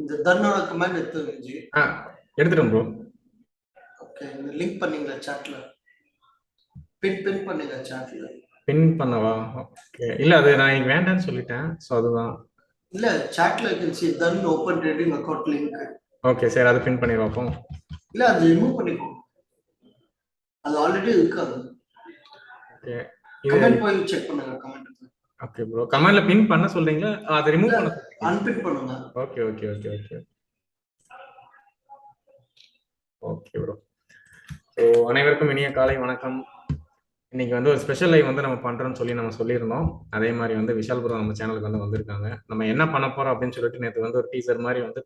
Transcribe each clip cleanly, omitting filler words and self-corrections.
இந்த தன்னோட கமெண்ட் எடுத்துருந்துச்சு. எடுத்துட்டேன் ப்ரோ. ஓகே, இந்த லிங்க் பண்ணீங்களா சாட்ல? பின் பண்ணுங்க சாட்ல. பின் பண்ணவா? ஓகே. இல்ல அது நான் இன்னைக்கு வேண்டாம்னு சொல்லிட்டேன். சோ அதுதான். இல்ல சாட்ல you can see done open trading account link. Okay சரி, அது பின் பண்ணிடுவோம் அப்போ. இல்ல அது ரிமூவ் பண்ணிக்கோ, அது ஆல்ரெடி இருக்காது. ஓகே, கமெண்ட் போய் செக் பண்ணுங்க கமெண்ட். ஓகே ப்ரோ, கமெண்ட்ல பின் பண்ண சொல்றீங்களா? அதை ரிமூவ் பண்ண சொல்றீங்க? அன்பின் பண்ணுங்க. Okay okay okay okay okay bro. So அனைவருக்கும் இனிய காலை வணக்கம். இன்னைக்கு வந்து ஒரு ஸ்பெஷல் லைவ் வந்து நம்ம பண்றோம்னு சொல்லி நம்ம சொல்லியிருந்தோம். அதே மாதிரி வந்து விஷால் ப்ரோ நம்ம சேனலுக்கு வந்து வந்திருக்காங்க. நம்ம என்ன பண்ண போறோம் அப்படின்னு சொல்லிட்டு நேற்று வந்து ஒரு டீசர் மாதிரி வந்து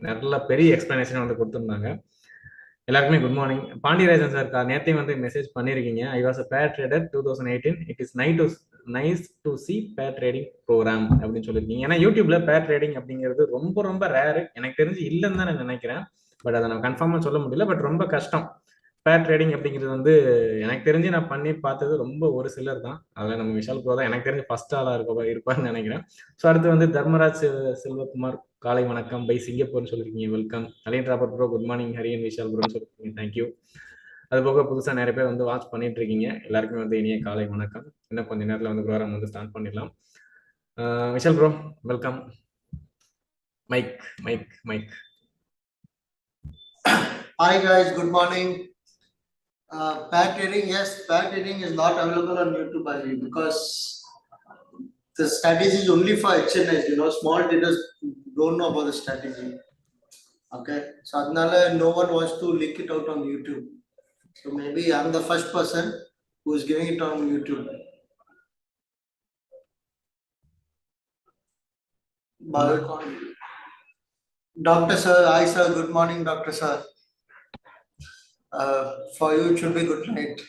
நல்ல பெரிய எக்ஸ்பிளனேஷன் வந்து கொடுத்துருந்தாங்க. எல்லாருக்குமே குட் மார்னிங். பாண்டியராஜன் சார் நேற்றையும் வந்து மெசேஜ் பண்ணியிருக்கீங்க. ஐ வாஸ் அ பேர் trader 2018. It is nice to C பேர் ட்ரேடிங் ப்ரோக்ராம் அப்படின்னு சொல்லியிருக்கீங்க. ஏன்னா யூடியூப்ல பேர் ட்ரேடிங் அப்படிங்கிறது ரொம்ப ரொம்ப ரேரு. எனக்கு தெரிஞ்சு இல்லைன்னு தான் நான் நினைக்கிறேன். பட் அதை நான் கன்ஃபார்மாக சொல்ல முடியல. பட் ரொம்ப கஷ்டம். பேர் ட்ரேடிங் அப்படிங்கிறது வந்து எனக்கு தெரிஞ்சு நான் பண்ணி பார்த்தது ரொம்ப ஒரு சிலர் தான். அதில் நம்ம விஷால் ப்ரோ தான் எனக்கு தெரிஞ்சு ஃபர்ஸ்ட் ஆளாக இருப்பார்னு நினைக்கிறேன். ஸோ அடுத்து வந்து தர்மராஜ் செல்வகுமார் காலை வணக்கம் பை சிங்கப்பூர்னு சொல்லியிருக்கீங்க. Welcome. Alin Robert bro good morning. Harian Vishal ப்ரோன்னு சொல்லியிருக்கீங்க. தேங்க்யூ. அது போக புதுசாக நிறைய பேர் வந்து வாட்ச் பண்ணிட்டு இருக்கீங்க. எல்லாருக்குமே வந்து இனிய காலை வணக்கம். இன்னும் கொஞ்ச நேரத்தில் வந்து ப்ரோக்ராம் வந்து ஸ்டார்ட் பண்ணிடலாம். Vishal bro welcome. Mic mic mic. Hi guys, good morning. Pair trading, yes, pair trading is not available on YouTube because the strategy is only for HNIs. Small traders don't know about the strategy. Okay, so adnala no one wants to leak it out on YouTube. So maybe I'm the first person who is giving it on YouTube. Doctor sir, hi sir, good morning Doctor sir. For you it should be good night.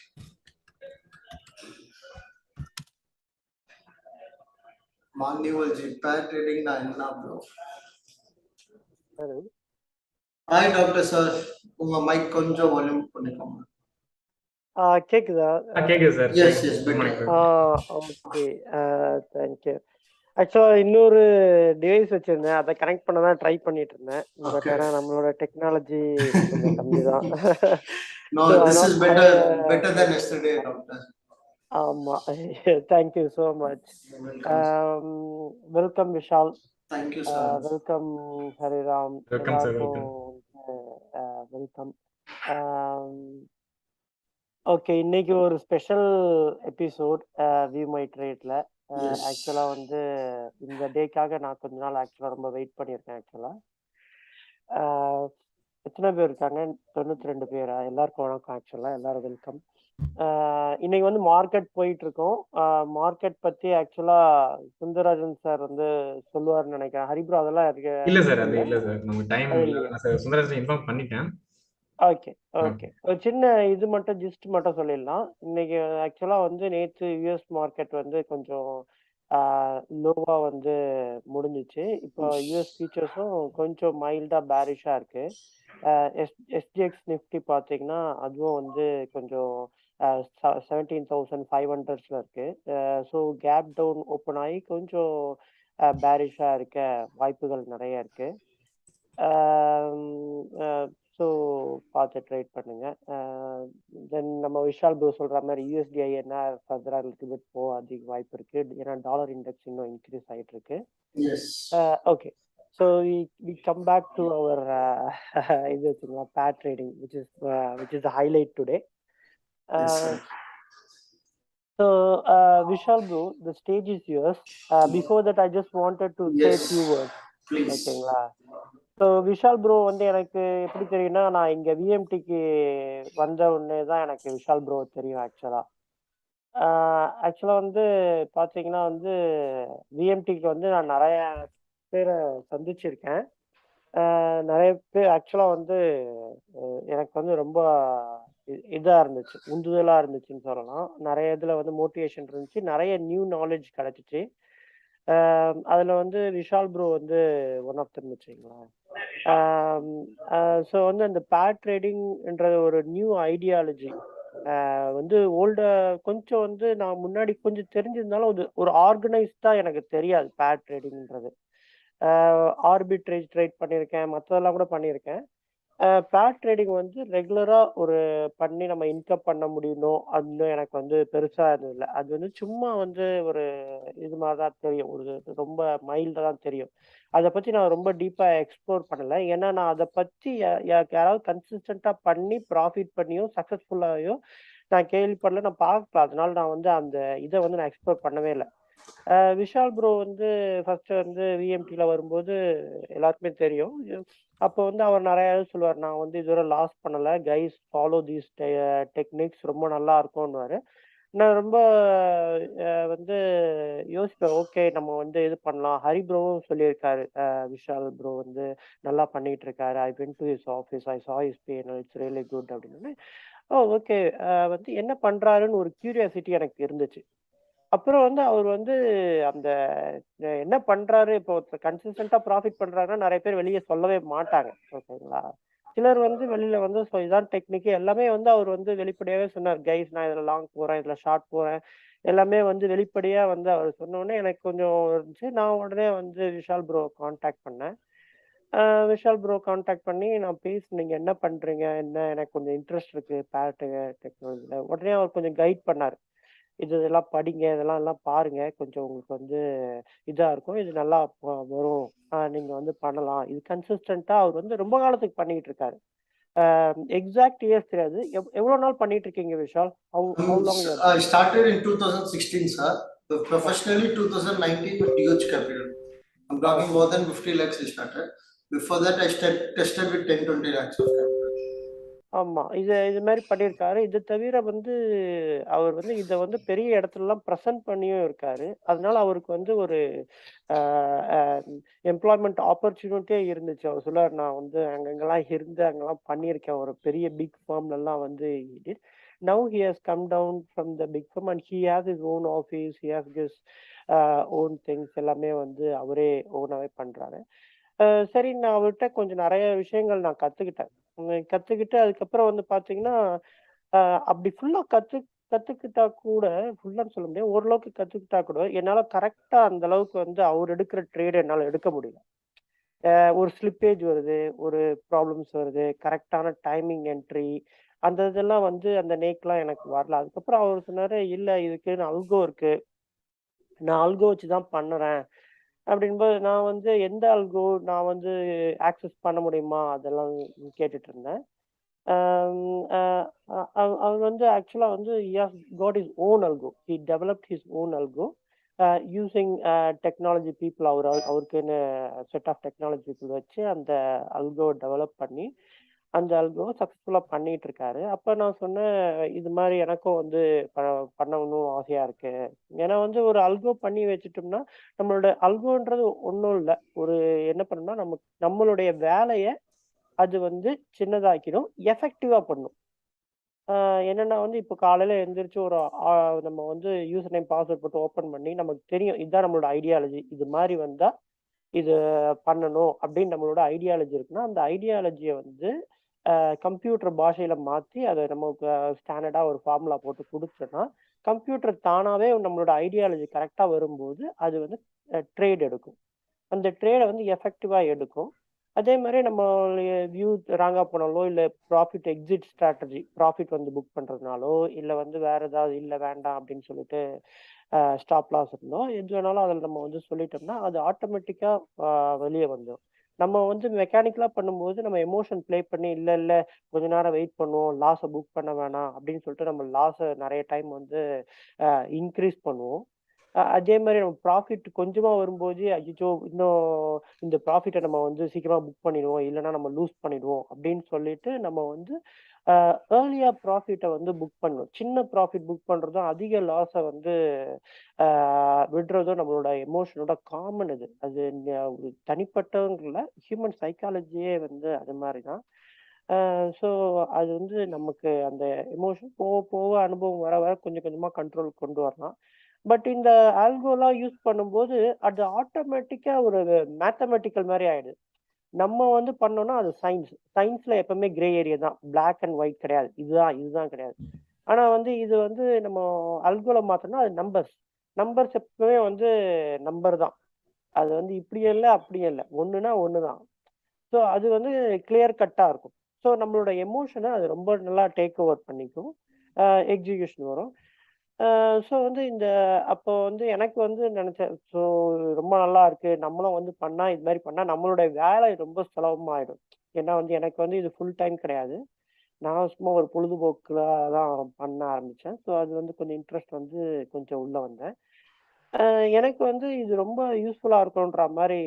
Manual G, pair trading na enna bro. Hello. Hi Doctor sir, unga mic konjam volume பண்ணிக்கோங்க. கேக்குதா? கேக்குது sir. Yes, yes, better. Okay, thank you. ஆக்சுவலா இன்னொரு device வச்சிருந்தேன், அதை connect பண்ண தான் try பண்ணிட்டு இருந்தேன். பட் ஆனா நம்மளோட டெக்னாலஜி கொஞ்சம் கம்மி தான். No, this is better than yesterday, doctor. ஆமா, thank you so much. Welcome Vishal. Thank you sir. Welcome Hariram. Welcome sir. Welcome. Okay, இன்னைக்கு ஒரு ஸ்பெஷல் எபிசோட் வியூ மை ட்ரேட்ல. ஆக்சுவலா வந்து இந்த டேக்காக நான் கொஞ்ச நாள் ஆக்சுவலா ரொம்ப வெயிட் பண்ணியிருக்கேன். ஆக்சுவலா எத்தனை பேர் இருக்காங்க? 92 பேரா? எல்லாருக்கும் வணக்கம். ஆக்சுவலா எல்லாரும் வெல்கம். இன்னைக்கு வந்து மார்க்கெட் போயிட்டு இருக்கோம். மார்க்கெட் பத்தி ஆக்சுவலா சுந்தரராஜன் சார் வந்து சொல்லுவாருன்னு நினைக்கிறேன். ஹரிப்ரோ அதெல்லாம் இல்ல சார், அது இல்ல சார், நம்ம டைம் சுந்தரராஜன் இன்ஃபார்ம் பண்ணிட்டேன். ஓகே ஓகே, ஒரு சின்ன இது மட்டும் ஜிஸ்ட் மட்டும் சொல்லிடலாம். இன்னைக்கு ஆக்சுவலா வந்து நேற்று யூஎஸ் மார்க்கெட் வந்து கொஞ்சம் லோவா வந்து முடிஞ்சிச்சு. இப்போ யூஎஸ் ஃபியூச்சர்ஸும் கொஞ்சம் மைல்டா பேரிஷா இருக்கு. எஸ்ஜிஎக்ஸ் நிஃப்டி பார்த்தீங்கன்னா அதுவும் வந்து கொஞ்சம் 17,500 இருக்கு. ஸோ கேப் டவுன் ஓப்பன் ஆகி கொஞ்சம் பேரிஷா இருக்க வாய்ப்புகள் நிறைய இருக்கு. ஸோ பார்த்து ட்ரேட் பண்ணுங்க. தென் நம்ம விஷால் ப்ரோ சொல்ற மாதிரி யூஎஸ்டிஐ என்ன ஃபர்தராக லிட்டில் பிட் போக அதிக வாய்ப்பு இருக்கு. ஏன்னா டாலர் இண்டெக்ஸ் இன்னும் இன்க்ரீஸ் ஆகிட்டு இருக்கு. Okay, so we come back to our இது வச்சுங்களா pair trading which is the highlight today. So Vishal bro, the stage is yours. Before that I just wanted to say a few words. ஓகேங்களா? So Vishal bro வந்து எனக்கு எப்படி தெரியும்னா, நான் இங்கே விஎம்டிக்கு வந்த உடனே தான் எனக்கு விஷால் ப்ரோ தெரியும். ஆக்சுவலாக வந்து பார்த்தீங்கன்னா வந்து விஎம்டிக்கு வந்து நான் நிறைய பேரை சந்திச்சிருக்கேன். நிறைய பேர் ஆக்சுவலாக வந்து எனக்கு வந்து ரொம்ப இதாக இருந்துச்சு, உந்துதலாக இருந்துச்சுன்னு சொல்லலாம். நிறைய இதில் வந்து மோட்டிவேஷன் இருந்துச்சு, நிறைய நியூ நாலேஜ் கிடைச்சிச்சு. அதில் வந்து விஷால் ப்ரோ வந்து ஒன் ஆஃப் தம் வச்சுங்களா. ஸோ வந்து அந்த பேர் ட்ரேடிங்ன்ற ஒரு நியூ ஐடியாலஜி வந்து கொஞ்சம் வந்து நான் முன்னாடி கொஞ்சம் தெரிஞ்சிருந்தாலும் ஒரு ஆர்கனைஸ்டாக எனக்கு தெரியாது பேர் ட்ரேடிங்ன்றது. ஆர்பிட்ரேஜ் ட்ரேட் பண்ணியிருக்கேன், மற்றதெல்லாம் கூட பண்ணியிருக்கேன். பேர் ட்ரேடிங் வந்து ரெகுலரா ஒரு பண்ணி நம்ம இன்கம் பண்ண முடியணும் அப்படின்னு எனக்கு வந்து பெருசா எதுவும் இல்லை. அது வந்து சும்மா வந்து ஒரு இது மாதிரி தான் தெரியும். ஒரு ரொம்ப மைல்டா தான் தெரியும். அதை பத்தி நான் ரொம்ப டீப்பா எக்ஸ்ப்ளோர் பண்ணல. ஏன்னா நான் அதை பத்தி யாராவது கன்சிஸ்டன்டா பண்ணி ப்ராஃபிட் பண்ணியோ சக்சஸ்ஃபுல்லாயோ நான் கேள்விப்படல, நான் பார்க்கல. அதனால நான் வந்து அந்த இதை வந்து நான் எக்ஸ்ப்ளோர் பண்ணவே இல்லை. விஷால் ப்ரோ வந்து ஃபர்ஸ்ட் வந்து விஎம்டில வரும்போது எல்லாருக்குமே தெரியும். அப்போ வந்து அவர் நிறைய சொல்லுவார், நான் வந்து இதுவரை லாஸ் பண்ணல, கைஸ் ஃபாலோ தீஸ் டெக்னிக்ஸ், ரொம்ப நல்லா இருக்கும்னுவாரு. நான் ரொம்ப வந்து யோசிப்பேன், ஓகே நம்ம வந்து இது பண்ணலாம். ஹரி ப்ரோவும் சொல்லியிருக்காரு, விஷால் ப்ரோ வந்து நல்லா பண்ணிட்டு இருக்காரு, I went to his office, I saw his fan, it's really good அப்படின்னு. ஓ ஓகே, வந்து என்ன பண்றாருன்னு ஒரு கியூரியாசிட்டி எனக்கு இருந்துச்சு. அப்புறம் வந்து அவர் வந்து அந்த என்ன பண்றாரு, இப்போ கன்சிஸ்டன்டா ப்ராஃபிட் பண்றாருன்னா நிறைய பேர் வெளியே சொல்லவே மாட்டாங்க. ஓகேங்களா? சிலர் வந்து வெளியில வந்து இதான் டெக்னிக் எல்லாமே வந்து அவர் வந்து வெளிப்படையாவே சொன்னார். கைஸ் நான் இதுல லாங் போறேன், இதுல ஷார்ட் போறேன். எல்லாமே வந்து வெளிப்படையா வந்து அவர் சொன்ன உடனே எனக்கு கொஞ்சம் இருந்துச்சு. நான் உடனே வந்து விஷால் ப்ரோ கான்டாக்ட் பண்ணேன். விஷால் ப்ரோ கான்டாக்ட் பண்ணி நான் நீங்க என்ன பண்றீங்க? என்ன, எனக்கு கொஞ்சம் இன்ட்ரெஸ்ட் இருக்கு பேட் டெக்னாலஜில. உடனே அவர் கொஞ்சம் கைட் பண்ணாரு. இதெல்லாம் படிங்க, இதெல்லாம் எல்லாம் பாருங்க. கொஞ்சம் உங்களுக்கு வந்து இதா இருக்கும். இது நல்லா வரும். நீங்க வந்து பண்ணலாம். இது கன்சிஸ்டன்ட்டா அவர் வந்து ரொம்ப காலத்துக்கு பண்ணிட்டு இருக்காரு. எக்ஸாக்ட் இயர்ஸ் தெரியாது. எவ்வளவு நாள் பண்ணிட்டு இருக்கீங்க Vishal? How long you are I doing? started in 2016, sir. Professionally, 2019 with DH Capital. I'm talking more than 50 lakhs I started. Before that, I tested with 10-20 lakhs of capital. ஆமா. இது மாரி பண்ணியிருக்காரு. இது தவிர வந்து அவர் வந்து இத வந்து பெரிய இடத்துலலாம் பிரசன்ட் பண்ணியும் இருக்காரு. அதனால அவருக்கு வந்து ஒரு அ அ எம்ப்ளாய்மென்ட் ஆப்பர்ச்சுனிட்டியே இருந்துச்சு. அவர் சொல்லுவாரு, நான் வந்து அங்கங்கலாம் இருந்து அங்கலாம் பண்ணியிருக்கேன். ஒரு பெரிய பிக் ஃபர்ம்லலாம் வந்து he did. Now he has come down from the big firm and he has his own office. He has his own things எல்லாமே வந்து அவரே ஓனாவே பண்றாரு. சரி, நான் அவர்ட்ட கொஞ்சம் நெறைய விஷயங்கள் நான் கத்துக்கிட்டேன். கத்துக்கிட்டு அதுக்கப்புறம் வந்து பார்த்தீங்கன்னா, அப்படி ஃபுல்லா கத்துக்கிட்டா கூட, ஃபுல்லான்னு சொல்ல முடியாது. ஓரளவுக்கு கத்துக்கிட்டா கூட, என்னால கரெக்ட்டா அந்த அளவுக்கு வந்து அவர் எடுக்கிற ட்ரேட் என்னால எடுக்க முடியல. ஒரு ஸ்லிப்பேஜ் வருது, ஒரு ப்ராப்ளம்ஸ் வருது, கரெக்ட்டான டைமிங் என்ட்ரி, அந்த இதெல்லாம் வந்து அந்த நேக்லாம் எனக்கு வரல. அதுக்கப்புறம் அவர் சொன்னாரு, "இல்ல இதுக்குன்னு அல்கோ இருக்கு. நான் அல்கோ வச்சு தான் பண்ணுறேன்." அப்படிங்கும்போது நான் வந்து எந்த அல்கோ நான் வந்து ஆக்சஸ் பண்ண முடியுமா? அதெல்லாம் கேட்டுட்டு இருந்தேன். ஆம், அ அ அவர் வந்து ஆக்சுவலா வந்து he has got his own algo. He developed his own algo using technology people. அவருக்குன்னு செட் ஆஃப் டெக்னாலஜி பீப்பிள் வச்சு அந்த அல்கோ டெவலப் பண்ணி அந்த அல்கோ சக்ஸஸ்ஃபுல்லா பண்ணிட்டு இருக்காரு. அப்ப நான் சொன்னேன், இது மாரி எனக்கும் வந்து ப பண்ணணும்னு ஆசையா இருக்கு. ஏன்னா வந்து ஒரு அல்கோ பண்ணி வச்சுட்டோம்னா, நம்மளோட அல்கோன்றது ஒண்ணும் இல்ல. ஒரு என்ன பண்ணணும்னா, நம்மளுடைய வேலைய அது வந்து சின்னதாக்கிடும். எஃபெக்டிவா பண்ணும். அ என்னன்னா வந்து இப்ப காலையில எந்திரிச்சு ஒரு ஆ நம்ம வந்து யூசர் நேம், பாஸ்வேர்ட் போட்டு ஓப்பன் பண்ணி நமக்கு தெரியும். இதுதான் நம்மளோட ஐடியாலஜி. இது மாரி வந்தா இது பண்ணணும் அப்படின்னு நம்மளோட ஐடியாலஜி இருக்குன்னா, அந்த ஐடியாலஜிய வந்து கம்ப்யூட்டர் பாஷையில மாத்தி அத நமக்கு ஸ்டாண்டர்டா ஒரு ஃபார்முலா போட்டு குடுத்தோம்னா, கம்ப்யூட்டர் தானாவே நம்மளோட ஐடியாலஜி கரெக்ட்டா வரும்போது, அது வந்து ட்ரேட் எடுக்கும். அந்த ட்ரேட வந்து எஃபெக்டிவா எடுக்கும். அதே மாரி நம்மளுடைய வியூ ராங்கா போனாலோ, இல்ல ப்ராஃபிட் எக்ஸிட் ஸ்ட்ராட்டஜி, ப்ராஃபிட் வந்து புக் பண்றதுனாலோ, இல்ல வந்து வேற ஏதாவது இல்ல வேண்டாம் அப்படின்னு சொல்லிட்டு ஸ்டாப் லாஸ் இருந்தோ, எது வேணாலும் அதுல நம்ம வந்து சொல்லிட்டோம்னா, அது ஆட்டோமேட்டிக்கா வெளிய வந்துரும். நம்ம வந்து மெக்கானிக்கலா பண்ணும்போது நம்ம எமோஷன் ப்ளே பண்ணி, இல்ல இல்ல கொஞ்ச நேரம் வெயிட் பண்ணுவோம், லாஸ புக் பண்ண வேணாம் அப்படின்னு சொல்லிட்டு நம்ம லாஸ நெறைய டைம் வந்து இன்கிரீஸ் பண்ணுவோம். அதே மாரி நம்ம ப்ராஃபிட் கொஞ்சமா வரும்போது, அச்சச்சோ! இன்னும் இந்த ப்ராஃபிட்ட நம்ம வந்து சீக்கிரமா புக் பண்ணிடுவோம். இல்லன்னா நம்ம லூஸ் பண்ணிடுவோம் அப்படின்னு சொல்லிட்டு நம்ம வந்து அ ஏர்லியா ப்ராஃபிட்ட வந்து புக் பண்ணணும். சின்ன ப்ராஃபிட் புக் பண்றதும், அதிக லாஸ வந்து அ விடுறதும் நம்மளோட எமோஷனோட காமன் இது. அது ஒரு தனிப்பட்டவங்க இல்ல. ஹியூமன் சைக்காலஜியே வந்து அது மாரி தான். ஸோ அது வந்து நமக்கு அந்த எமோஷன் போக போக அனுபவம் வர வர கொஞ்சம் கொஞ்சமா கண்ட்ரோல் கொண்டு வரலாம். பட் இந்த ஆல்கோலாம் யூஸ் பண்ணும்போது, அது ஆட்டோமேட்டிக்கா ஒரு மேத்தமேட்டிக்கல் மாரி ஆயிடுது. நம்ம வந்து பண்ணோம்னா அது சயின்ஸ். சயின்ஸ்ல எப்பவுமே கிரே ஏரியா தான். பிளாக் அண்ட் ஒயிட் கிடையாது. இதுதான் கிடையாது. ஆனா வந்து இது வந்து நம்ம அல்கோல மாத்தணும்னா அது நம்பர்ஸ். நம்பர்ஸ் எப்பவுமே வந்து நம்பர் தான். அது வந்து இப்படியே இல்லை அப்படியே இல்லை, ஒண்ணுனா ஒண்ணுதான். ஸோ அது வந்து கிளியர் கட்டா இருக்கும். ஸோ நம்மளோட எமோஷனை அது ரொம்ப நல்லா டேக் ஓவர் பண்ணிக்கும். எக்ஸிகியூஷன் வரும். ஸோ வந்து அப்போ வந்து எனக்கு வந்து நினைச்சேன், ஸோ ரொம்ப நல்லா இருக்கு, நம்மளும் வந்து பண்ணா இது மாதிரி பண்ணா நம்மளோட வேலை ரொம்ப சுலபமாயிடும். ஏன்னா வந்து எனக்கு வந்து இது ஃபுல் டைம் கிடையாது. நான் சும்மா ஒரு பொழுதுபோக்குல தான் பண்ண ஆரம்பிச்சேன். ஸோ அது வந்து கொஞ்சம் இன்ட்ரெஸ்ட் வந்து கொஞ்சம் உள்ள வந்தேன். எனக்கு வந்து இது ரொம்ப யூஸ்ஃபுல்லா இருக்கும்ன்ற மாரி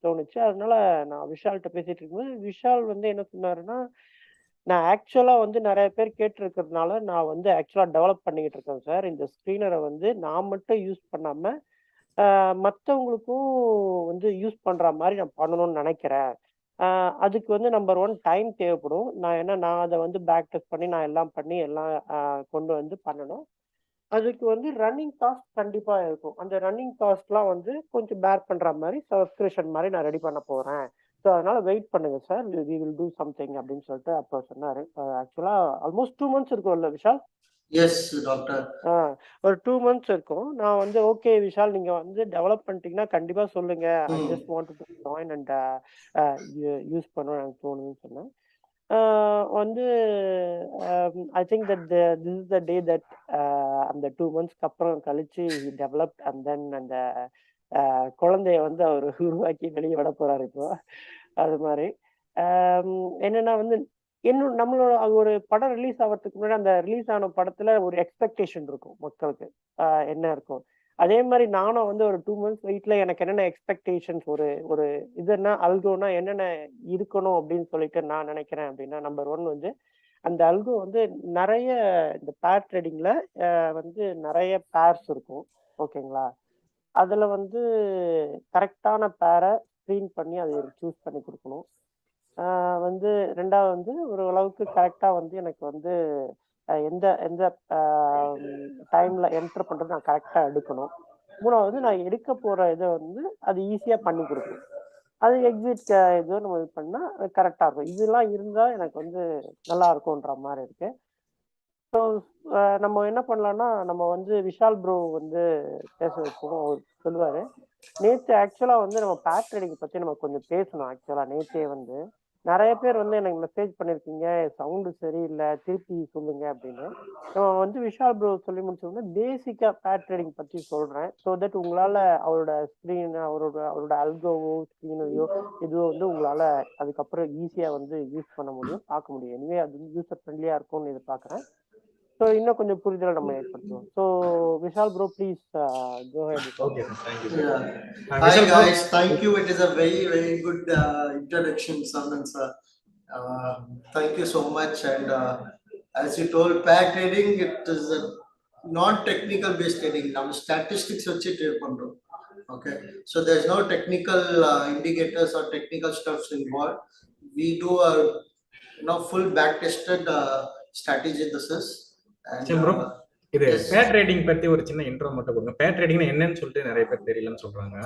தோணுச்சு. அதனால நான் விஷால்ட்ட பேசிட்டு இருக்கும்போது, விஷால் வந்து என்ன சொன்னாருன்னா, நான் ஆக்சுவலா வந்து நெறைய பேர் கேட்டிருக்கிறதுனால, நான் வந்து ஆக்சுவலா டெவலப் பண்ணிக்கிட்டு இருக்கேன் சார். இந்த ஸ்க்ரீனர வந்து நான் மட்டும் யூஸ் பண்ணாம, மத்தவங்களுக்கும் வந்து யூஸ் பண்ற மாரி நான் பண்ணணும்னு நெனைக்கிறேன். அ அதுக்கு வந்து நம்பர் 1 டைம் தேவைப்படும். நான் அத வந்து பேக் டெஸ்ட் பண்ணி, நான் எல்லாம் பண்ணி எல்லாம் கொண்டு வந்து பண்ணணும். அதுக்கு வந்து ரன்னிங் காஸ்ட் கண்டிப்பா இருக்கும். அந்த ரன்னிங் காஸ்ட்லாம் வந்து கொஞ்சம் பேர் பண்ற மாரி சப்ஸ்கிரிப்ஷன் மாரி நான் ரெடி பண்ண போறேன். ஸோ அதனால வெயிட் பண்ணுங்க sir. We will do something அப்படின்னு சொல்லிட்டு அப்ப சொன்னாரு. ஆக்சுவலா ஆல்மோஸ்ட் 2 மந்த்ஸ் இருக்கும்ல விஷால்? Yes doctor. ஆ ஒரு 2 மந்த்ஸ் இருக்கும். நான் வந்து ஓகே விஷால், நீங்க வந்து டெவலப் பண்ணிட்டீங்கன்னா கண்டிப்பா சொல்லுங்க. I just wanted two join and use பண்ணணும்னு எனக்கு தோணுதுன்னு சொன்னேன். வந்து ஐ think that this is the day that அந்த 2 மந்த்ஸ்க்கு அப்புறம் கழிச்சு ஹி டெவலப்ட் அண்ட் தென் அந்த குழந்தைய வந்து அவர் உருவாக்கி வெளிய விட போறாரு இப்போ. அது மாரி. என்னன்னா வந்து நம்மளோட அது ஒரு படம் ரிலீஸ் ஆவறதுக்கு முன்னாடி அந்த ரிலீஸ் ஆன படத்துல ஒரு எக்ஸ்பெக்டேஷன் இருக்கும் மக்களுக்கு. என்ன இருக்கும். அதே மாரி நானும் வந்து ஒரு 2 மந்த்ஸ் வெயிட்ல எனக்கு என்னென்ன எக்ஸ்பெக்டேஷன்ஸ் ஒரு ஒரு இதுன்னா அல்கோன்னா என்னென்ன இருக்கணும் அப்படின்னு சொல்லிட்டு நான் நினைக்கிறேன் அப்படின்னா, நம்பர் 1 வந்து அந்த அல்கோ வந்து நெறைய இந்த பேர் ட்ரேடிங்ல வந்து நெறைய பேர்ஸ் இருக்கும். ஓகேங்களா? அதுல வந்து கரெக்ட்டான பேர ஸ்க்ரீன் பண்ணி அத எனக்கு சூஸ் பண்ணி குடுக்கணும். ஆ வந்து 2வது வந்து ஓரளவுக்கு கரெக்ட்டா வந்து எனக்கு வந்து எந்த எந்த அ டைம்ல என்டர் பண்றது நான் கரெக்ட்டா எடுக்கணும். 3வது நான் எடுக்க போற இத வந்து அது ஈஸியா பண்ணி குடுக்கணும். அது எக்ஸிட் இது நம்ம இது பண்ணா கரெக்ட்டா இருக்கும். இதெல்லாம் இருந்தா எனக்கு வந்து நல்லா இருக்கும்ன்ற மாரி இருக்கு. ஸோ நம்ம என்ன பண்ணலாம்னா, நம்ம வந்து விஷால் ப்ரோ வந்து பேச வைப்போம். அவர் சொல்லுவாரு. நேத்து ஆக்சுவலா வந்து நம்ம பேர் ட்ரேடிங் பத்தி நம்ம கொஞ்சம் பேசணும் ஆக்சுவலா நேத்தே வந்து. நெறைய பேர் வந்து எனக்கு மெசேஜ் பண்ணியிருக்கீங்க. சவுண்ட் சரியில்ல. திருப்பி சொல்லுங்க அப்படின்னு. நம்ம வந்து விஷால் ப்ரோ சொல்லி முடிச்ச உடனே பேசிக்கா பேர் ட்ரேடிங் பத்தி சொல்றேன். ஸோ தட் உங்களால அவரோட ஸ்க்ரீன் அவரோட அவரோட அல்கோவோ, ஸ்க்ரீனையோ இதுவோ வந்து உங்களால அதுக்கப்புறம் ஈஸியா வந்து யூஸ் பண்ண முடியும், பார்க்க முடியும். எனிவே அது வந்து யூசர் ஃப்ரெண்ட்லியா இருக்கும்னு எதிர்பார்க்கிறேன். ஸோ இன்னும் கொஞ்சம் புரிதல நம்ம ஏற்படுத்துவோம். So Vishal bro please go ahead with okay sir. Thank you sir. Yeah. Hi Vishal bro. guys, thank you. It is a very, very good introduction, Saman sir. Thank you so much. And as you told, pair trading, it is a non-technical based trading. Now statistics வச்சு trade பண்றோம். Okay, so there's no technical indicators or technical stuffs involved. We do a full back tested strategy. This is and Vishal bro, இது yes. பேர் trading பத்தி ஒரு சின்ன intro மட்டும் கொடுங்க. பேர் ட்ரேடிங்னா என்னன்னு சொல்லிட்டு நிறைய பேர் தெரியலன்னு சொல்றாங்க.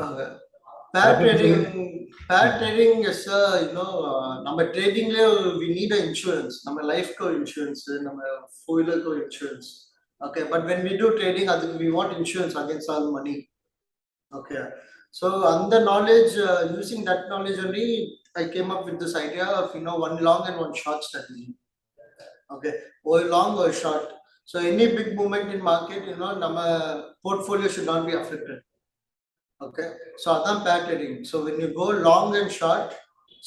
Pair trading is நம்ம ட்ரேடிங்ல we need a insurance, நம்ம லைஃப்க்கு இன்சூரன்ஸ், நம்ம ஃபுயலுக்கு insurance. Okay, but when we do trading, அதுக்கு we want insurance against our money. Okay, so on the knowledge, using that knowledge only, I came up with this idea of one long and one short strategy. Okay, or long or short. So any big movement in market, நம்ம portfolio should not be affected. Okay, so that's pair trading. So when you go long and short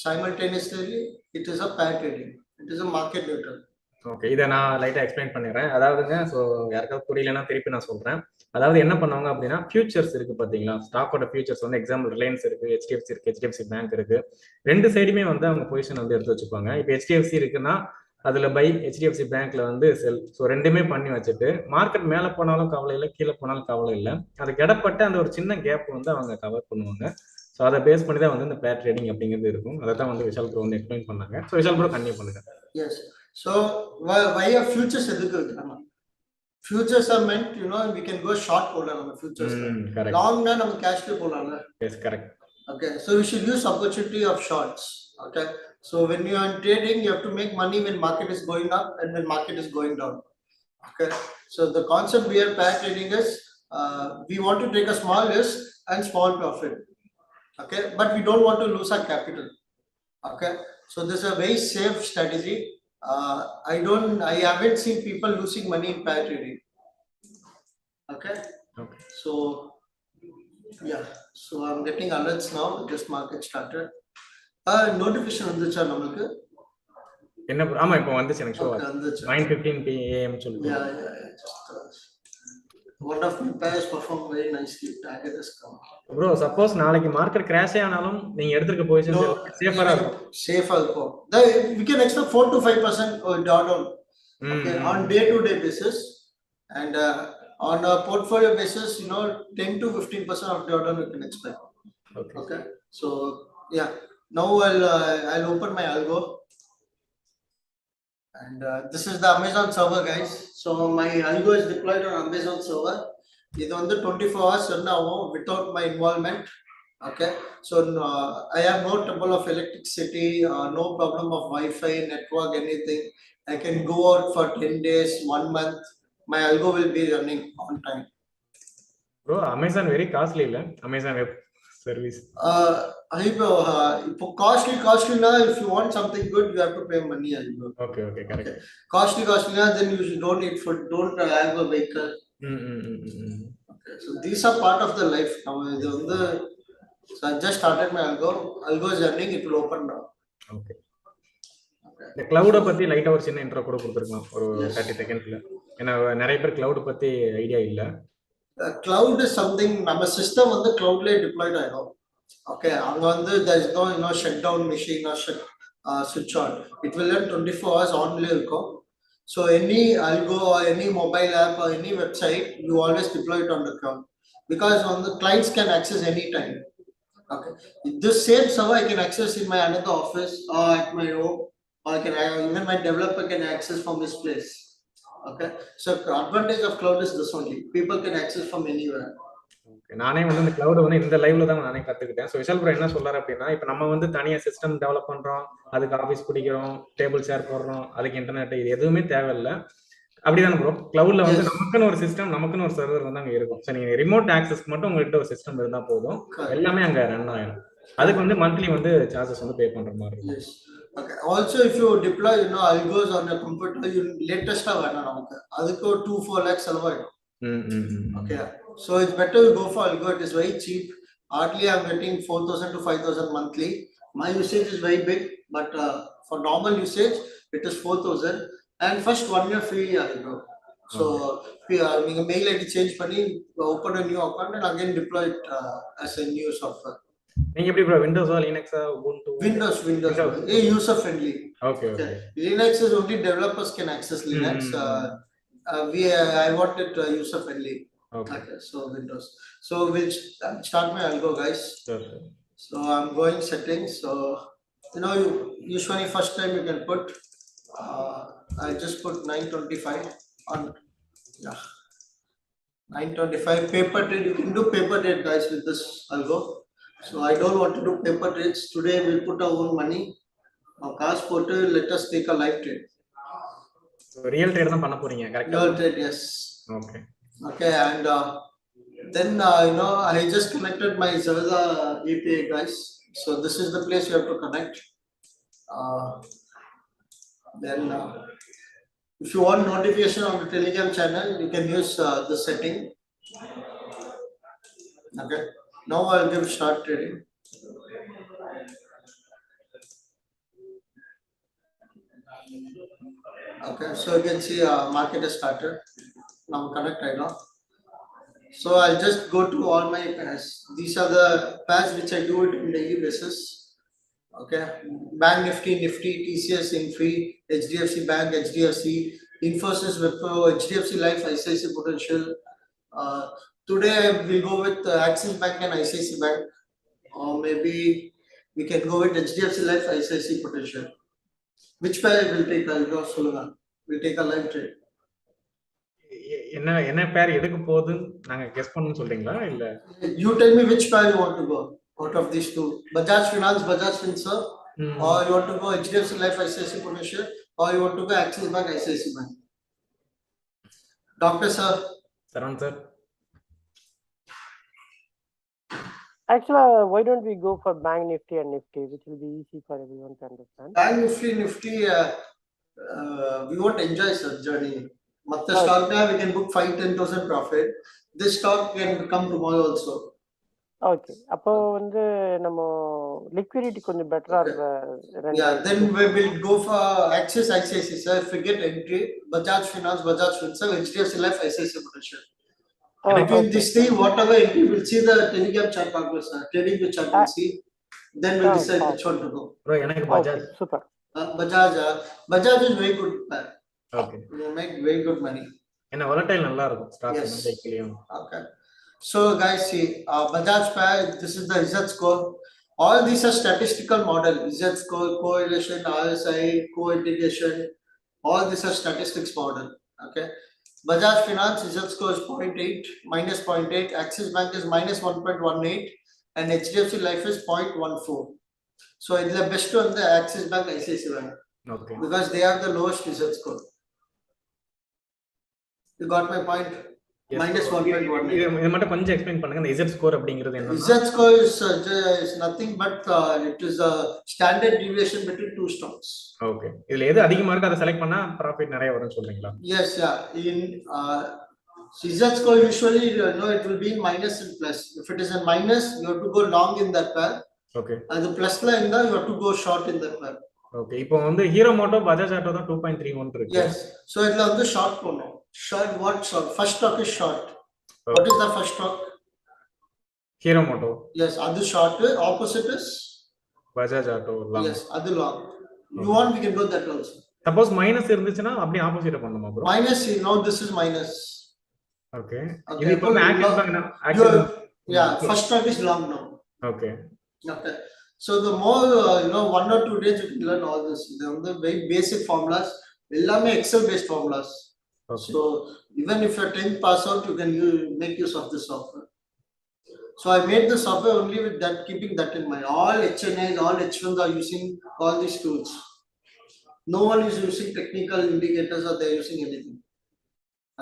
simultaneously, it is a pair trading. It is a market neutral. Okay, இதை நான் லைட்டாக explain பண்ணிடுறேன். அதாவதுங்க, so யாருக்காவது புரியலன்னா திருப்பி நான் சொல்கிறேன். அதாவது என்ன பண்ணுவாங்க அப்படின்னா, ஃபியூச்சர்ஸ் இருக்குது பார்த்தீங்களா, ஸ்டாக்கோட ஃபியூச்சர்ஸ் வந்து எக்ஸாம்பிள் ரிலையன்ஸ் இருக்குது, ஹெச்டிஎஃப்சி இருக்குது, ஹெச்டிஎஃப்சி பேங்க் இருக்குது. ரெண்டு சைடுமே வந்து அவங்க பொசிஷன் வந்து எடுத்து வச்சுப்பாங்க. இப்போ ஹெச்டிஎஃப்சி இருக்குன்னா அதில் பை, ஹெச்டிஎஃப்சி பேங்க்ல வந்து செல். ஸோ ரெண்டுமே பண்ணி வச்சுட்டு மார்க்கெட் மேலே போனாலும் கவலை இல்லை, கீழே போனாலும் கவலை இல்லை. அதுக்கு இடப்பட்ட அந்த ஒரு சின்ன கேப் வந்து அவங்க கவர் பண்ணுவாங்க. ஸோ அதை பேஸ் பண்ணி தான் வந்து இந்த பேர் ட்ரேடிங் அப்படிங்கிறது இருக்கும். அதை தான் வந்து விஷால் ப்ரோ வந்து எக்ஸ்பிளைன் பண்ணாங்க. ஸோ விஷால் ப்ரோ கண்டினியூ பண்ணுங்க. Yes. So why are futures எதுக்கு வைக்கிறாங்க? Futures are meant, we can go short போடலாம் நம்ம futures. Long னா நம்ம cashல போடலாம்ல. Yes, correct. Okay, so we should use opportunity of shorts. Okay, so when you are trading, you have to make money when market is going up and when market is going down. Okay, so the concept we are pair trading is we want to take a small risk and small profit. Okay, but we don't want to lose our capital. Okay, so this is a very safe strategy. I haven't seen people losing money in pair trading. Okay, Okay. so yeah, so I'm getting alerts now. Just market started. Notification வந்துச்சா நமக்கு? என்ன ஆமா இப்போ வந்துச்சு எனக்கு show Okay, வந்துச்சு. 9:15 PM சொல்லுது. Yeah. Just one of my pairs performed very nicely. Target has come. Bro suppose நாளைக்கு மார்க்கெட் கிராஷ் ஆனாலும் நீங்க எடுத்துக்க பொசிஷன் சேஃபரா இருக்கும். Safer இருக்கும். We can expect 4 to 5% drawdown. Okay, on day-to-day basis, and on a portfolio basis, 10 to 15% of drawdown we can expect. Okay. So yeah, now I'll open my Algo, and this is the Amazon server, guys. So my Algo is deployed on Amazon server. This on the 24 hours now without my involvement. Okay, so I have no trouble of electricity, no problem of Wi-Fi, network, anything. I can go out for 10 days, 1 month. My Algo will be running on time. Bro, Amazon very costly, இல்ல? Amazon web service. Costly now. If you want something good, you have to pay money. Okay, correct. Okay. Costly now, then you don't need food, don't have a vehicle. Okay, so these are part of the life now. So I just started my Algo. Algo is running. It will open now. Okay. இந்த கிளவுட பத்தி லைட்டா ஒரு சின்ன intro கூட கொடுத்துருக்கலாம் ஒரு 30 செகண்ட்ஸ்ல. ஏன்னா நிறைய பேர் கிளவுட் பத்தி ஐடியா இல்ல. Cloud is something நம்ம சிஸ்டம் வந்து cloudல deployed ஆயிடும். Okay, அங்க வந்து there is no shutdown machine or switch on. It will run 24 hours only இருக்கும். So any Algo or any mobile app or any website, you always deploy it on the cloud because on the clients can access anytime. Okay, this same server I can access in my another office or at my home, or even my developer can access from his place. Okay, so advantage of cloud is this only. People can access from anywhere. நானே வந்து இந்த cloud வந்து இந்த லைவ்ல தான் நானே கத்துக்கிட்டேன். So Vishal bro என்ன சொல்றாரு அப்படின்னா, இப்போ நம்ம வந்து தனியா சிஸ்டம் டெவலப் பண்றோம், அதுக்கு ஆஃபீஸ் பிடிக்கிறோம், டேபிள் சேர் போடுறோம், அதுக்கு இன்டர்நெட், இது எதுவுமே தேவையில்லை. அப்படிதானே ப்ரோ? கிளவுட்ல வந்து நமக்குன்னு ஒரு சிஸ்டம், நமக்குன்னு ஒரு சர்வர் வந்து அங்க இருக்கும். ஸோ நீங்க ரிமோட் ஆக்சஸ்க்கு மட்டும் உங்ககிட்ட ஒரு சிஸ்டம் இருந்தா போதும், எல்லாமே அங்க ரன் ஆயிடும். அதுக்கு வந்து மந்த்லி வந்து சார்ஜஸ் வந்து பே பண்ற மாதிரி இருக்கும். Okay. Also, if you deploy, Algos on your computer, you latest adukku 2-4 lakhs alvaidum. Okay, so it's better you go for Algo. It is very cheap. Hardly I'm getting 4,000 to 5,000 monthly. My usage is very big, but for normal usage, it is 4,000. And first 1 year free Algo. So you mail ID change panni, open a new account and again deploy it as a new software. நீங்க எப்படி bro விண்டோஸா லினக்ஸா Ubuntu? Windows user friendly. Okay. Linux is only developers can access Linux. I want it user friendly. Okay, so Windows. So we'll start my Algo, guys. Sure. So I'm going settings. So usually first time you can put I just put 925 on. Yeah, 925 paper trade. You can do paper trade, guys, with this Algo. So I don't want to do paper trades today. We'll put our own money. Cash portal, let us take a live trade. So real trade தான் பண்ண போறீங்க, correct? Real trade, yes. Okay, and then I just connected my Zelda API, guys. So this is the place you have to connect. Then if you want notification on the Telegram channel, you can use the setting. Okay, now I'll give start trading. Okay, so you can see market has started. Now connect right now. So I'll just go to all my pairs. These are the pairs which I do it on daily basis. Okay, Bank Nifty, TCS, Infi, HDFC Bank, HDFC, Infosys, Wipro, HDFC Life, ICICI Prudential. Today we'll go with Axis Bank and ICICI Bank, or maybe we can go with HDFC Life, ICICI Prudential. Which pair will take? We'll take a live trade. என்ன பேர் எதுக்கு போகுதுன்னு நாங்க guess பண்ணனும் சொல்றீங்களா இல்ல? You tell me which pair you want to go out of these two. Bajaj Finance, Bajaj Finserv, or you want to go HDFC Life, ICICI Prudential, or you want to go Axis Bank, ICICI Bank. Doctor sir. Saran sir. Actually, why don't we go for Bank Nifty and Nifty, which will be easy for everyone to understand? Bank Nifty, we won't enjoy such journey. But the Okay. stock now we can book 5-10,000 profit. This stock can come tomorrow also. Okay அப்போ வந்து நம்ம liquidity கொஞ்சம் பெட்டரா Okay. Yeah, then we will go for Axis, ICICI, sir. If we get entry, Bajaj Finance, Bajaj Finserv, HDFC Life, ICICI Prudential. Between these three, whatever entry, we'll see the Telegram chart progress, sir. Trading the chart, we'll see. Then we'll decide which one to go. Bro, எனக்கு Bajaj. Super. Bajaj is very good. Okay. You make very good money. என்ன volatile நல்லா இருக்கும் stock Yes. வந்து. Okay. So guys, see, Bajaj Pay, this is the result score. All these are statistical model. Result score, correlation, RSI, co-integration. All these are statistics model. Okay. Bajaj Finance result score is 0.8, minus 0.8. Axis Bank is minus 1.18, and HDFC Life is 0.14. So it's the best on the Axis Bank, ICICI Bank. Okay. Because they have the lowest result score. You got my point? Yes, minus 1.1. இது மட்டும் கொஞ்சம் explain பண்ணுங்க. இந்த Z score அப்படிங்கிறது என்ன? Z score is nothing but it is a standard deviation between two stocks. Okay. இதுல எது அதிகமா இருக்கு அதை செலக்ட் பண்ணா profit நிறைய வரும்னு சொல்றீங்களா? Yes, yeah. In Z score usually it will be in minus and plus. If it is in minus, you have to go long in that pair. Okay. And the plus line in that, you have to go short in that pair. Okay. இப்போ வந்து hero Moto Bajaj auto தான் 2.31 இருக்கு. Yes. So இதுல வந்து short போணும். Short, what short? First stock is short. Okay. What is the first stock? Hero Moto. Yes, other short. Opposite is Bajaj Auto. Long. Yes, other long. You want, we can do that also. Suppose minus இருந்துச்சுனா அப்படியே opposite பண்ணுமா bro? Minus, now this is minus. Okay. இது இப்போ axis bank yeah, first stock is long now. Okay. Okay. So the more 1 or 2 days you can learn all this. They are the very basic formulas. எல்லாமே Excel based formulas. Okay. So even if you're 10th pass out, you can make use of the software. So I made the software only with that, keeping that in mind. All HNIs, all H1s are using all these tools. No one is using technical indicators or they're using anything.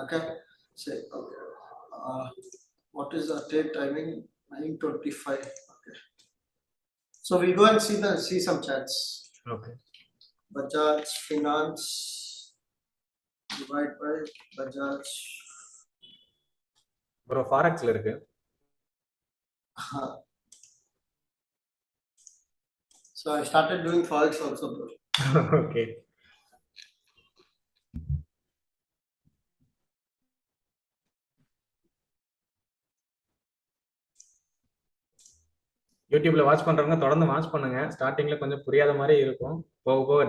Okay. Say okay. What is the trade timing? 9:25. Okay. So we go and see some charts. Okay. Bajaj Finance. Divide by Bajaj. Bro, Forex la irukku. So I started doing Forex also, bro. Okay. யூடியூப்ல watch பண்றவங்க தொடர்ந்து watch பண்ணுங்க. ஸ்டார்டிங்ல கொஞ்சம் புரியாத மாதிரி இருக்கும். போக போக ஒரு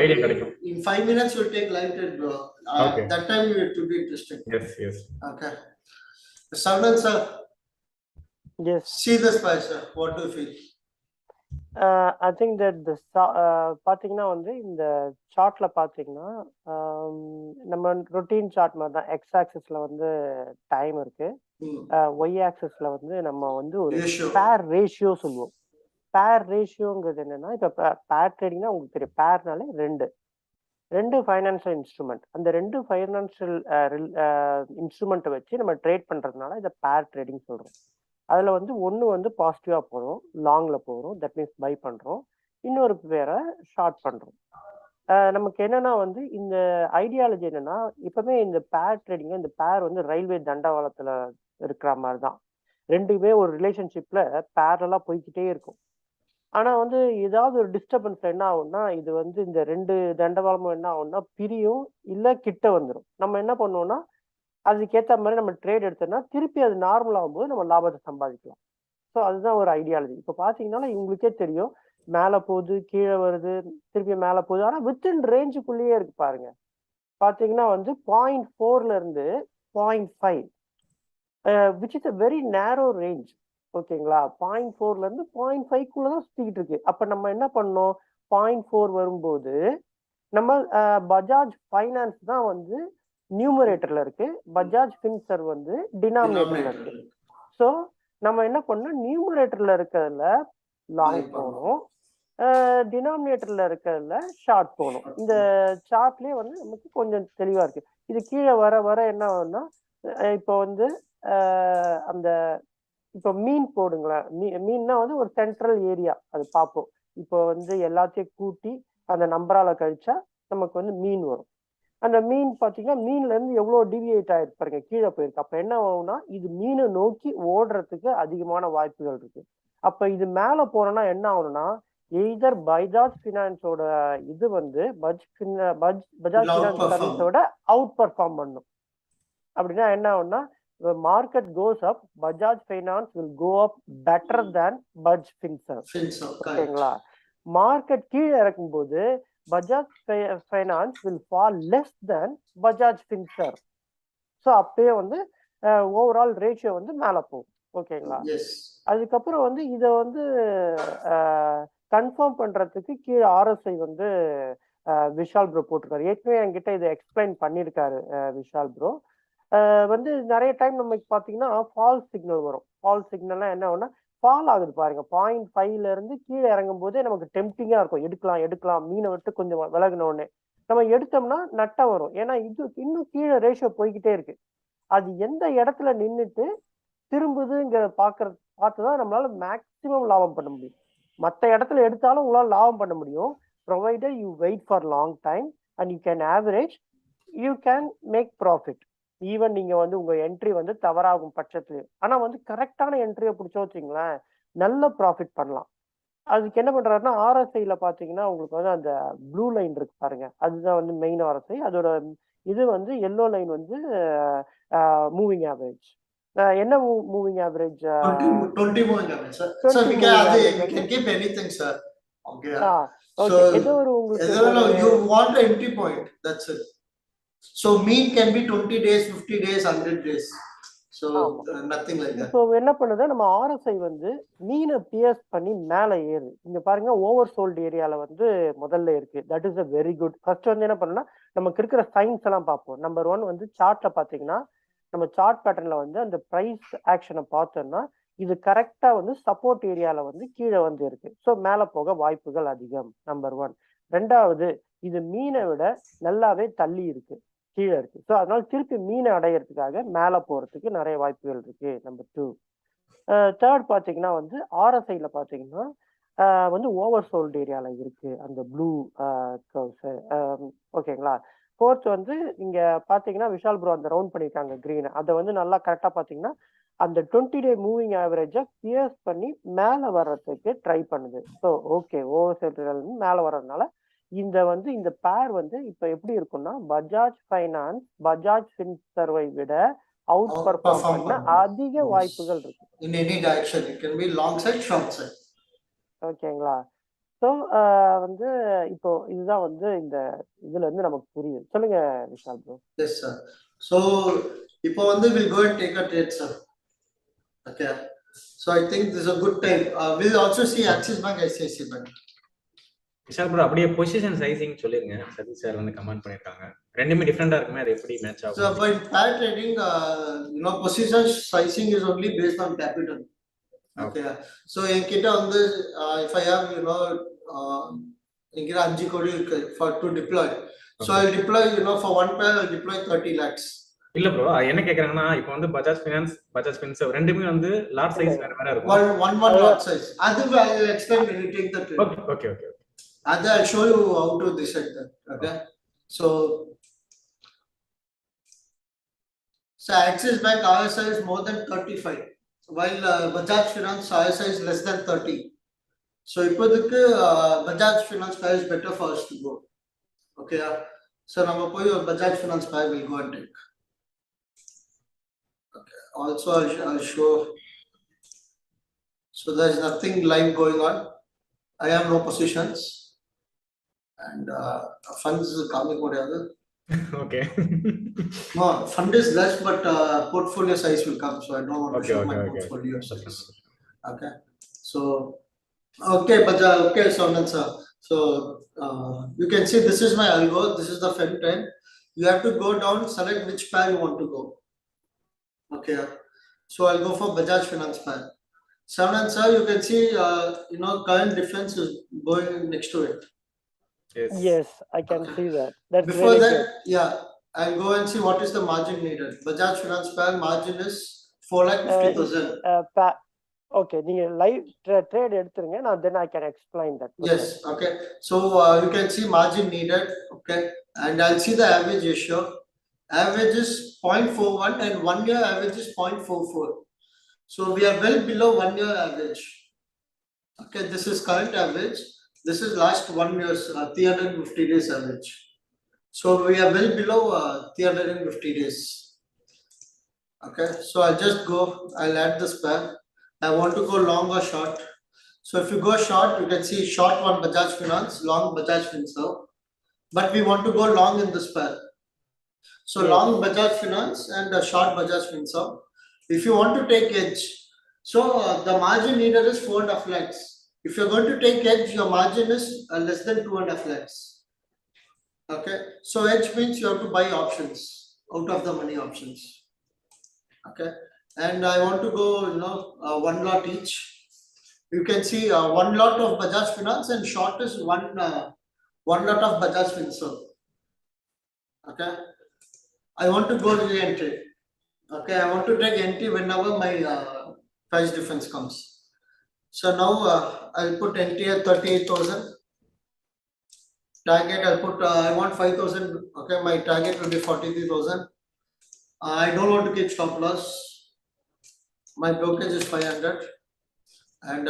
ஐடியா கிடைக்கும். In 5 minutes we'll take live trade, bro. Okay. That time it will be interesting. Yes. Okay. Sardan sir. Yes. See this price, sir. What do you feel? I think that the பாத்தீங்கன்னா வந்து இந்த சார்ட்ல பாத்தீங்கன்னா நம்ம routine chart மாதிரி தான் X ஆக்சிஸ்ல வந்து time இருக்கு, Y ஆக்சிஸ்ல வந்து நம்ம வந்து ஒரு பேர் ரேஷியோ சொல்லுவோம். பேர் ரேஷியோங்கிறது என்னன்னா, இப்ப பேர் ட்ரேடிங்னா உங்களுக்கு தெரியும், பேர்னாலே ரெண்டு ஃபைனான்சியல் இன்ஸ்ட்ருமெண்ட். அந்த ரெண்டு ஃபைனான்சியல் இன்ஸ்ட்ருமெண்ட்டை வச்சு நம்ம ட்ரேட் பண்றதுனால இதை பேர் ட்ரேடிங் சொல்றோம். அதுல வந்து ஒன்று வந்து பாசிட்டிவா போகிறோம், லாங்ல போகிறோம், தட் மீன்ஸ் பை பண்றோம். இன்னொரு பேரை ஷார்ட் பண்றோம். நமக்கு என்னன்னா வந்து இந்த ஐடியாலஜி என்னன்னா, இப்பவுமே இந்த பேர் ட்ரேடிங், இந்த பேர் வந்து ரயில்வே தண்டவாளத்துல இருக்கிற மாதிரி தான். ரெண்டுமே ஒரு ரிலேஷன்ஷிப்ல பேரலா போய்கிட்டே இருக்கும். ஆனா வந்து ஏதாவது ஒரு டிஸ்டர்பன்ஸ் என்ன ஆகும்னா, இது வந்து இந்த ரெண்டு தண்டவாளமும் என்ன ஆகும்னா பிரியும், இல்ல கிட்ட வந்துடும். நம்ம என்ன பண்ணுவோம்னா, அதுக்கேற்ற மாதிரி நம்ம ட்ரேட் எடுத்தோம்னா திருப்பி அது நார்மல் ஆகும்போது நம்ம லாபத்தை சம்பாதிக்கலாம். ஸோ அதுதான் ஒரு ஐடியாலஜி. இப்போ பாத்தீங்கன்னா இவங்களுக்கே தெரியும், மேல போகுது, கீழே வருது, திருப்பி மேல போகுது, ஆனா வித்தின் ரேஞ்சுக்குள்ளேயே இருக்கு பாருங்க. பாத்தீங்கன்னா வந்து 0.4ல இருந்து 0.5, விச் இஸ் அ வெரி நேரோ ரேஞ்ச். ஓகேங்களா? 0.4ல இருந்து 0.5க்குள்ளதான் சுத்திக்கிட்டு இருக்கு. அப்ப நம்ம என்ன பண்ணோம், 0.4 வரும்போது நம்ம பஜாஜ் ஃபைனான்ஸ் தான் வந்து நியூமரேட்டர்ல இருக்கு, பஜாஜ் ஃபின்சர்வ் வந்து டினாமினேட்டர்ல இருக்கு. ஸோ நம்ம என்ன பண்ணோம், நியூமரேட்டர்ல இருக்கிறதுல லாங் போகணும், டினாமினேட்டர்ல இருக்கிறதுல ஷார்ட் போகணும். இந்த சார்ட்லயே வந்து நமக்கு கொஞ்சம் தெளிவா இருக்கு. இது கீழே வர வர என்ன ஆகும்னா, இப்போ வந்து அந்த இப்போ மீன் போடுங்களேன். மீன்னா வந்து ஒரு சென்ட்ரல் ஏரியா அது பார்ப்போம். இப்போ வந்து எல்லாத்தையும் கூட்டி அந்த நம்பரால கழிச்சா நமக்கு வந்து மீன் வரும். அந்த மீன் பார்த்தீங்கன்னா மீன்ல இருந்து எவ்வளவு டிவியேட் ஆயிருக்கு பாருங்க, கீழே போயிருக்கு. அப்ப என்ன ஆகும்னா இது மீனை நோக்கி ஓடுறதுக்கு அதிகமான வாய்ப்புகள் இருக்கு. அப்ப இது மேல போனோம்னா என்ன ஆகணும்னா எய்தர் பஜாஜ் பினான்ஸோட இது வந்து பஜாஜ் பினான்ஸ் சர்வீஸோட அவுட் பர்ஃபார்ம் பண்ணும். அப்படின்னா என்ன ஆகும்னா market goes up, Bajaj Finance will go up better than Bajaj Finserv. ஓகேங்களா? மார்க்கெட் கீழே இறக்கும்போது Bajaj Finance will fall less than Bajaj Finserv. So அப்பயே வந்து ஓவரால் ரேஷியோ வந்து மேலே போகும். ஓகேங்களா? அதுக்கப்புறம் வந்து இதை வந்து கன்ஃபார்ம் பண்றதுக்கு கீழே RSI வந்து விஷால் ப்ரோ போட்டிருக்காரு. ஏற்கனவே என்கிட்ட இதை எக்ஸ்பிளைன் பண்ணியிருக்காரு விஷால் ப்ரோ. வந்து நிறைய டைம் நமக்கு பார்த்தீங்கன்னா ஃபால்ஸ் சிக்னல் வரும். ஃபால்ஸ் சிக்னல்லாம் என்ன ஆகும்னா ஃபால் ஆகுது பாருங்க. 0.5ல இருந்து கீழே இறங்கும் போதே நமக்கு டெம்டிங்கா இருக்கும். எடுக்கலாம் மீனை விட்டு கொஞ்சம் விலகின உடனே நம்ம எடுத்தோம்னா நட்டம் வரும். ஏன்னா இது இன்னும் கீழே ரேஷியோ போய்கிட்டே இருக்கு. அது எந்த இடத்துல நின்றுட்டு திரும்புதுங்கிற பார்த்துதான் நம்மளால மேக்சிமம் லாபம் பண்ண முடியும். மற்ற இடத்துல எடுத்தாலும் உங்களால லாபம் பண்ண முடியும். Provided you wait for long time and you can average, you can make profit. Even நீங்க வந்து உங்க என்ட்ரி வந்து தவறாகும் பட்சத்துல, ஆனா வந்து கரெக்டான என்ட்ரியை பிடிச்சோ வச்சுங்களேன் நல்ல ப்ராஃபிட் பண்ணலாம். அதுக்கு என்ன பண்றாருன்னா RSIல பாத்தீங்கன்னா உங்களுக்கு வந்து அந்த ப்ளூ லைன் இருக்கு பாருங்க, அதுதான் வந்து மெயின் RSI. அதோட இது வந்து எல்லோ லைன் வந்து மூவிங் ஆவரேஜ். என்ன moving average? 20 moving average, sir. So we can keep anything, sir. Okay. So ஏதோ ஒரு உங்களுக்கு you want the entry point, that's it. So mean can be 20 days, 50 days, 100 days. So nothing like that. இப்போ என்ன பண்ணுது, நம்ம RSI வந்து மீனை piers பண்ணி மேலே ஏறுது. இங்க பாருங்க ஓவர் சோல்ட் ஏரியால வந்து முதல்ல இருக்கு. That is a very good. First வந்து என்ன பண்ணணும்னா நமக்கு இருக்கிற சைன்ஸ் எல்லாம் பார்ப்போம். நம்பர் 1 வந்து சார்ட்ல பாத்தீங்கன்னா நம்ம சார்ட் பேட்டர்ன்ல வந்து அந்த பிரைஸ் ஆக்ஷனை பார்த்தோம்னா இது கரெக்டா வந்து சப்போர்ட் ஏரியால வந்து கீழே வந்து இருக்கு. ஸோ மேல போக வாய்ப்புகள் அதிகம். நம்பர் 1. ரெண்டாவது, இது மீனை விட நல்லாவே தள்ளி இருக்கு, கீழே இருக்கு. ஸோ அதனால திருப்பி மீனை அடையிறதுக்காக மேலே போறதுக்கு நிறைய வாய்ப்புகள் இருக்கு. நம்பர் 2. தேர்ட் பாத்தீங்கன்னா வந்து RSIல பாத்தீங்கன்னா வந்து ஓவர் சோல்ட் ஏரியால இருக்கு அந்த ப்ளூ கர்வ்ஸ். ஓகேங்களா? ஃபோர்த் வந்து இங்க பாத்தீங்கன்னா விஷால் ப்ரோ அந்த ரவுண்ட் பண்ணிருக்காங்க கிரீன். அதை வந்து நல்லா கரெக்டா பாத்தீங்கன்னா அந்த 20 டே மூவிங் ஆவரேஜை பியர்ஸ் பண்ணி மேலே வர்றதுக்கு ட்ரை பண்ணுது. ஸோ ஓகே, ஓவர் சோல்ட் மேலே வர்றதுனால இந்த வந்து இந்த பேர் வந்து இப்ப எப்படி இருக்கும்னா பஜாஜ் ஃபைனான்ஸ் பஜாஜ் ஃபின்சர்வை விட அவுட் பர்ஃபார்ம் பண்ண அதிக வாய்ப்புகள் இருக்கு. In any direction, it can be long side, short side. ஓகேங்களா? ஸோ வந்து இப்போ இதுதான் வந்து இந்த இதுல இருந்து நமக்கு புரியுது. சொல்லுங்க Vishal bro. Yes sir. So இப்போ வந்து we'll go and take a trade, sir. Okay. So I think this is a good time. We'll also see Axis Bank, ICICI Bank. Vishal bro அப்படியே பொசிஷன் சைசிங் சொல்லிருங்க. சதீஷ் சார் வந்து comment பண்ணிருக்காங்க. ரெண்டுமே டிஃபரெண்டா இருக்குமே, அது எப்படி மேட்ச் ஆகும்? So by pair trading, position sizing is only based on capital. Okay. So என்கிட்ட வந்து if I have என்கிட்ட 5 கோடி இருக்கு for to deploy. So I'll deploy for one pair I'll deploy 30 lakhs. இல்ல ப்ரோ, என்ன கேக்குறாங்கன்னா இப்போ வந்து பஜாஜ் ஃபைனான்ஸ் பஜாஜ் ஃபின்சர்வ் ரெண்டுமே வந்து லாட் சைஸ் வேற வேற இருக்கும். One lot size. அது I'll explain when you take the trade. Okay. And I'll show you how to decide that. Okay. So Axis Bank RSI is more than 35, while Bajaj Finance RSI is less than 30. So இப்போதுக்கு Bajaj Finance pair is better for us to go. Okay. So நம்ம போய் ஒரு Bajaj Finance pair will go and take. Okay. Also I'll show. So there is nothing live going on. I have no positions. And funds coming முடியாது. Okay. No, fund is less, but portfolio size will come. So I don't want to show my portfolio size. Okay. So okay, Sonan sir. So you can see this is my algo. This is the Fem 10. You have to go down, select which pair you want to go. Okay. So I'll go for Bajaj Finance pair. Sonan sir, you can see current difference is going next to it. Yes, I can see that. That's before really that good. Yeah, I'll go and see what is the margin needed. Bajaj Finance pair margin is 4,50,000. Okay, நீங்க live trade எடுத்துருங்க. நான் then I can explain that. Yes, okay. So you can see margin needed, okay, and I'll see the average ratio. Average is 0.41 and 1 year average is 0.44. So we are well below 1 year average. Okay, this is current average. This is last 1 year's 350 days average. So we are well below 350 days. Okay, so I'll just go, I'll add this pair. I want to go long or short. So if you go short, you can see short one Bajaj Finance, long Bajaj Finserv. But we want to go long in this pair. So Yes. long Bajaj Finance and a short Bajaj Finserv. If you want to take edge, so the margin needed is 4.5 lakhs. If you're going to take edge, your margin is less than 2.5 lakhs. Okay, so edge means you have to buy options, out of the money options. Okay, and I want to go, you know, 1 lot each. You can see 1 lot of Bajaj Finance and short is 1 lot of Bajaj Finserv. Okay, I want to go to the entry. Okay, I want to take entry whenever my price difference comes. So now I'll put entry at 38,000. Target I'll put, I want 5,000. Okay, my target will be 43,000. I don't want to keep stop loss. My brokerage is 500. And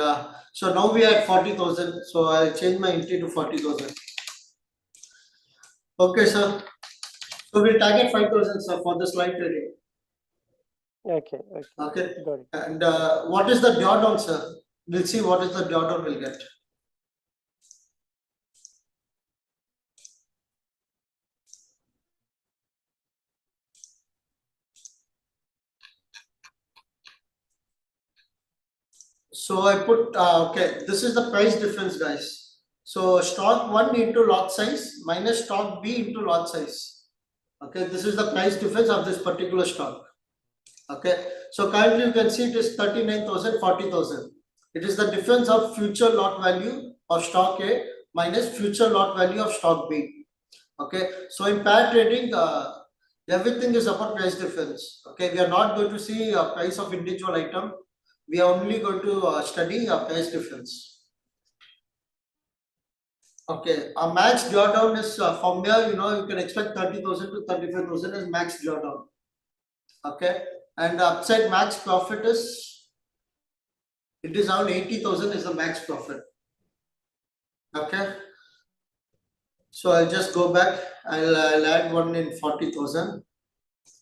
so now we are at 40,000. So I'll change my entry to 40,000. Okay, sir. So we'll target 5,000, sir, for the slide trading. Okay, okay. Okay. Got it. And what is the drawdown, sir? We'll see what is the drawdown we'll get. So I put, okay, this is the price difference, guys. So stock 1 into lot size minus stock B into lot size. Okay, this is the price difference of this particular stock. Okay, so currently you can see it is 39,000, 40,000. It is the difference of future lot value of stock A minus future lot value of stock B. Okay, so in pair trading, everything is about price difference. Okay, we are not going to see a price of individual item. We are only going to study a price difference. Okay, a max drawdown is from here, you know, you can expect 30,000 to 35,000 as max drawdown. Okay, and upside max profit is, it is around 80,000 is the max profit. Okay, so I'll just go back, I'll add one in 40,000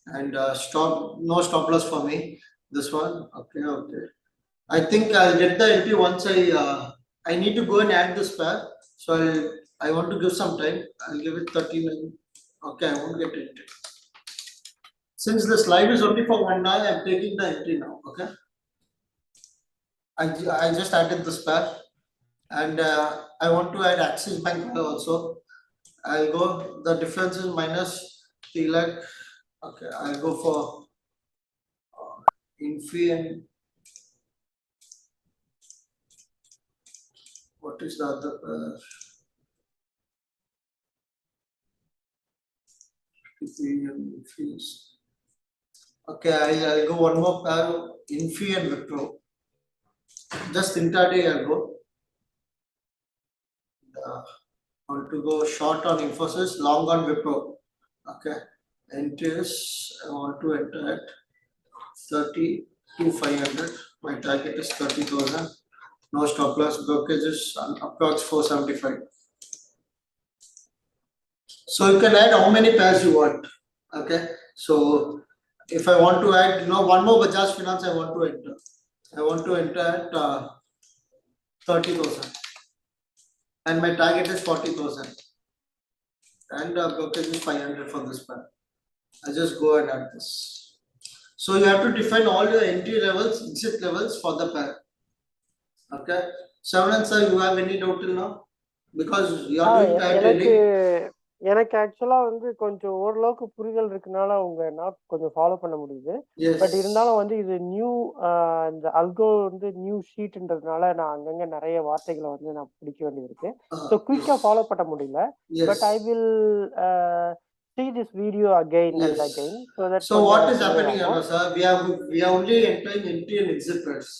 and stop, no stop loss for me, this one. Okay, okay. I think I'll get the entry once I need to go and add this pair. So I want to give some time. I'll give it 39. Okay, I won't get it. Since this live is only for 1 hour, I'm taking the entry now. Okay. I just added this pair, and I want to add Axis Bank also. I'll go. The difference is minus 3 lakh. Okay, I'll go for Infi and what is the other pair? Okay, I'll go one more pair, Infi and Wipro. Just intraday I'll go. I want to go short on Infosys, long on Wipro. Okay, entries I want to enter at 30,500. My target is 30,000. No stop loss, brokerage is approx 475. So you can add how many pairs you want. Okay, so if I want to add, you know, one more Bajaj Finance, I want to enter. I want to enter at 30,000, and my target is 40,000, and brokerage is 500 for this pair. I just go and add this. So you have to define all your entry levels, exit levels for the pair. Okay, Shravan sir, you have any doubt till now? Because you are doing pair trading. எனக்கு ஆக்சுவலா வந்து கொஞ்சம் ஓரளவுக்கு புரிதல் இருக்கனால உங்க not கொஞ்சம் follow பண்ண முடியுது. பட் இருந்தாலும் வந்து இது நியூ இந்த அல்கோ வந்து நியூ ஷீட்ன்றதுனால நான் அங்கங்க நிறைய வார்த்தைகளை வந்து நான் பிடிக்க வேண்டியது இருக்கு. ஸோ குயிக்கா ஃபாலோ பண்ண முடியல. But I will see this video again and again so that so what is happening here, sir? We are only entering entry and exit pairs.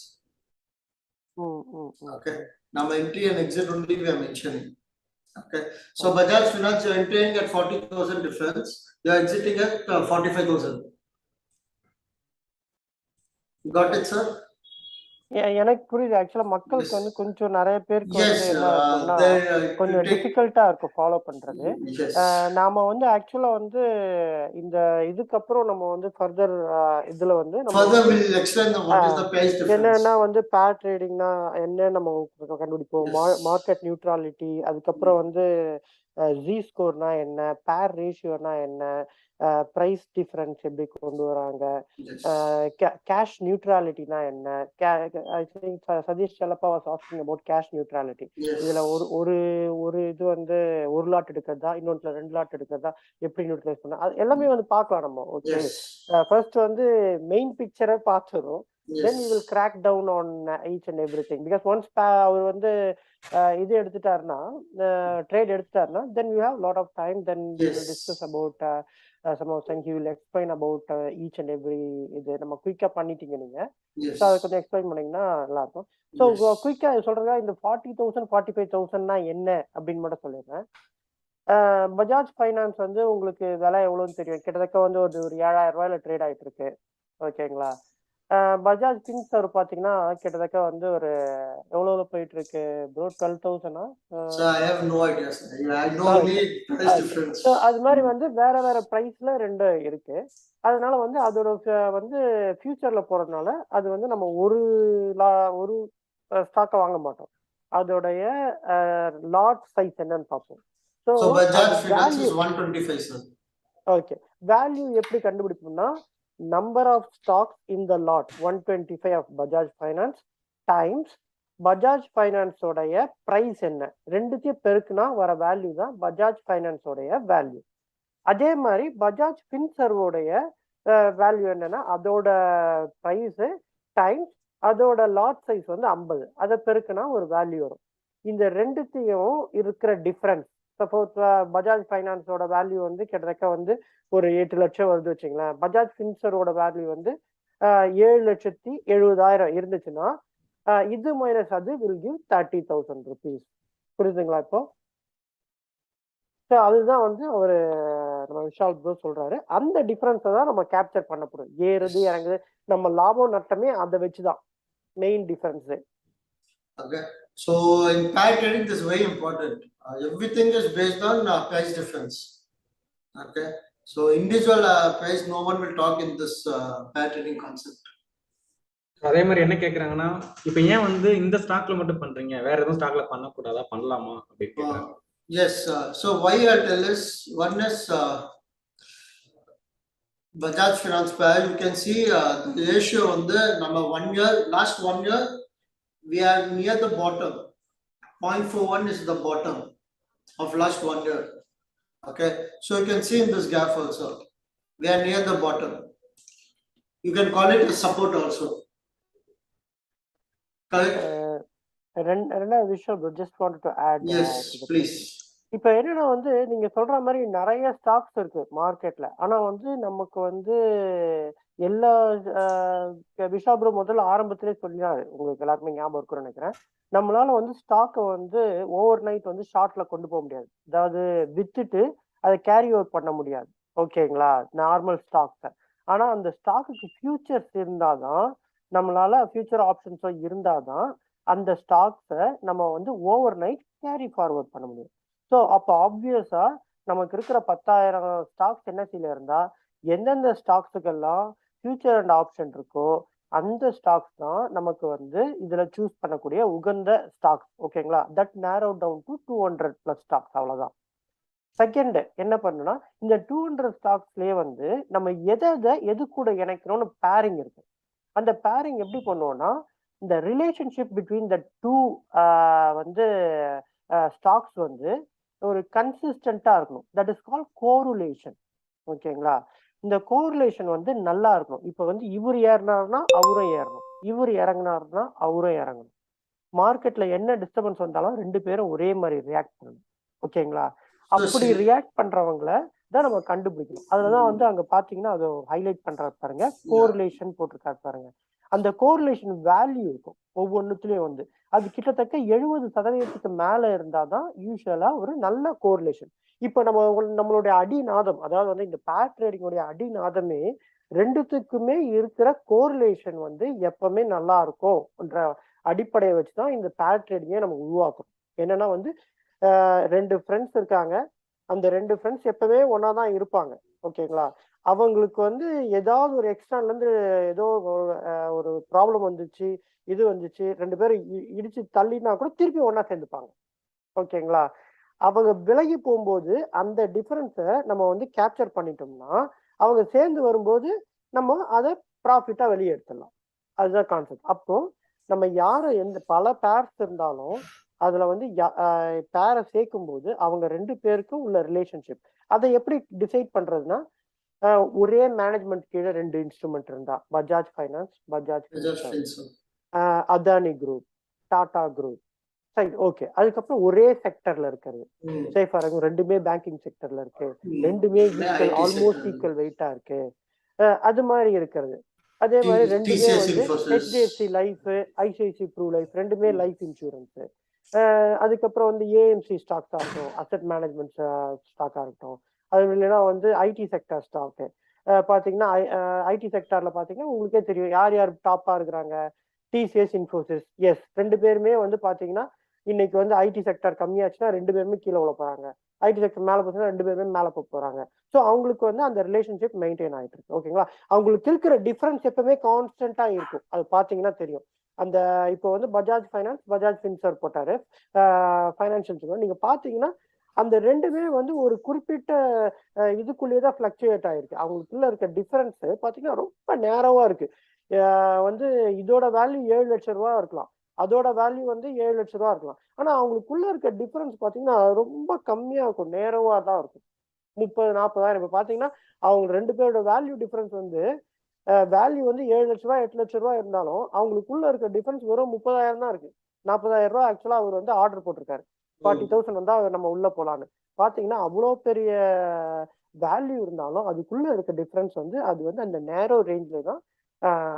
Okay. Now entry and exit only we are mentioning. Okay. So Bajaj Finance, you are entering at 40,000 difference. You are exiting at 45,000. Got it, sir? எனக்கு புரியுது. ஆக்சுவலா மக்களுக்கு வந்து கொஞ்சம் நிறைய பேருக்கு வந்து என்ன இருக்கும்னா கொஞ்சம் டிஃபிகல்ட்டா இருக்கும் ஃபாலோ பண்றது. நாம வந்து ஆக்சுவலா வந்து இந்த இதுக்கப்புறம் நம்ம வந்து ஃபர்தர் இதுல வந்து என்னன்னா வந்து பேர் ட்ரேடிங்னா என்ன நம்ம கண்டுபிடிப்போம். மார்க்கெட் நியூட்ராலிட்டி, அதுக்கப்புறம் வந்து ஜி ஸ்கோர்னா என்ன, பேர் ரேஷியோனா என்ன, பிரைஸ் டிஃபரன்ஸ் எப்படி கொண்டு வராங்க, கேஷ் நியூட்ராலிட்டினா என்ன. I think Satish Chellappa was asking about cash neutrality. இதுல ஒரு ஒரு இது வந்து ஒரு லாட் எடுக்கிறதா, இன்னொன்று 2 லாட் எடுக்கிறதா, எப்படி நியூட்ரலைஸ் பண்ண, அது எல்லாமே வந்து பார்க்கலாம் நம்ம. ஓகே, ஃபர்ஸ்ட் வந்து மெயின் பிக்சரை பார்த்துரும். Then we will crack down on each and everything, because once அவர் வந்து இது எடுத்துட்டாருன்னா, trade எடுத்துட்டாருன்னா, then we have lot of time, then we will discuss about some of things. He will explain about each and every இது நம்ம குயிக்கா பண்ணிட்டீங்க நீங்க. So அதை கொஞ்சம் explain பண்ணீங்கன்னா நல்லா இருக்கும். ஸோ குயிக்கா சொல்றதா இந்த 40,000 45,000னா என்ன அப்படின்னு மட்டும் சொல்லிடுறேன். பஜாஜ் ஃபைனான்ஸ் வந்து உங்களுக்கு விலை எவ்வளோன்னு தெரியும். கிட்டத்தட்ட வந்து ஒரு 7,000 ரூபாயில ட்ரேட் ஆயிட்டு இருக்கு. ஓகேங்களா. பஜாஜ் ஃபின்சர்வ் பாத்தீங்கன்னா கிட்டத்தட்ட வந்து ஒரு எவ்வளவு போயிட்டு இருக்கு ப்ரோ? 12,000. அது மாதிரி வந்து வேற வேற பிரைஸ்ல 2 இருக்கு. அதனால வந்து அதோட வந்து ஃபியூச்சர்ல போறதுனால அது வந்து நம்ம ஒரு ஸ்டாக்கை வாங்க மாட்டோம். அதோடைய லாட் சைஸ் என்னன்னு பார்ப்போம். ஓகே, வேல்யூ எப்படி கண்டுபிடிப்போம்னா, number of stocks in the lot 125 of Bajaj Finance times Bajaj Finance உடைய பிரைஸ் என்ன, ரெண்டுத்தையும் பெருக்குனா வர வேல்யூ தான் Bajaj Finance உடைய வேல்யூ. அதே மாதிரி பஜாஜ் ஃபின்சர்வோடைய வேல்யூ என்னன்னா, அதோட பிரைஸ் டைம்ஸ் அதோட லாட் சைஸ் வந்து 50, அதை பெருக்குனா ஒரு வேல்யூ வரும். இந்த ரெண்டுத்தையும் இருக்கிற டிஃபரன்ஸ், சப்போஸ் பஜாஜ் ஃபைனான்ஸோட வேல்யூ வந்து கிட்டத்தட்ட வந்து ஒரு 8 லட்சம் வருது வச்சுங்களேன். பஜாஜ் ஃபின்சரோட வேல்யூ வந்து 7,70,000 இருந்துச்சுன்னா, இது மைனஸ் அது will give 30,000 rupees. புரியுதுங்களா இப்போ? ஸோ அதுதான் வந்து ஒரு நம்ம விஷால் ப்ரோ சொல்றாரு. அந்த டிஃபரன்ஸை தான் நம்ம கேப்சர் பண்ண போறோம். ஏறுது இறங்குது, நம்ம லாபம் நட்டமே அதை வச்சுதான் main difference. Okay, so in pair trading this is very important. Everything is based on price difference. Okay, so individual price no one will talk in this pair trading concept. அதே மாதிரி என்ன கேக்குறாங்கன்னா, இப்போ ஏன் வந்து இந்த ஸ்டாக்ல மட்டும் பண்றீங்க, வேற எதுவும் ஸ்டாக்ல பண்ண கூடாதா, பண்ணலாமா அப்படி கேக்குறாங்க. Yes, so why I tell is, one is Bajaj Finance pair, you can see the ratio on the number 1 year, last 1 year we are near the bottom. 0.41 is the bottom of last 1 year. Okay, so you can see in this graph also we are near the bottom. You can call it a support also. Correct? Vishaal, just wanted to add. Yes, please. இப்போ என்னன்னா வந்து நீங்க சொல்ற மாதிரி நிறைய stocks இருக்கு மார்க்கெட்ல. ஆனா வந்து நமக்கு வந்து எல்லா விஷால் ப்ரோ முதல்ல ஆரம்பத்திலே சொல்லினாரு, உங்களுக்கு எல்லாருமே ஞாபகம் இருக்குன்னு நினைக்கிறேன். நம்மளால வந்து ஸ்டாக்கை வந்து ஓவர் நைட் வந்து ஷார்ட்ல கொண்டு போக முடியாது. அதாவது வித்துட்டு அதை கேரி அவுட் பண்ண முடியாது. ஓகேங்களா, நார்மல் ஸ்டாக்ஸை. ஆனா அந்த ஸ்டாக்குக்கு ஃபியூச்சர்ஸ் இருந்தாதான், நம்மளால ஃபியூச்சர் ஆப்ஷன்ஸோ இருந்தாதான் அந்த ஸ்டாக்ஸை நம்ம வந்து ஓவர் நைட் கேரி ஃபார்வர்ட் பண்ண முடியும். ஸோ அப்போ ஆப்வியஸா நமக்கு இருக்கிற 10,000 ஸ்டாக்ஸ் என்எஸ்சில இருந்தா எந்தெந்த ஸ்டாக்ஸுக்கெல்லாம் ஃபியூச்சர் அண்ட் ஆப்ஷன் இருக்கோ அந்த ஸ்டாக்ஸ் தான் நமக்கு வந்து இதுல சூஸ் பண்ணக்கூடிய உகந்த ஸ்டாக்ஸ். ஓகேங்களா, that narrow down to 200+ stocks, அவ்வளவுதான். செகண்ட் என்ன பண்ணுன்னா, இந்த 200 ஸ்டாக்ஸ்லயே வந்து நம்ம எது கூட இணைக்கணும்னு பேரிங் இருக்கு. அந்த பேரிங் எப்படி பண்ணுவோம்னா, இந்த ரிலேஷன்ஷிப் பிட்வீன் த 2 வந்து ஸ்டாக்ஸ் வந்து ஒரு கன்சிஸ்டண்டா இருக்கணும். That is call correlation. ஓகேங்களா, இந்த கோரிலேஷன் வந்து நல்லா இருக்கணும். இப்போ வந்து இவர் ஏறினார்னா அவரும் ஏறணும், இவர் இறங்கினார்னா அவரும் இறங்கணும். மார்க்கெட்ல என்ன டிஸ்டர்பன்ஸ் வந்தாலும் 2 பேரும் ஒரே மாதிரி ரியாக்ட் பண்ணணும். ஓகேங்களா, அப்படி ரியாக்ட் பண்றவங்களை தான் நம்ம கண்டுபிடிக்கணும். அதுலதான் வந்து அங்க பாத்தீங்கன்னா அதை ஹைலைட் பண்றாரு பாருங்க, கோரிலேஷன் போட்டிருக்காரு பாருங்க. அந்த கோரிலேஷன் வேல்யூ இருக்கும் ஒவ்வொன்றுத்துலயும் வந்து. அது கிட்டத்தட்ட 70% மேல இருந்தாதான் யூஸ்வலா ஒரு நல்ல கோரிலேஷன். இப்ப நம்மளுடைய அடிநாதம், அதாவது வந்து இந்த பேர் ட்ரேடிங்கோடைய அடிநாதமே ரெண்டுத்துக்குமே இருக்கிற கோரிலேஷன் வந்து எப்பவுமே நல்லா இருக்கும் என்ற அடிப்படையை வச்சுதான் இந்த பேர் ட்ரேடிங்கே நம்ம உருவாக்கும். என்னன்னா வந்து 2 ஃப்ரெண்ட்ஸ் இருக்காங்க, அந்த 2 ஃப்ரெண்ட்ஸ் எப்பவே ஒன்னாதான் இருப்பாங்க. ஓகேங்களா? அவங்களுக்கு வந்து ஏதாவது ஒரு எக்ஸ்டர்ன்ல இருந்து ஏதோ ஒரு ப்ராப்ளம் வந்துச்சு, இது வந்துச்சு, 2 பேரும் இடிச்சு தள்ளினா கூட திருப்பி ஒன்னா சேர்ந்துப்பாங்க. ஓகேங்களா? அவங்க விலகி போகும்போது அந்த டிஃபரன்ஸை நம்ம வந்து கேப்சர் பண்ணிட்டோம்னா அவங்க சேர்ந்து வரும்போது நம்ம அதை ப்ராஃபிட்டா வெளியே எடுத்துடலாம். அதுதான் கான்செப்ட். அப்போ நம்ம யாரும் எந்த பல பேர்ஸ் இருந்தாலும் அதுல வந்து பேரை சேர்க்கும் போது அவங்க 2 பேருக்கும் உள்ள ரிலேஷன்ஷிப் அதை எப்படி டிசைட் பண்றதுன்னா, ஒரே மேனேஜ்மெண்ட் கீழே 2 இன்ஸ்ட்ருமெண்ட் இருந்தா, Bajaj finance, Bajaj Adani group, Tata group, சரி ஓகே. அதுக்கப்புறம் ஒரே செக்டர்ல இருக்கிறது, சேஃபா இருக்கும், ரெண்டுமே பேங்கிங் செக்டர்ல இருக்கு, ரெண்டுமே ஈக்குவல், ஆல்மோஸ்ட் ஈக்குவல் வெயிட்டா இருக்கு, அது மாதிரி இருக்கிறது. அதே மாதிரி ரெண்டுமே வந்து HDFC life, ICICI pru life, ரெண்டுமே லைஃப் இன்சூரன்ஸ். அதுக்கப்புறம் வந்து ஏஎம்சி ஸ்டாக்ஸா இருக்கும், அசெட் மேனேஜ்மெண்ட் ஸ்டாக்கா இருக்கட்டும். அது இல்லைன்னா வந்து ஐடி செக்டர் ஸ்டாக்கு பாத்தீங்கன்னா, ஐடி செக்டர்ல பாத்தீங்கன்னா உங்களுக்கே தெரியும் யார் யார் டாப்பா இருக்கிறாங்க. டிசிஎஸ், இன்ஃபோசிஸ், எஸ், 2 பேருமே வந்து பாத்தீங்கன்னா இன்னைக்கு வந்து ஐடி செக்டர் கம்மியாச்சுன்னா 2 பேருமே கீழே உள்ள போறாங்க, ஐடி செக்டர் மேல போச்சுன்னா 2 பேருமே மேல போறாங்க. ஸோ அவங்களுக்கு வந்து அந்த ரிலேஷன்ஷிப் மெயின்டைன் ஆயிட்டு இருக்கு. ஓகேங்களா? அவங்களுக்கு இருக்கிற டிஃபரன்ஸ் எப்பவுமே கான்ஸ்டன்டா இருக்கும். அது பாத்தீங்கன்னா தெரியும். அந்த இப்போ வந்து பஜாஜ் ஃபைனான்ஸ், பஜாஜ் ஃபின்சர் போட்டாரு ஃபைனான்சியல், நீங்க பாத்தீங்கன்னா அந்த ரெண்டுமே வந்து ஒரு குறிப்பிட்ட இதுக்குள்ளேயேதான் பிளக்சுவேட் ஆயிருக்கு. அவங்களுக்குள்ள இருக்க டிஃபரன்ஸ் பாத்தீங்கன்னா ரொம்ப நேரவா இருக்கு. வந்து இதோட வேல்யூ 7 லட்சம் ரூபா இருக்கலாம், அதோட வேல்யூ வந்து 7 லட்சம் ரூபா இருக்கலாம். ஆனா அவங்களுக்குள்ள இருக்க டிஃபரன்ஸ் பாத்தீங்கன்னா ரொம்ப கம்மியா இருக்கும், நேரவா தான் இருக்கும். 30-40,000. இப்ப பாத்தீங்கன்னா அவங்க 2 பேரோட வேல்யூ டிஃபரன்ஸ் வந்து வேல்யூ வந்து 7 லட்ச ரூபாய் 8 லட்சம் ரூபாய் இருந்தாலும் அவங்களுக்குள்ள இருக்க டிஃபரன்ஸ் வெறும் 30,000 தான் இருக்கு. 40,000 ரூபாய் ஆக்சுவலா அவர் வந்து ஆர்டர் போட்டிருக்காரு, 40,000 வந்தா நம்ம உள்ள போலான்னு. பாத்தீங்கன்னா அவ்வளவு பெரிய வேல்யூ இருந்தாலும் அதுக்குள்ள இருக்க டிஃபரன்ஸ் வந்து அது வந்து அந்த நேரோ ரேஞ்ச்ல தான்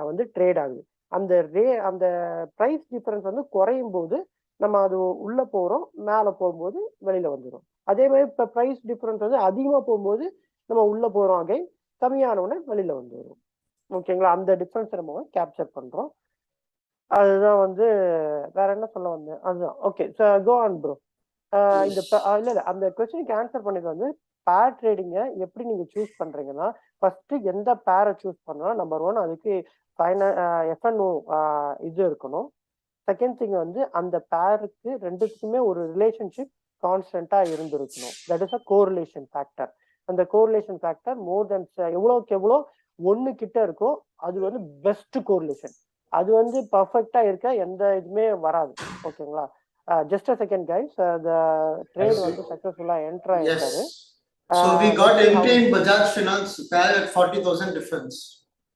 வந்து ட்ரேட் ஆகுது. அந்த பிரைஸ் டிஃபரன்ஸ் வந்து குறையும் போது நம்ம அது உள்ள போறோம், மேல போகும்போது வெளியில வந்துடும். அதே மாதிரி இப்ப பிரைஸ் டிஃபரன்ஸ் வந்து அதிகமா போகும்போது நம்ம உள்ள போறோம், அகைன் கம்மியான உடனே வெளியில வந்துடும். ஓகேங்களா? அந்த டிஃபரன்ஸ் நம்ம கேப்சர் பண்றோம். அதுதான் வந்து வேற என்ன சொல்ல வந்தேன், அதுதான். Okay, go on bro. இந்த இல்ல அந்த கொஸ்டினுக்கு ஆன்சர் பண்ணது வந்து பேர் ட்ரேடிங்க எப்படி நீங்க சூஸ் பண்றீங்கன்னா, ஃபர்ஸ்ட் எந்த பேரை சூஸ் பண்ணா நம்பர் 1 அதுக்கு எஃப்என்ஓ இது இருக்கணும். செகண்ட் திங் வந்து அந்த பேருக்கு ரெண்டுக்குமே ஒரு ரிலேஷன்ஷிப் கான்ஸ்டன்டா இருந்திருக்கணும். That is a correlation factor. அந்த கோரிலேஷன் ஃபேக்டர் மோர் தென் எவ்வளோக்கு எவ்வளோ 1 கிட்ட இருக்கோ அது வந்து பெஸ்ட் கோரிலேஷன். அது வந்து பர்ஃபெக்டா இருக்க எந்த இதுவுமே வராது. ஓகேங்களா? Just a second guys, the trade வந்து சக்சஸ்ஃபுல்லா என்டர் ஆயிருக்காரு. So we got entry in Bajaj Finance pair at 40,000 difference.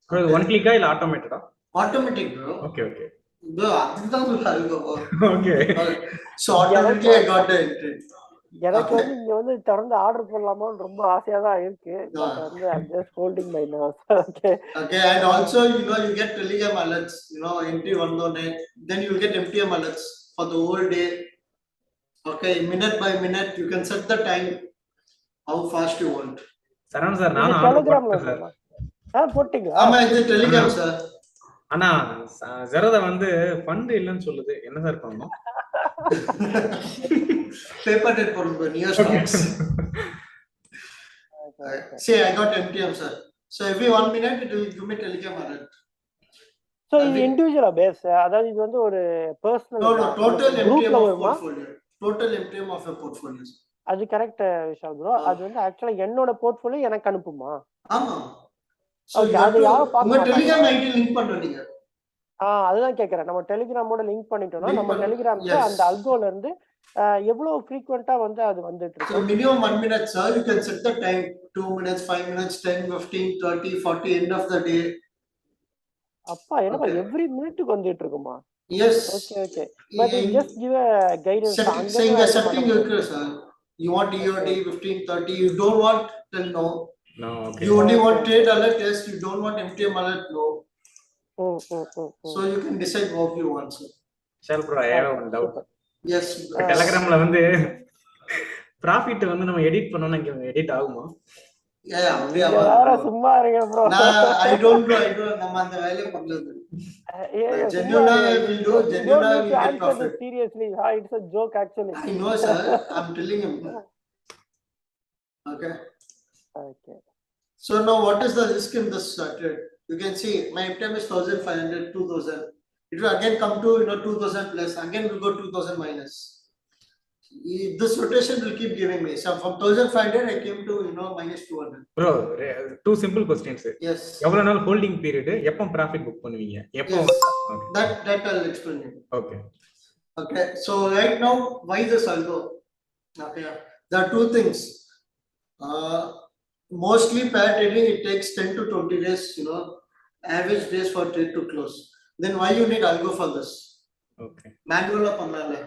Bro, one click இல்ல automated? Automatic bro. Okay, okay. Bro, அதுதான் Algo. Okay. So automatically I got the entry. எனக்கு வந்து இங்க வந்து தொடர்ந்து ஆர்டர் பண்ணலாமான்னு ரொம்ப ஆசையா தான் இருக்கு. பட் வந்து I'm just holding my nose. Okay. Okay, and also you get Telegram alerts, entry வந்தோனே, then you will get MTM alerts for the whole day. Okay, minute by minute you can set the time how fast you want. Saravana sir, நான் order போட்டேன் sir. போட்டீங்களா? ஆமா, இது Telegram sir. ஆனா ஜெரோதா வந்து fund இல்லன்னு சொல்லுது, என்ன சார் பண்ணனும்? Paper trade போடுங்க, new stocks. See, I got MTM sir. So every 1 minute it will give me Telegram alert. So இது இண்டிவிஜுவலா பேஸ், அதாவது இது வந்து ஒரு personal? No, total MTM of portfolio. Total MTM of a portfolio. அது correct Vishal bro. அது வந்து ஆக்சுவலா என்னோட போர்ட்ஃபோலியோ எனக்கு அனுப்புமா? ஆமா. ஓகே, அது யாரும் பார்க்க மாட்டாங்க. டெலிகிராம் ஐடி லிங்க் பண்ணுவீங்க. அதுதான் கேக்குறேன். நம்ம டெலிகிராமோட லிங்க் பண்ணிட்டோம்னா நம்ம டெலிகிராம்க்கு அந்த அல்கோல இருந்து எவ்வளவு ஃப்ரீக்வென்ட்டா வந்து அது வந்துட்டு இருக்கு. So minimum 1 minute sir, you can set the time 2 minutes, 5 minutes, 10, 15, 30, 40 end of the day. அப்பா என்னப்பா எவ்ரி மினிட்டுக்கு வந்துட்டு இருக்குமா? Yes. Okay, okay. But it just give a guidance. Saying a setting இருக்கு sir. You want EOD 15, 30, you don't want till no. No, okay. You only want trade alert, yes, you don't want MTM alert, no. So you can decide what you want, sir. Shall bro, I have one doubt. Yes. Telegramல வந்து profit வந்து நம்ம edit பண்ணோம்னா இங்க edit ஆகுமா? Yeah, நீங்க வேற சும்மா இருங்க bro. I don't know. நம்ம அந்த வேலைய பண்ணல. Genuine will do. Genuine will get profit. Seriously, it's a joke actually. I know, sir. I'm telling him. Okay. So now what is the risk in this trade? You can see my time is 1,500, 2,000. It will again come to 2,000 plus. Again will go 2,000 minus. This rotation will keep giving me. So from 1,500 I came to minus 200. Bro, two simple questions. Yes. எவ்வளவு நாள் holding period? எப்போ profit book பண்ணுவீங்க? எப்போ? That I'll explain you. Okay. So right now, why this Algo? Okay. There are two things. Mostly pair trading, it takes 10 to 20 days, average days for trade to close. Then why you need Algo for this? Okay. Manual pannala.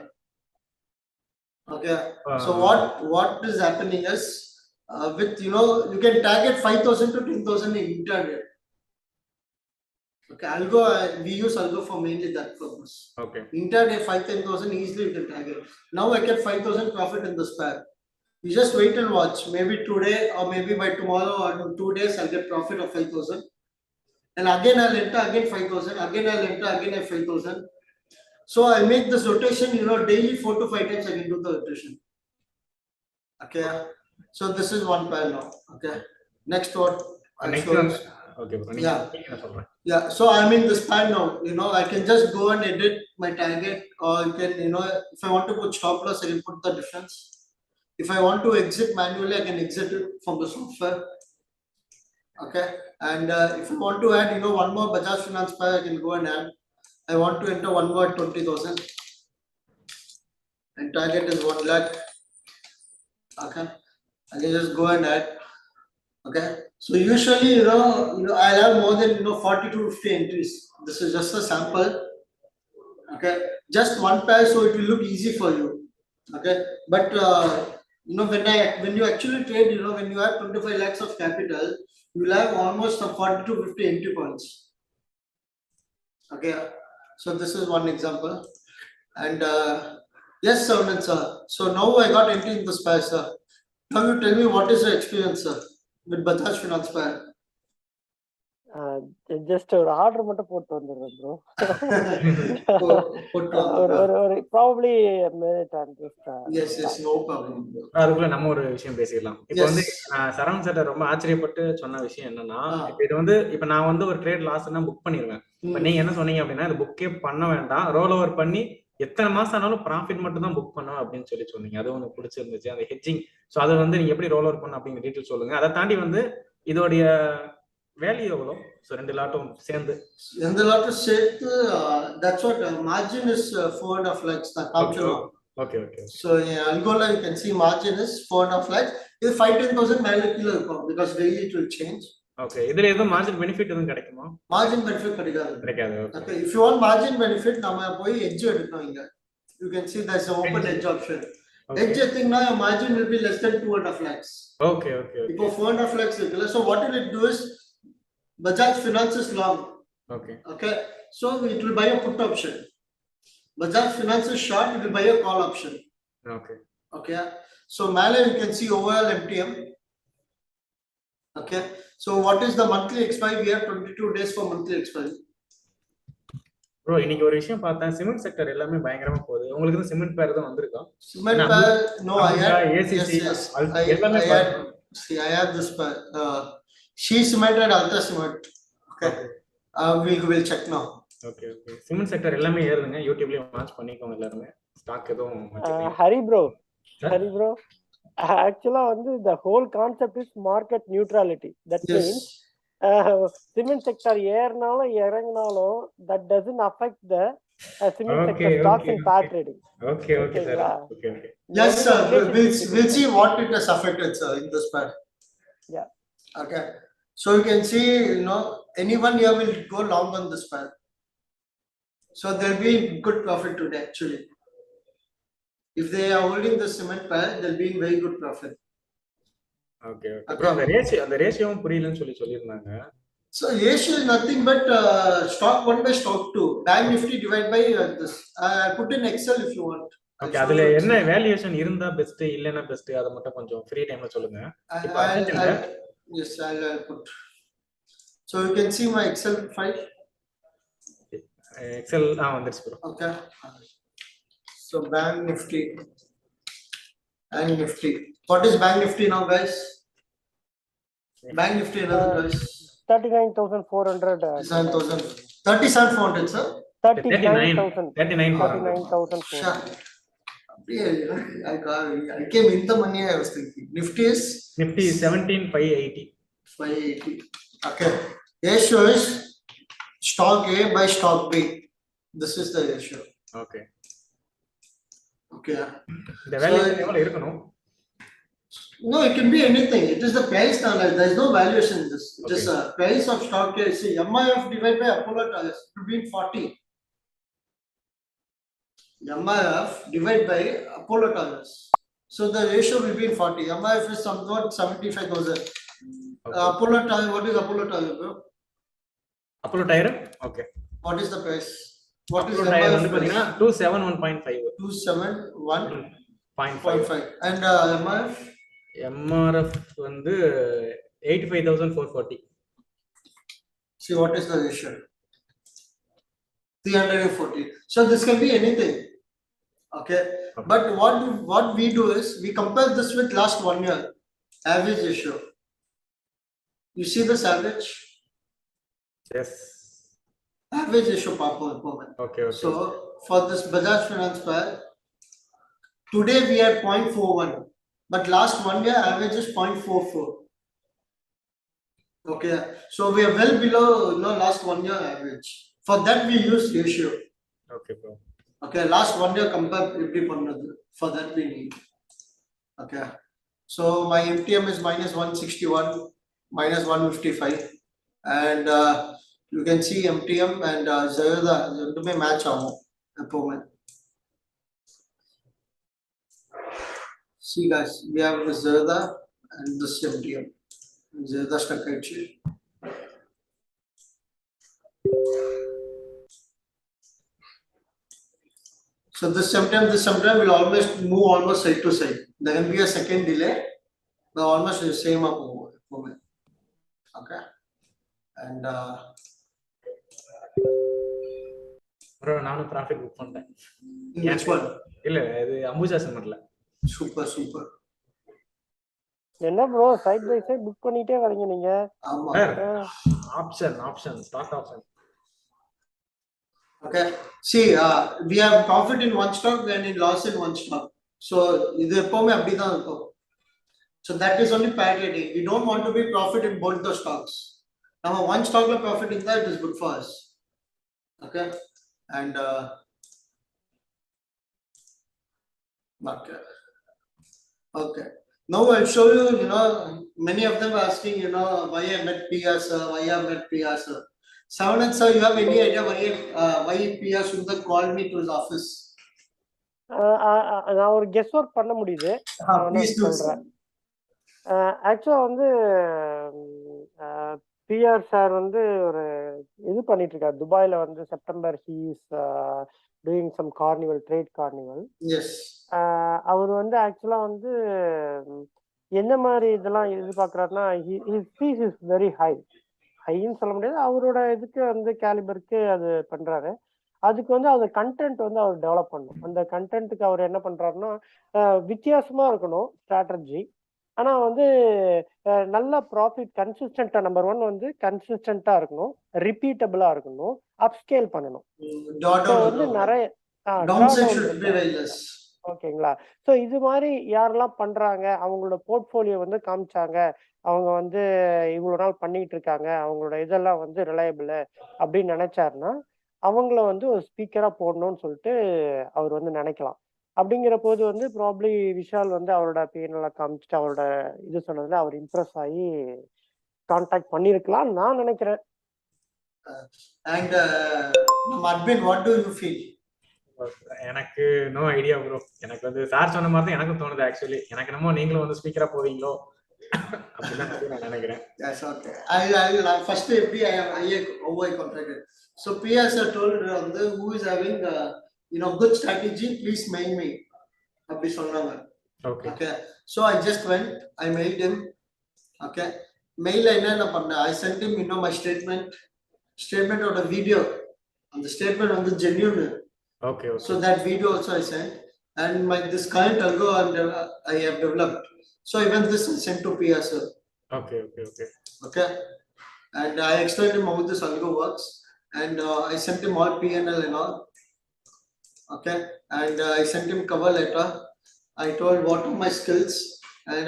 Okay. So what is happening is with you can target 5,000 to 10,000 in intraday. Okay, Algo we use Algo for mainly that purpose. Okay. Intraday 5,000-10,000 easily you can target. Now I get 5,000 profit in this pair. You just wait and watch. Maybe today or maybe by tomorrow or in 2 days I'll get profit of 5,000. And again I'll enter again 5,000. Again I'll enter again at 5,000. So I make this rotation, daily 4 to 5 times I can do the rotation. Okay. So this is one pair now. Okay. Next what? Next one. Okay. Yeah. So I'm in this pair now. I can just go and edit my target, or you can, if I want to put stop loss, I can put the difference. If I want to exit manually, I can exit it from the software. Okay. And if I want to add, one more Bajaj Finance pair, I can go and add. I want to enter one more 20,000. And target is 1 lakh. Okay. I can just go and add. Okay. So usually, I'll have more than 40 to 50 entries. This is just a sample. Okay. Just one pair, so it will look easy for you. Okay. But when you actually trade, when you have 25 lakhs of capital, you will have almost 40 to 50 entry points. Okay. So this is one example. And yes, sir. So now I got entry in this pair, sir. Now you tell me what is your experience, sir, with Bajaj Finance pair? Just ஒரு order மட்டும் போட்டு வந்துடுறேன் bro. probably yes, no problem. அதுக்குள்ள நம்ம ஒரு விஷயம் பேசிடலாம். இப்போ வந்து சரவணன் சார் ரொம்ப ஆச்சரியப்பட்டு சொன்ன விஷயம் என்னன்னா, இப்போ நான் வந்து ஒரு ட்ரேட் லாஸ்னா புக் பண்ணிடுவேன். இப்போ நீங்க என்ன சொன்னீங்க அப்படின்னா, இது புக்கே பண்ண வேண்டாம், ரோல் ஓவர் பண்ணி எத்தனை மாசம் ஆனாலும் ப்ராஃபிட் மட்டும் தான் புக் பண்ணுவேன் அப்படின்னு சொல்லி சொன்னீங்க. அது ஒன்று பிடிச்சிருந்துச்சு, அந்த ஹெட்ஜிங். ஸோ அதை வந்து நீங்க எப்படி ரோல் ஓவர் பண்ண அப்படிங்கிற டீட்டெயில் சொல்லுங்க. அதை தாண்டி வந்து இதோடைய வேல்யூ எவ்வளோ? ஸோ ரெண்டு லாட்டும் சேர்ந்து that's what margin is 4.5 lakhs. Okay. So in Algo you can see margin is 4.5 lakhs. This 5-10,000 மேல கீழ இருக்கும் because daily it will change. Okay. இதுல ஏதோ margin benefit எதுவும் கிடைக்குமா? Margin benefit கிடைக்காது. Okay. If you want margin benefit, நாம போய் edge எடுக்கணும் இங்க. You can see there's an open edge option. Edge எடுத்தீங்கன்னா your margin will be less than 2.5 lakhs. Okay. இப்போ 4.5 lakhs இருக்குல்ல. So what will it do is Bajaj Finance is long. Okay. So it will buy a put option. Bajaj Finance is short, it will buy a call option. Okay. So Mala you can see overall MTM. Okay. So what is the monthly expiry? We have 22 days for monthly expiry. Bro, இன்னைக்கு ஒரு விஷயம் பார்த்தேன், cement sector எல்லாமே பயங்கரமா போகுது. உங்களுக்கு இந்த cement பேர் தான் வந்திருக்கா? சிமெண்ட் பேர் no, I had ACC எல்லாமே see I have this pair. She cement and Alta cement. Okay. We'll check now. Okay. Cement sector எல்லாமே ஏறுதுங்க. யூடியூப்லயே வாட்ச் பண்ணிக்கோங்க எல்லாரும். ஸ்டாக் எதுவும் ஹரி ப்ரோ actually வந்து the whole concept is market neutrality. That means cement sector ஏறினாலும் இறங்கினாலும் that doesn't affect the cement sector stocks in pair trading. Okay, sir. Okay. Yes, sir. We'll see what it has affected, sir, in this pair. Yeah. Okay. So you can see, anyone here will go long on this pair. So there'll be good profit today, actually. If they are holding the cement pair, they'll be in very good profit. Okay. Bro, அந்த ரேஷியோவும் புரியலன்னு சொல்லியிருந்தாங்க. So ratio is nothing but stock 1 by stock 2. Bank Nifty divided by this. Put in Excel if you want. Okay, அதுல என்ன valuation இருந்தா best இல்லனா best அத மட்டும் கொஞ்சம் ஃப்ரீ டைம்ல சொல்லுங்க. இப்போ அர்ஜென்ட்ல yes, I'll put. So you can see my Excel file. Excel வந்துருச்சு bro. Okay. So Bank Nifty and Nifty. What is Bank Nifty now, guys? Bank Nifty another guys. 39,400. 37,400, sir. 39,400. I came in the money. I was thinking. Nifty is 17,580. 580. Okay. Ratio is stock A by stock B. This is the ratio. Okay. Okay. The valuation எவ்வளவு இருக்கணும்? No, it can be anything. It is the price now. There is no valuation in this. It is a price of stock A. See, MIF divided by Apollo Towers will be 40. MIF divided by Apollo Towers. So the ratio will be 40. MIF is somewhat 75,000. Apollo Tower, what is Apollo Tower, bro? Apollo Tire? Okay. What is the price? What Apollo is Tire MIF வந்து பாத்தீங்கன்னா 271.5. 271.5. And MIF? MRF வந்து 85,440. See, what is the ratio? 340. So this can be anything. Okay. But what we do is we compare this with last 1 year average ratio. You see this average? Yes. Average ratio Papa. Okay. So for this Bajaj Finance Pair, today we are 0.41, but last 1 year average is 0.44. Okay. So we are well below last 1 year average. For that we use ratio. Okay, bro. Okay, last 1 year compare every pannadhu. For that we need. Okay. So my MTM is -161, -155, and you can see MTM and Zayada ரெண்டுமே match ஆகும் எப்பவுமே. See guys, we have the Zayada and this MTM. Zayada stuck ஆயிடுச்சு. So this sometime will always move almost side to side. There can be a second delay, but almost the same up moment. Okay. And bro, நானும் profit book பண்ணிட்டேன். which one? இல்ல, இது அம்புஜா சிமெண்ட்ல. Super. என்ன bro side by side book பண்ணிட்டே வரீங்க நீங்க? ஆமா. Option stock option. Okay. See, we have profit in one stock and in loss in one stock. So இது எப்பவுமே அப்படிதான் இருக்கும். So that is only pair trading. We don't want to be profit in both the stocks. Now one stock la profit in that is good for us. Okay. And okay. Now I'll show you, many of them are asking, why I met PR sir, why I met PR sir. Savanand sir, you have any idea why PR Sundar called me to his office? நான் ஒரு guess work பண்ண முடியுது. Please do so. ஆக்சுவலா வந்து PR sir வந்து ஒரு இது பண்ணிட்டு இருக்காரு துபாயில வந்து September he is doing some carnival trade carnival. அவர் வந்து ஆக்சுவலா வந்து என்ன மாதிரி இதெல்லாம் எதிர்பார்க்கறாருன்னா ஹிஸ் ஃபீஸ் இஸ் வெரி ஹைன்னு சொல்ல முடியாது, அவரோட இதுக்கு வந்து கேலிபருக்கு அது பண்றாரு. அதுக்கு வந்து அந்த கண்டென்ட் வந்து அவர் டெவலப் பண்ணணும். அந்த கண்டென்ட்டுக்கு அவர் என்ன பண்றாருன்னா வித்தியாசமா இருக்கணும் ஸ்ட்ராட்டஜி, ஆனா வந்து நல்ல ப்ராஃபிட் கன்சிஸ்டன்டா நம்பர் 1 வந்து கன்சிஸ்டன்டா இருக்கணும், ரிப்பீட்டபிளா இருக்கணும், அப்ஸ்கேல் பண்ணணும். வந்து நிறைய ஓகேங்களா. ஸோ இது மாதிரி யாரெல்லாம் பண்றாங்க அவங்களோட போர்ட்ஃபோலியோ வந்து காமிச்சாங்க, அவங்க வந்து இவ்வளவு நாள் பண்ணிட்டு இருக்காங்க, அவங்களோட இதெல்லாம் வந்து ரிலையபிள் அப்படின்னு நினைச்சாருன்னா அவங்கள வந்து ஒரு ஸ்பீக்கரா போடணும்னு சொல்லிட்டு அவர் வந்து நினைக்கலாம். அப்படிங்கிற போது வந்து ப்ராப்ளி விஷால் வந்து அவரோட பிஎன்எல் காமிச்சிட்டு அவரோட இது சொன்னதுல அவர் இம்ப்ரெஸ் ஆகி கான்டாக்ட் பண்ணிருக்கலாம் நான் நினைக்கிறேன். And Admin, what do you feel? எனக்கு நோ ஐடியா ப்ரோ. எனக்கு வந்து சார் சொன்ன மாதிரி தான் எனக்கு தோணுது. ஆக்சுவலி எனக்கு என்னமோ நீங்களும் வந்து ஸ்பீக்கரா போவீங்களோ அப்படிதான் நான் நினைக்கிறேன். Yes, okay. I first FD I am OI contracted. So PS told who is having good strategy, please mail me. அப்படி சொன்னாங்க. Okay. Okay. So I just went, I mailed him. Okay. Mail என்ன பண்ணேன், I sent him my statement of the video. And the statement வந்து genuine. Okay, okay. So that video also I sent, and this current algo I have developed. So even this I sent to PS. Okay. Okay, and I explained him how this algo works, and I sent him all PNL and all. Okay, and I sent him cover letter. I told what are my skills, and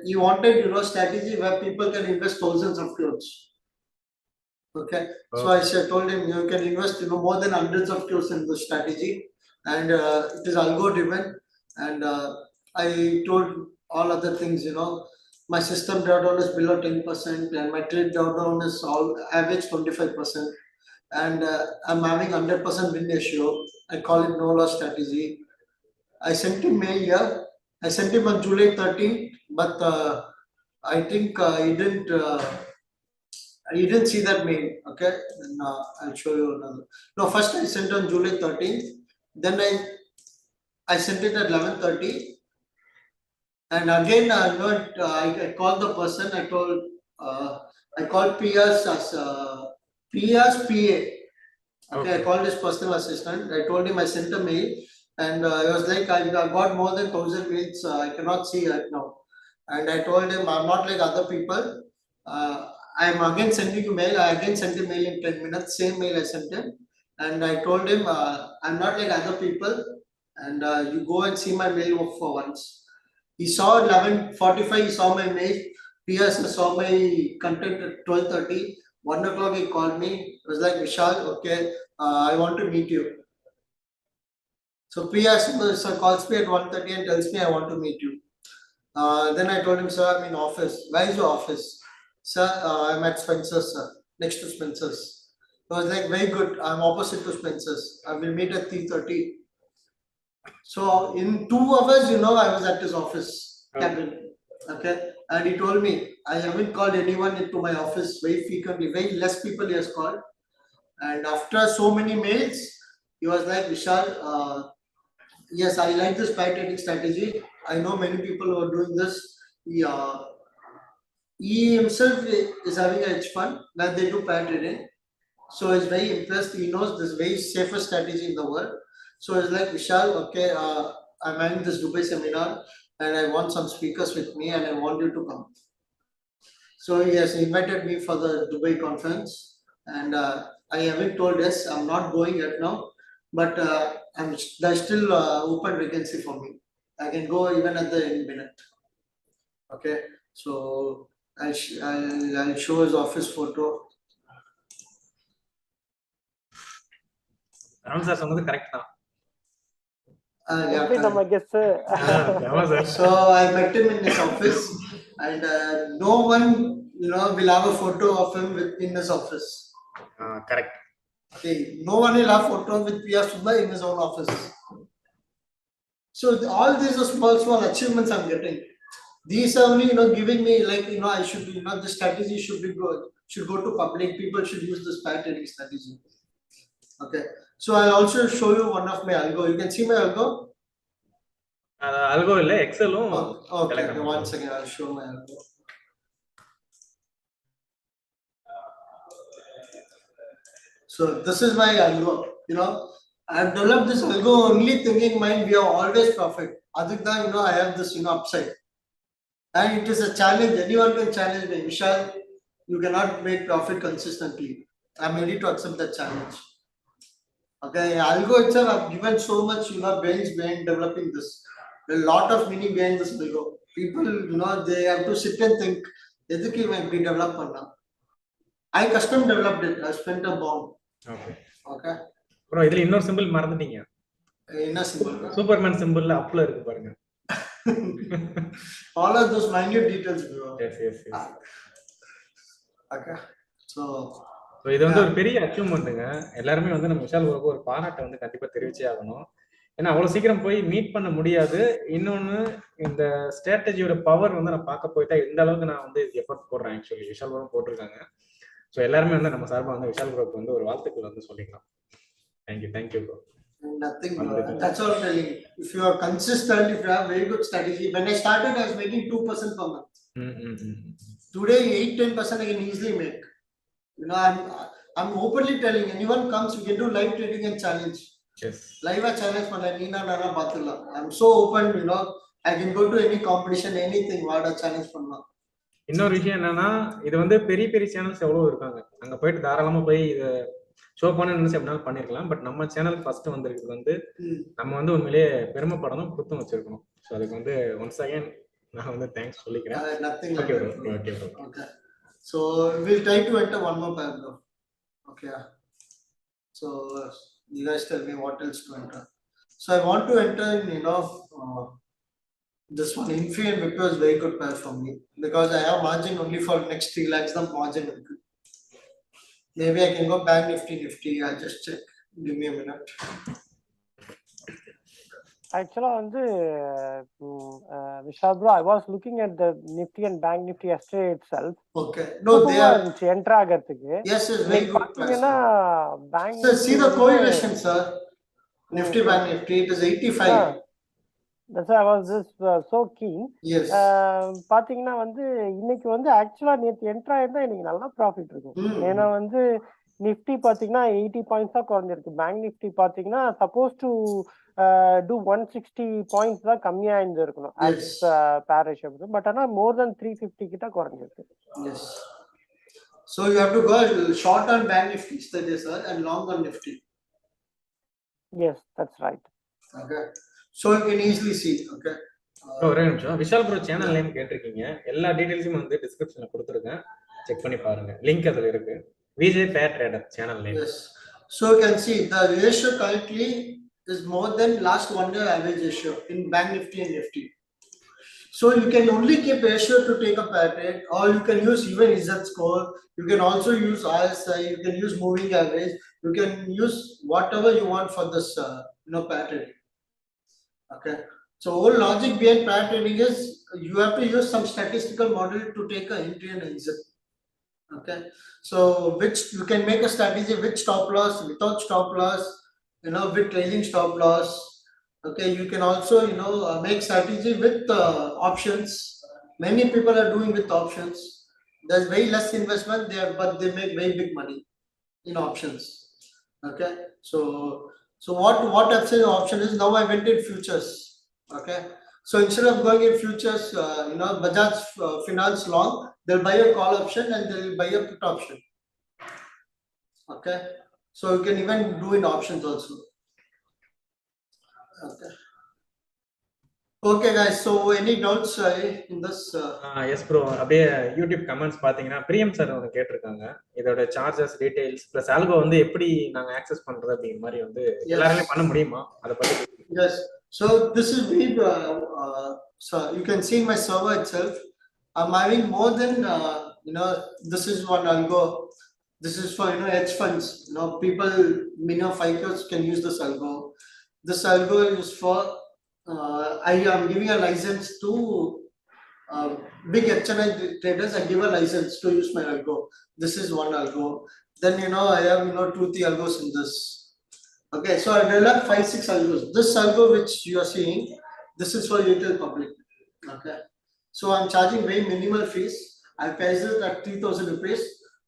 he wanted strategy where people can invest thousands of crores. Okay, so I told him you can invest more than hundreds of crores in the strategy, and it is algo driven, and I told all other things. My system drawdown is below 10%, and my trade drawdown is all average 25%, and I'm having 100% win ratio. I call it no loss strategy. I sent him mail here. I sent him on July 13th, but I think he didn't see that mail. Okay, and I'll show you another. No, first I sent on July 13th, then I sent it at 11:30. And again, I called the person. I called PS as PS PA. Okay, I called his personal assistant. I told him I sent a mail, and I was like, I got more than 1,000 mails. I cannot see right now. And I told him I'm not like other people. I'm again sending you mail. I again sent him mail in 10 minutes. Same mail I sent him, and I told him I'm not like other people. And you go and see my mail for once. He saw at 11:45, he saw my mail. PS saw my content at 12:30. 1 o'clock he called me. It was like, Vishaal, okay, I want to meet you. So PS calls me at 1:30 and tells me I want to meet you. Then I told him, sir, I'm in office. Where is your office? Sir, I'm at Spencer's, sir, next to Spencer's. I was like, very good, I'm opposite to Spencer's. I will meet at 3:30. So in 2 hours, I was at his office cabin. Okay, and he told me I haven't called anyone into my office very frequently. Very less people he has called. And after so many mails, he was like, Vishaal, yes, I like this pair trading strategy. I know many people who are doing this. He himself is having a hedge fund where they do pair trading. So he's very impressed. He knows this very safest strategy in the world. So it's like, Vishaal, okay, I'm having this Dubai seminar, and I want some speakers with me, and I want you to come. So he has invited me for the Dubai conference, and I haven't told yes, I'm not going yet now, but there's still open vacancy for me. I can go even at the end minute. Okay, so I'll show his office photo. Sir சொன்னது correct தான். So I met him in his office, and no one will have a photo of him in his office. Correct. Okay, no one will have photo with P.R. Subba in his own office. So all these are small achievements I'm getting. These are only giving me like I should the strategy should be good, should go to public. People should use this pair trading strategy. Okay, so I'll also show you one of my algo. You can see my algo. Algo illa Excel. Okay, one second, I'll show my algo. So this is my algo. I've developed this algo only thinking mind we are always profit. Adhikda, I have this upside, and it is a challenge. Anyone can challenge me. Vishaal, you cannot make profit consistently. I'm ready to accept that challenge. Okay, algo itself, I've given so much brains behind developing this. A lot of meaning behind this algo. People they have to sit and think edukku ivan be develop panna. I custom developed it. I spent a bomb. Okay bro, idhila innor symbol marandinga. Enna symbol? Superman symbol la upla irukku parunga. All of those minute details, bro. Yes. Okay, so இது வந்து ஒரு பெரிய அச்சீவ்மெண்ட்டுங்க. எல்லாருமே நம்ம விஷால் ஒரு பாராட்டை கண்டிப்பா தெரிவிச்சே ஆகணும். ஏன்னா அவ்வளவு சீக்கிரம் போய் மீட் பண்ண முடியாது. இன்னொன்னு இந்த ஸ்ட்ராட்டஜியோட பவர் வந்து நான் பார்க்க போயிட்டா இந்த அளவுக்கு நான் வந்து எஃபர்ட் போடுறேன். ஆக்சுவலி விஷால் ப்ரோ போட்டிருக்காங்க. ஸோ எல்லாருமே வந்து நம்ம சார்பாக வந்து விஷால் ப்ரோக்கு வந்து ஒரு வாழ்த்துக்கள் வந்து சொல்லிக்கலாம். Thank you bro. Nothing, bro. That's all I'm telling you. If you are consistent, if you have very good strategy. When I started, I was making 2% per month. Today, 8-10% I can easily make. You know, I'm openly telling anyone comes, we can do live trading and challenge. Yes. Live challenge பண்ணல நீனா நானா பாத்துக்கலாம். I'm so open, you know, I can go to any competition, anything, வாடா challenge பண்ணலாம். இன்னொரு விஷயம் என்னன்னா, இது வந்து பெரிய பெரிய சேனல்ஸ் எவ்வளவு இருக்காங்க. அங்க போயிட்டு தாராளமா போய் இத ஷோ பண்ண நினைச்சு அப்படினாலும் பண்ணிருக்கலாம். பட் நம்ம சேனல் ஃபர்ஸ்ட் வந்திருக்கிறது வந்து நம்ம வந்து உண்மையிலேயே பெருமைப்படணும், கொடுத்தும் வச்சிருக்கணும். ஸோ அதுக்கு வந்து ஒன்ஸ் அகைன் நான் வந்து தேங்க்ஸ் சொல்லிக்கிறேன். Nothing okay like bro. Okay bro. Okay. So we'll try to enter one more pair, bro. Okay. So you guys tell me what else to enter. So I want to enter in, you know, this one Infi and Wipro is very good pair for me because I have margin only for next 3 lakhs. The margin. Maybe I can go back Nifty. I'll just check. Give me a minute. Actually, வந்து Vishaal bro, I was looking at the Nifty and Bank Nifty yesterday itself. Okay. No, they are enter ஆகிறதுக்கு. Yes, very good. பாத்தீங்கன்னா Bank Sir, see the correlation, sir. Nifty Bank Nifty, it is 85. That's why I was just so keen. Yes. பாத்தீங்கன்னா வந்து இன்னைக்கு வந்து ஆக்சுவலா நேத்து என்ட்ரா இருந்தா இன்னைக்கு நல்லா ப்ராஃபிட் இருக்கும். ஏன்னா வந்து நிஃப்டி பாத்தீங்கன்னா 80 பாயிண்ட்ஸ் தான் குறைஞ்சிருக்கு. பேங்க் நிஃப்டி பாத்தீங்கன்னா சப்போஸ் டு do 160 பாயிண்ட்ஸ் தான் கம்மியா இருந்திருக்கணும் as pair ratio. பட் ஆனா more than 350 கிட்ட குறைஞ்சிருக்கு. Yes. So you have to go short on bank nifty yesterday, sir, and long on nifty. Yes, that's right. Okay. So you can easily see. Okay. ஒரே நிமிஷம். Vishal bro channel name கேட்டிருக்கீங்க. எல்லா டீடைல்ஸும் வந்து டிஸ்கிரிப்ஷன்ல கொடுத்துருக்கேன். Check பண்ணி பாருங்க. லிங்க் அதுல இருக்கு. விஜய் பேர் trader channel name. Yes. So you can see the ratio currently is more than last 1 year average ratio in bank nifty and nifty. So you can only keep ratio to take a pair trade, or you can use even Z score. You can also use RSI. You can use moving average. You can use whatever you want for this, pair trading. Okay. So whole logic behind pair trading is you have to use some statistical model to take a entry and exit. Okay. So which you can make a strategy with stop loss, without stop loss, with trailing stop loss. Okay. You can also, make strategy with options. Many people are doing with options. There's very less investment there, but they make very big money in options. Okay. So what I'm saying option is now I went in futures. Okay. So instead of going in futures, Bajaj Finance long, they'll buy a call option and they'll buy a put option. Okay. So you can even do in options also. Okay. Okay, guys. So any doubts in this? Yes, bro. அப்படியே YouTube comments பாத்தீங்கன்னா பிரியம் sir வந்து கேட்டிருக்காங்க. இதோட charges details plus algo வந்து எப்படி நாங்க access பண்றது அப்படிங்கிற மாதிரி வந்து எல்லாருமே பண்ண முடியுமா அத பத்தி? Yes. So this is me. So you can see my server itself. I'm having more than this is one Algo. This is for hedge funds. People FICOs can use this Algo. This Algo is for I am giving a license to big HNI traders. I give a license to use my Algo. This is one Algo. Then I have 2-3 Algos in this. Okay, so I developed 5-6 Algos. This Algo which you are seeing, this is for retail public. Okay, so I'm charging very minimal fees. I price it at 3,000 rupees,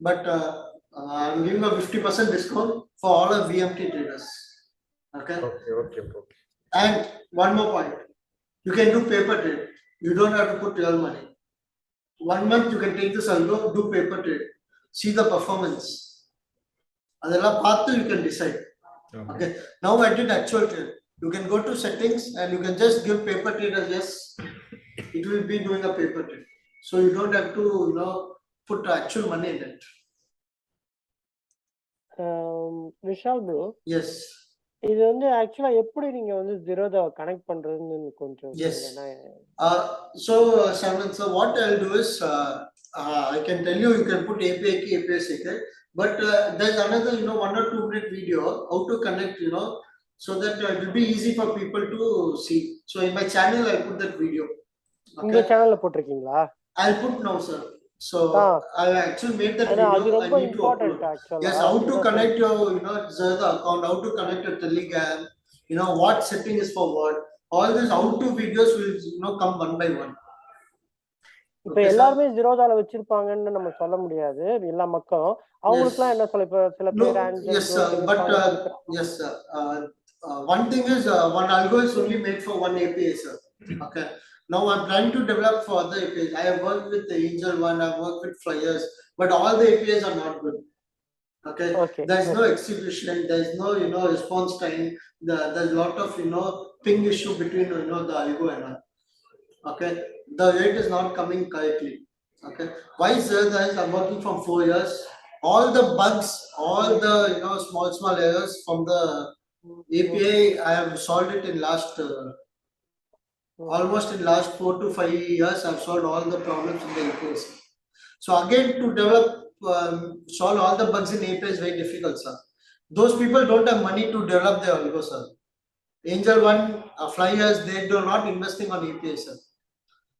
but I'm giving a 50% discount for all of VMT traders. Okay. Okay. And one more point, you can do paper trade. You don't have to put real money. 1 month you can take this Algo, do paper trade, see the performance. Adella path you can decide. Okay. Now I did actual trade. You can go to settings and you can just give paper trade as yes. It will be doing a paper trade. So you don't have to put actual money in it. Vishaal bro. Yes. இது வந்து ஆக்சுவலா எப்படி நீங்க வந்து ஜீரோத connect பண்றதுன்னு கொஞ்சம் சொல்லுங்க. So Shannon, so what I'll do is I can tell you can put API key, API secret, but there's another 1 or 2 minute video how to connect so that it will be easy for people to see. So in my channel, I'll put that video. உங்க சேனல்ல போட்டிருக்கீங்களா? I'll put now, sir. So I actually made that ஏன்னா அது video. I ரொம்ப need to upload. Important ஆக்சுவலா. Yes, how to connect your, Zerda account, how to connect your Telegram, what setting is for what. All these how to videos will, come one by one. இப்ப எல்லாருமே ஜீரோதால வச்சிருப்பாங்கன்னு நம்ம சொல்ல முடியாது. எல்லா மக்களும் அவங்களுக்குலாம் என்ன சொல்ல, இப்ப சில பேர் yes sir, but yes sir, one thing is one algo is only made for one API, sir. Okay, now I'm trying to develop for other APIs. I have worked with the Angel one, I've worked with Flyers, but all the APIs are not good. Okay, there's no execution, there's no response time, there's a lot of ping issue between the algo and all. Okay, the rate is not coming correctly. Okay, why is that? I'm working from 4 years. All the bugs, all the small errors from the API, I have solved it in last almost in last 4 to 5 years. I've solved all the problems in the APIs. So again, to develop solve all the bugs in API is very difficult, sir. Those people don't have money to develop their algo, sir. Angel one, Flyers, they are not investing on API, sir.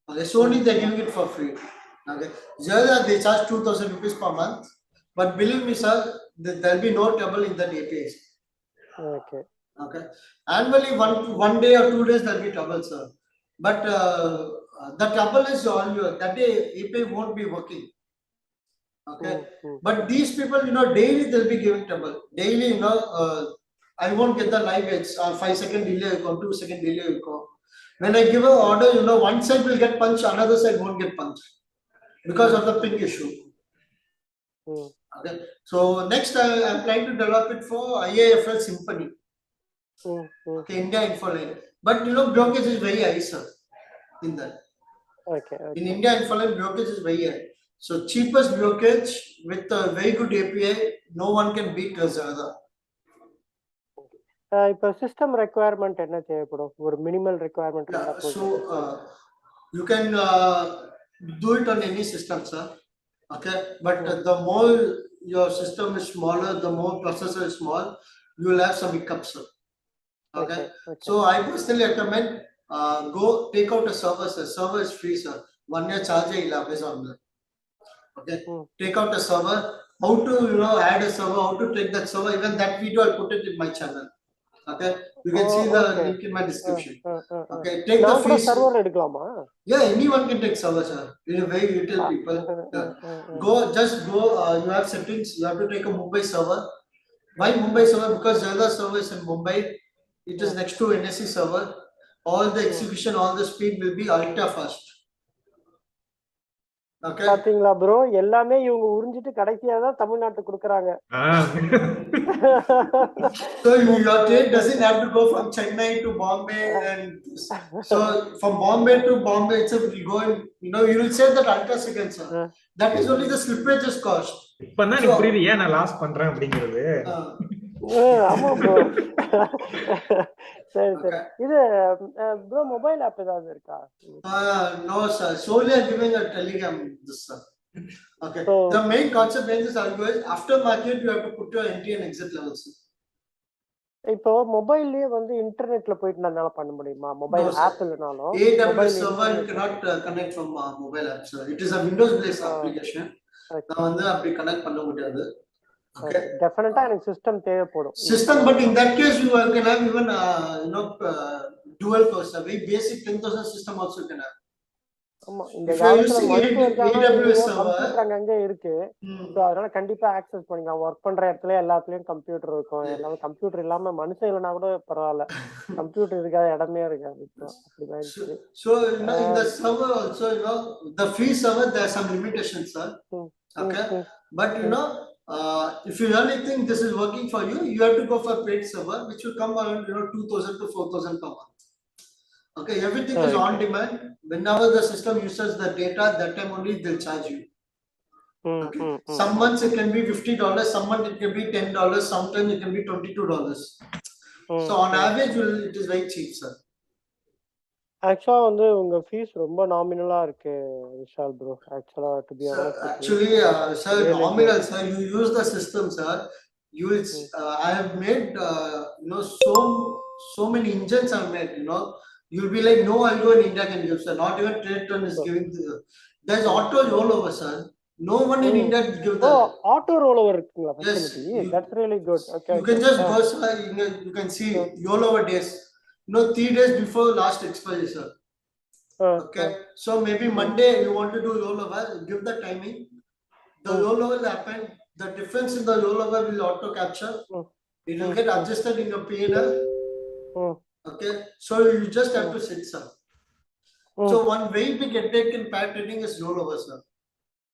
Okay, so only they're giving it for free. Okay, Zerda, they charge 2,000 rupees per month, but believe me, sir, there'll be no trouble in that APIs. Okay. Okay, annually one day or 2 days there'll be trouble, sir. But the trouble is on that day API won't be working. Okay, but these people, daily they'll be giving trouble. Daily, I won't get the live edge. 5-second delay will come, 2-second delay will come. When I give an order, one side will get punched, another side won't get punched because of the ping issue. Okay, so next I'm trying to develop it for IIFL Symphony. Okay, India Infoline. But brokerage is very high, sir, in that. Okay. In India Infoline, brokerage is very high. So cheapest brokerage with a very good API, no one can beat Zerda. இப்போ system requirement என்ன தேவைப்படும்? ஒரு minimal requirement இருந்தா போதும். So you can do it on any system, sir. Okay, but the more your system is smaller, the more processor is small, you will have some hiccups, sir. Okay. So I personally recommend go take out a server, sir. Server is free, sir. 1 year charge illa Amazon. Okay, take out a server. How to add a server, how to take that server, even that video I'll put it in my channel. Okay, you can see the link in my description. Okay, take the free server edukalama. Yeah, anyone can take server, sir. You're very little people. Just go, you have settings, you have to take a Mumbai server. Why Mumbai server? Because Zerda server is in Mumbai. It is next to NSE server. All the execution, all the speed will be ultra fast. Okay, பாத்தீங்களா bro, எல்லாமே இவங்க உறிஞ்சிட்டு கடைசியா தான் தமிழ்நாட்டுக்கு கொடுக்கறாங்க. So your trade doesn't have to go from Chennai to Bombay, and so from Bombay to Bombay itself will go in, you will say that ultra seconds, sir. That is only the slippages cost. இப்பதான் எனக்கு புரியுது ஏன் நான் loss பண்றேன் அப்படிங்கிறது. ஆமா bro. சரி சரி. இது ப்ரோ மொபைல் ஆப் ஏதாவது இருக்கா? No sir, solely I'm giving a Telegram this, sir. Okay, so the main concept behind this algo is after market you have to put your entry and exit levels. இப்போ மொபைல்லயே இன்டர்நெட்ல போயிட்டு நம்மால பண்ண முடியுமா? Mobile app இல்லனாலும் AWS server you cannot connect from mobile app, sir. It is a Windows based application. நான் அப்படி connect பண்ண முடியாது. Okay, definitely எனக்கு சிஸ்டம் தேவைப்படும். System, but in that case you can have even dual core, very basic 10,000 system also you can have. ஆமா, இந்த காலத்துல AWS computer அங்க இருக்கு. சோ அதனால கண்டிப்பா ஆக்சஸ் பண்ணிக்கலாம். வர்க் பண்ற இடத்துல எல்லாத்துலயும் கம்ப்யூட்டர் இருக்கும். எல்லாமே கம்ப்யூட்டர் இல்லாம மனுஷன் இல்லனா கூட பரவாயில்ல, கம்ப்யூட்டர் இருக்காத இடமே இருக்காது. அப்படிதான் இருக்கு. So in the server also, the free server there are some limitations, sir. Okay, but if you really think this is working for you, you have to go for paid server, which will come around 2,000 to 4,000 per month. Okay, everything is on demand. Whenever the system uses the data, that time only they'll charge you. Okay, some months it can be $50, some month it can be $10, sometimes it can be $22. So on average it is very cheap, sir. ஆக்சுவலா உங்க fees ரொம்ப நாமினலா இருக்கு Vishal bro. ஆக்சுவலா to be honest, actually sir, nominal sir, you use the system, sir. I have made so many engines are made, you know. You'll be like, no algo in India can give, sir. Not even TradeTone is giving. There's autos all over, sir. No one in India give that. Oh, auto rollover facility. Yes, That's really good. Okay. You can just go, sir. You can see rollover days. You know, 3 days before last expiry, sir. Okay. So maybe Monday you want to do rollover, give the timing. The rollover will happen. The difference in the rollover will auto capture. It will get adjusted in your P&L. Okay. So you just have to sit, sir. So one very big headache in pair trading is rollover, sir.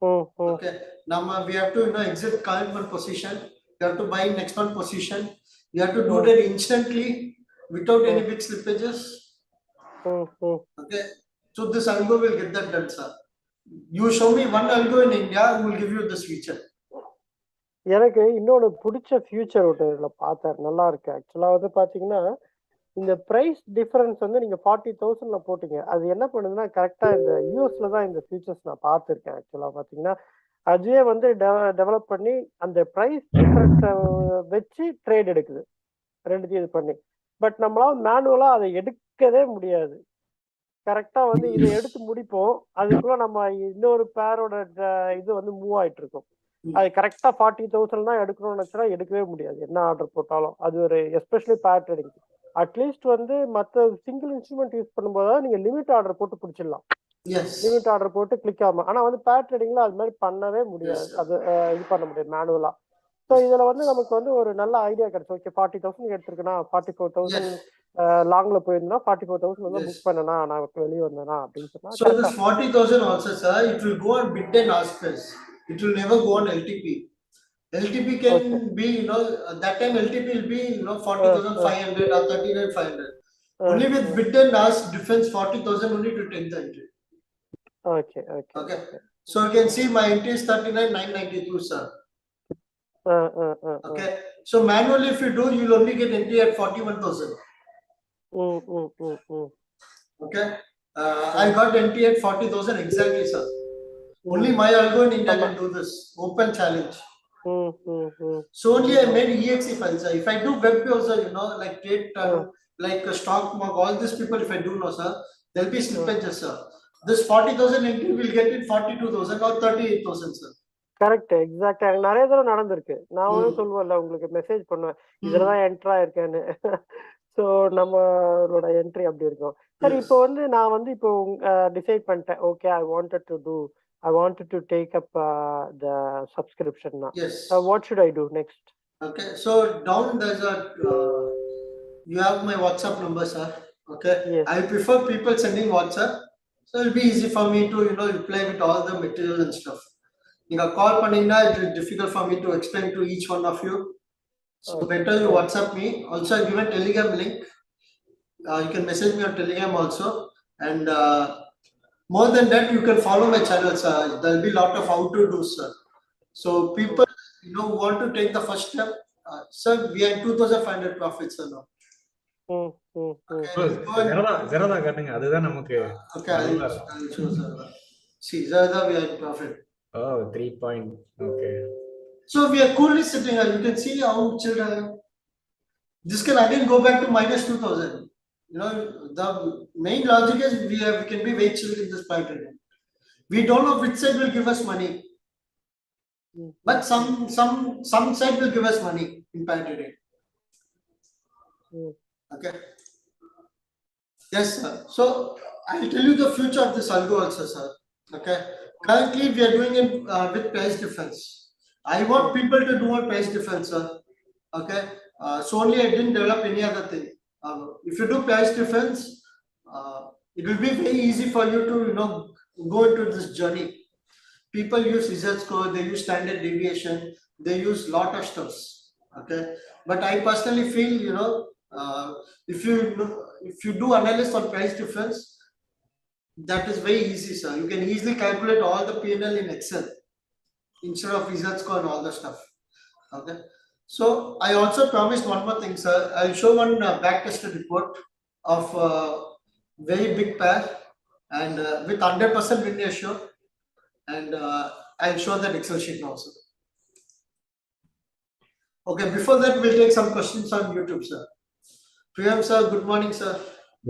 Okay. Now we have to, you know, exit current one position. You have to buy next one position. You have to do that instantly without any big slippages. Okay. So this algo will get that done, sir. You show me one algo in India, we will give you this feature. எனக்கு இன்னொன்று பிடிச்ச future ஒன்று இதில் பார்த்தேன், நல்லா இருக்கு. ஆக்சுவலாக வந்து பார்த்தீங்கன்னா இந்த ப்ரைஸ் டிஃபரன்ஸ் வந்து நீங்கள் 40,000 போட்டீங்க. அது என்ன பண்ணுதுன்னா கரெக்டாக இந்த யூஎஸ்ல தான் இந்த ஃபியூச்சர்ஸ் நான் பார்த்துருக்கேன். ஆக்சுவலாக பார்த்தீங்கன்னா அதுவே வந்து டெவலப் பண்ணி அந்த ப்ரைஸ் டிஃபரன்ஸை வச்சு ட்ரேட் எடுக்குது, ரெண்டுத்தையும் இது பண்ணி. பட் நம்மளால மேனுவலாக அதை எடுக்கவே முடியாது. கரெக்டாக வந்து இதை எடுத்து முடிப்போம், அதுக்குள்ள நம்ம இன்னொரு பேரோட இது வந்து மூவ் ஆகிட்டு இருக்கும். அது கரெக்டாக 40,000 தான் எடுக்கணும்னு நினச்சா எடுக்கவே முடியாது, என்ன ஆர்டர் போட்டாலும். அது ஒரு எஸ்பெஷலி பேர் ட்ரேடிங். அட்லீஸ்ட் வந்து மற்ற சிங்கிள் இன்ஸ்ட்ருமெண்ட் யூஸ் பண்ணும்போது நீங்கள் லிமிட் ஆர்டர் போட்டு பிடிச்சிடலாம், லிமிட் ஆர்டர் போட்டு கிளிக் ஆகும். ஆனால் வந்து பேர் ட்ரேடிங்ல அது மாதிரி பண்ணவே முடியாது, அது இது பண்ண முடியாது மேனுவலா. ஸோ இதில் வந்து நமக்கு வந்து ஒரு நல்ல ஐடியா கிடைச்சு. ஓகே 40,000 எடுத்துருக்குன்னா 44,000 லாங்ல போயிருந்தா 44,000 வந்து புக் பண்ணனா நான் வெளியே வந்தேனா அப்படின்னு சொன்னா. So this 40,000 also, sir, it will go on bid and ask price. It will never go on LTP. LTP can be, you know, that time LTP will be, you know, 40,500 or 39,500. Only with bid and ask difference 40,000 only to take the entry. Okay. So you can see my entry is 39,992, sir. Okay. So manually if you do, you will only get entry at 41,000. Okay. I got entry at 40,000 exactly, sir. Only my algo in India can do this. Open challenge. So only I made EXE files, sir. If I do web browser, you know, like TradeTone, like stock mark, all these people, if I do know, sir, there'll be slippages, sir. This 40,000 entry will get it 42,000 or 38,000, sir. Correct, எக்ஸாக்டா நிறைய தடவை நடந்திருக்கு. நான் வந்து சொல்லுவேன்ல உங்களுக்கு message பண்ணுவேன், இதுலதான் என்ட்ரா இருக்கேன்னு. ஸோ நம்மளோட என்ட்ரி அப்படி இருக்கும். சரி, இப்போ வந்து நான் வந்து இப்போ டிசைட் பண்ணிட்டேன், okay I wanted to take up the subscription now. Yes. What should I do next? Okay, so down there's a you have my WhatsApp number, sir. Okay. Yes. I prefer people sending WhatsApp, so it'll be easy for me to, you know, reply with all the material and stuff. You know, call panina, it will be difficult for me to explain to each one of you. So better you WhatsApp me. Also, I give a Telegram link. You can message me on Telegram also. And more than that, you can follow my channel, sir. There'll be a lot of how to do, sir. So people, you know, want to take the first step. Sir, we are 2,500 profits, sir, now. Zerada cutting. That's நமக்கு. Okay, I'll show, sir. See, Zerada, we are in profit. Oh, 3 point. Okay. So we are coolly sitting here. You can see how chilled I am. This can again go back to minus 2,000. You know, the main logic is we can be very chilled in this pair trading. We don't know which side will give us money, but some side will give us money in pair trading. Okay. Yes, sir. So I'll tell you the future of this algo also, sir. Okay. Currently, we are doing it with price difference. I want people to do a price difference, sir. Okay. So only I didn't develop any other thing. If you do price difference, it will be very easy for you to, you know, go into this journey. People use result score, they use standard deviation, they use lot of stuffs. Okay. But I personally feel, you know, if you do analysis on price difference, that is very easy, sir. You can easily calculate all the P&L in Excel instead of result score and all the stuff. Okay. So I also promised one more thing, sir. I'll show one back tested report of very big pair and with 100% win ratio, and I'll show that Excel sheet also. Okay. Before that, we'll take some questions on YouTube, sir. Priyam sir, good morning sir.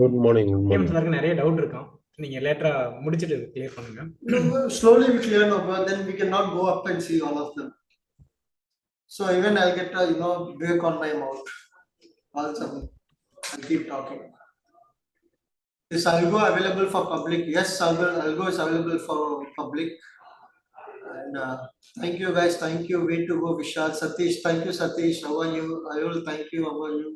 Good morning. Good morning. சாருக்கு நிறைய doubt இருக்கும். நீங்க லேட்டரா முடிச்சிட்டு clear பண்ணுங்க. No, slowly we clear now, but then we cannot go up and see all of them. So even I'll get a break on my mouth. Also, I'll keep talking. Is Algo available for public? Yes, Algo is available for public. And thank you guys. Thank you. Way to go, Vishaal. Satish, thank you, Satish. How are you? Ayul, thank you. How are you?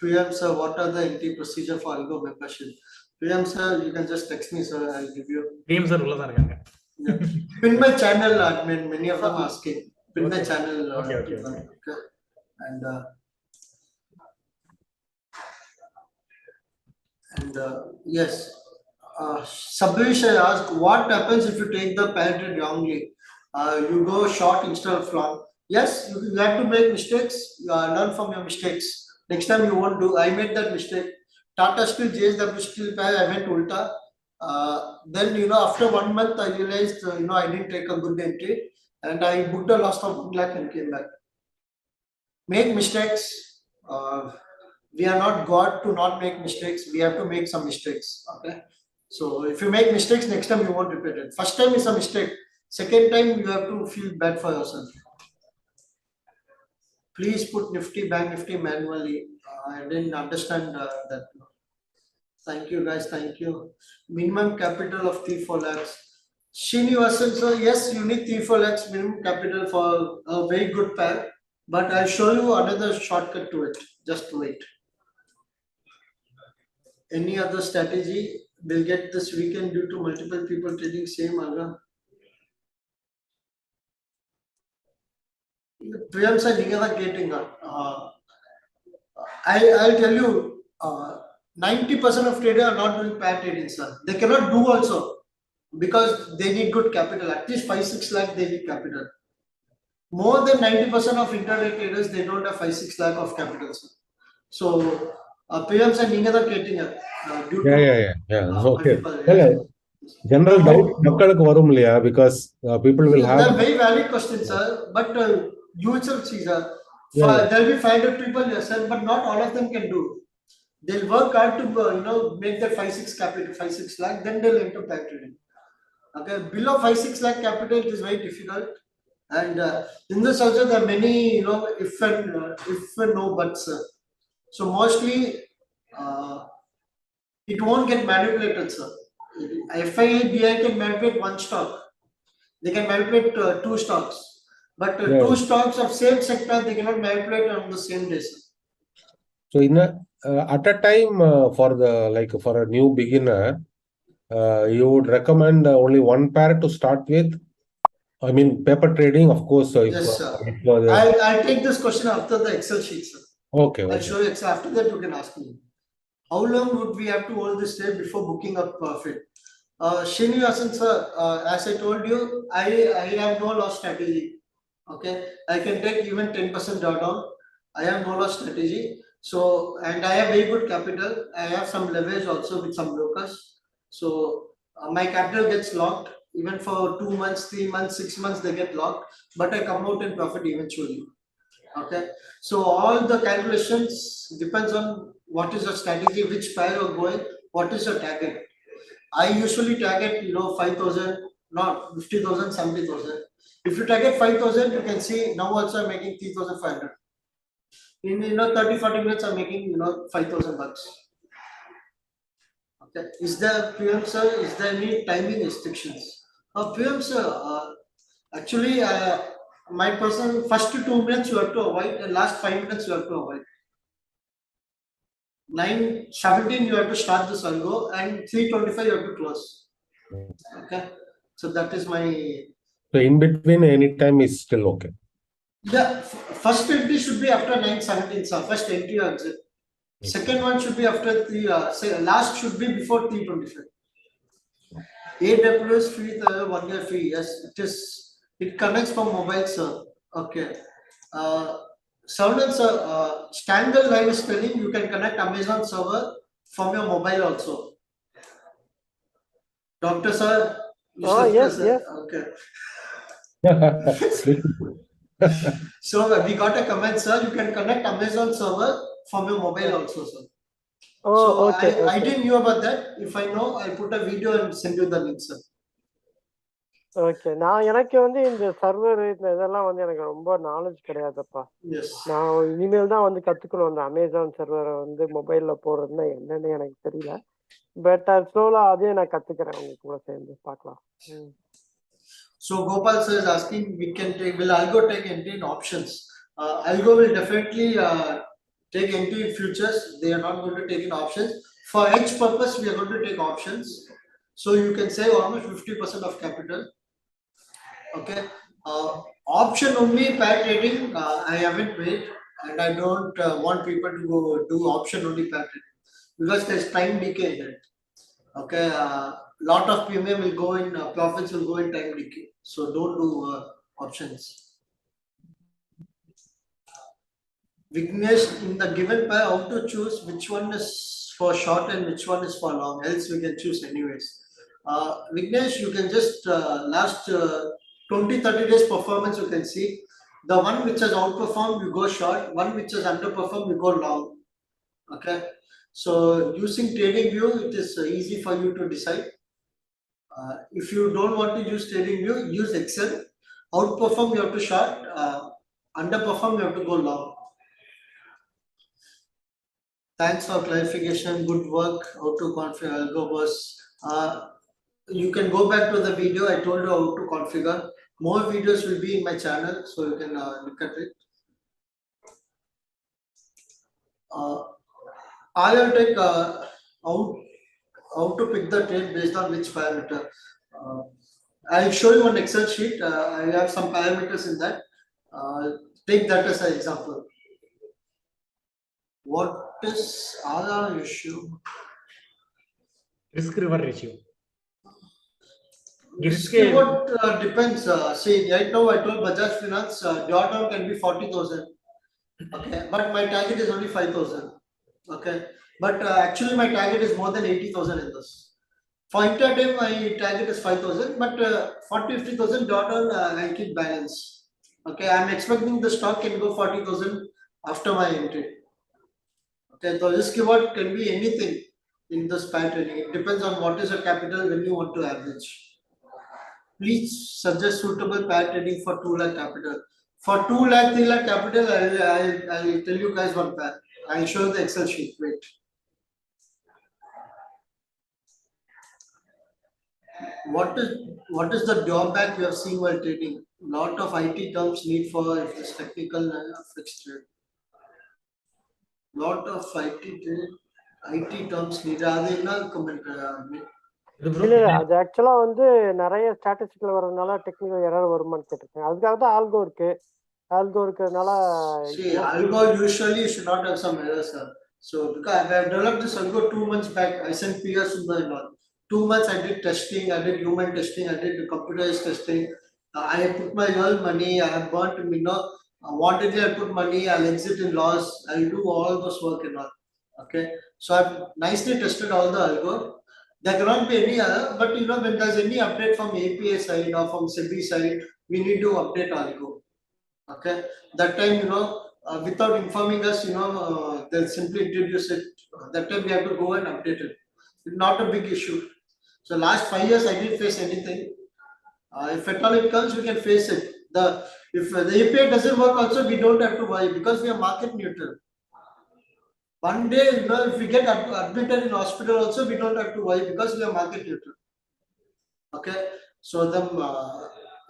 Priyam sir, what are the entry procedure for Algo membership? Priyam sir, you can just text me, sir. I'll give you. PM sir உள்ளதான் இருக்காங்க. Yeah. Pin my channel, admin. Many of them asking. Pin my channel. Okay. And yes. Sabrish, I asked, what happens if you take the pair trade wrongly? You go short instead of long. Yes, you have to make mistakes. Learn from your mistakes. Next time you won't do. I made that mistake. Tata Steel, JSW Steel pair, I went ulta. Then after 1 month I realized I didn't take a good entry and I booked a loss of 1 lakh and came back. Make mistakes. We are not God to not make mistakes. We have to make some mistakes. Okay. So if you make mistakes, next time you won't repeat it. First time is a mistake. Second time you have to feel bad for yourself. Please put Nifty, Bank Nifty manually. I didn't understand that. Thank you guys. Thank you. Minimum capital of 3-4 lakhs. Srinivasan sir, yes, you need 3-4 lakhs minimum capital for a very good pair. But I'll show you another shortcut to it. Just wait. Any other strategy will get this weekend due to multiple people trading same algo? Priyam sir, getting I'll tell you, 90% of traders are not doing pair trading, sir. They cannot do also because they need good capital. At least 5-6 lakh they need capital. More than 90% of intraday traders, they don't have 5-6 lakh of capital, sir. So Priyam sir, getting Yeah. Okay. General doubt மக்களுக்கு வரும் இல்லையா because people will have. They're very valid questions, sir. But you itself see, sir. There'll be 500 people here, sir, but not all of them can do. They'll work hard to make that 5-6 capital, 5-6 lakh, then they'll enter pair trading. Okay, below 5-6 lakh capital, it is very difficult. And in this also there are many if and no buts, sir. So mostly it won't get manipulated, sir. FIA, DI can manipulate one stock. They can manipulate 2 stocks. But 2 stocks of same sector, they cannot manipulate on the same day, sir. So at a time for a new beginner, you would recommend only one pair to start with. I mean, paper trading, of course. Yes, sir. I'll take this question after the Excel sheet, sir. Okay. I'll show you Excel. After that, you can ask me. How long would we have to hold this trade before booking a profit? Srinivasan sir, as I told you, I have no loss strategy. Okay, I can take even 10% drawdown. I have no loss strategy. So, and I have very good capital. I have some leverage also with some brokers. So, my capital gets locked. Even for 2 months, 3 months, 6 months, they get locked. But I come out in profit eventually. Okay, so all the calculations depends on what is your strategy, which pair you're going, what is your target. I usually target 5,000, not 50,000, 70,000. If you target 5,000, you can see now also I'm making 3,500. In 30-40 minutes I'm making 5,000 bucks. Okay, is there, Priyam sir, is there any timing restrictions? Priyam sir, actually my personal first 2 minutes you have to avoid, and last 5 minutes you have to avoid. 9:17 you have to start this algo, and 3:25 you have to close. Okay, so that is my. So in between, any time is still okay. Yeah, first entry should be after 9:17, sir. First entry or exit. Second one should be after 3. Last should be before 3:25. AWS free, 1 year free. Yes, it is. It connects from mobile, sir. Okay. Savan sir, Standard Live is telling you can connect Amazon server from your mobile also. Doctor sir. Yes. Okay. So we got a comment, sir. You can connect Amazon server from your mobile also, sir. Oh, So okay, I okay. didn't know about that. If I know, I'll put a video and send you the link, sir. Okay, நான் எனக்கு வந்து இந்த server இந்த இதெல்லாம் வந்து எனக்கு ரொம்ப knowledge கிடையாதுப்பா. Yes. நான் இனிமேல் தான் வந்து கத்துக்கணும். அந்த அமேசான் சர்வரை வந்து மொபைல்ல போடுறதுன்னா என்னன்னு எனக்கு தெரியல. பட் ஸ்லோலா அதையும் நான் கத்துக்கிறேன் உங்க கூட சேர்ந்து பார்க்கலாம். So Gopal sir is asking, we can take, will Algo take entry in options? Algo will definitely take entry in futures. They are not going to take in options. For hedge purpose, we are going to take options. So you can save almost 50% of capital. Okay. Option only pair trading, I haven't made, and I don't want people to go do option only pair trading because there's time decay in it. Okay, lot of premium will go in, profits will go in time decay. So don't do options. Vignesh, in the given pair, how to choose which one is for short and which one is for long? Else we can choose anyways. Vignesh, you can just last 20-30 days performance you can see. The one which has outperformed, you go short. One which has underperformed, you go long. Okay. So using TradingView, it is easy for you to decide. If you don't want to use TradingView, use Excel. Outperform, you have to short. Underperform, you have to go long. Thanks for clarification. Good work. How to configure Algo boss. You can go back to the video. I told you how to configure. More videos will be in my channel, so you can look at it. I'll take how to pick the trade based on which parameter. I'll show you one Excel sheet. I have some parameters in that. Take that as an example. What is our issue? Risk reward ratio. Risk reward depends. See, right now I told Bajaj Finance drawdown can be 40,000. Okay, but my target is only 5,000. Okay, but actually my target is more than 80,000 in this. For intraday, my target is 5,000, but 40-50,000 drawdown I keep balance. Okay, I'm expecting the stock can go 40,000 after my entry. Okay, the risk reward can be anything in this pair trading. It depends on what is your capital when you want to average. Please suggest suitable pair trading for 2 lakh capital. For 2 lakh, 3 lakh capital, I'll tell you guys one pair. I'll show you the Excel sheet. Wait. What is the drawback we are seeing while trading? Lot of IT terms need for if this technical fixed trade. Lot of IT terms need. Adena comment. இல்ல அது ஆக்சுவலா வந்து நிறைய ஸ்டாட்டிஸ்டிக்ல வரதுனால technical error வருமான்னு கேட்டிருக்கேன். அதுக்காக தான் ஆல்கோ இருக்கு. ஆல்கோ இருக்கிறதுனால Algo usually you should not have some errors, sir. So because I have developed this Algo 2 months back, I sent PS Sundar and all. 2 months I did testing, I did human testing, I did computerized testing. I put my real money, I have burnt, wanted I put money, I'll exit in loss, I'll do all those work and all. Okay, so I've nicely tested all the Algo. There cannot be any other, but when there's any update from API side or from SEBI side, we need to update Algo. Okay, that time without informing us, they'll simply introduce it. That time we have to go and update it. It's not a big issue. So last 5 years I didn't face anything. If at all it comes, we can face it. If the API doesn't work also, we don't have to worry because we are market neutral. One day, if we get admitted in hospital also, we don't have to worry because we are market neutral. Okay, so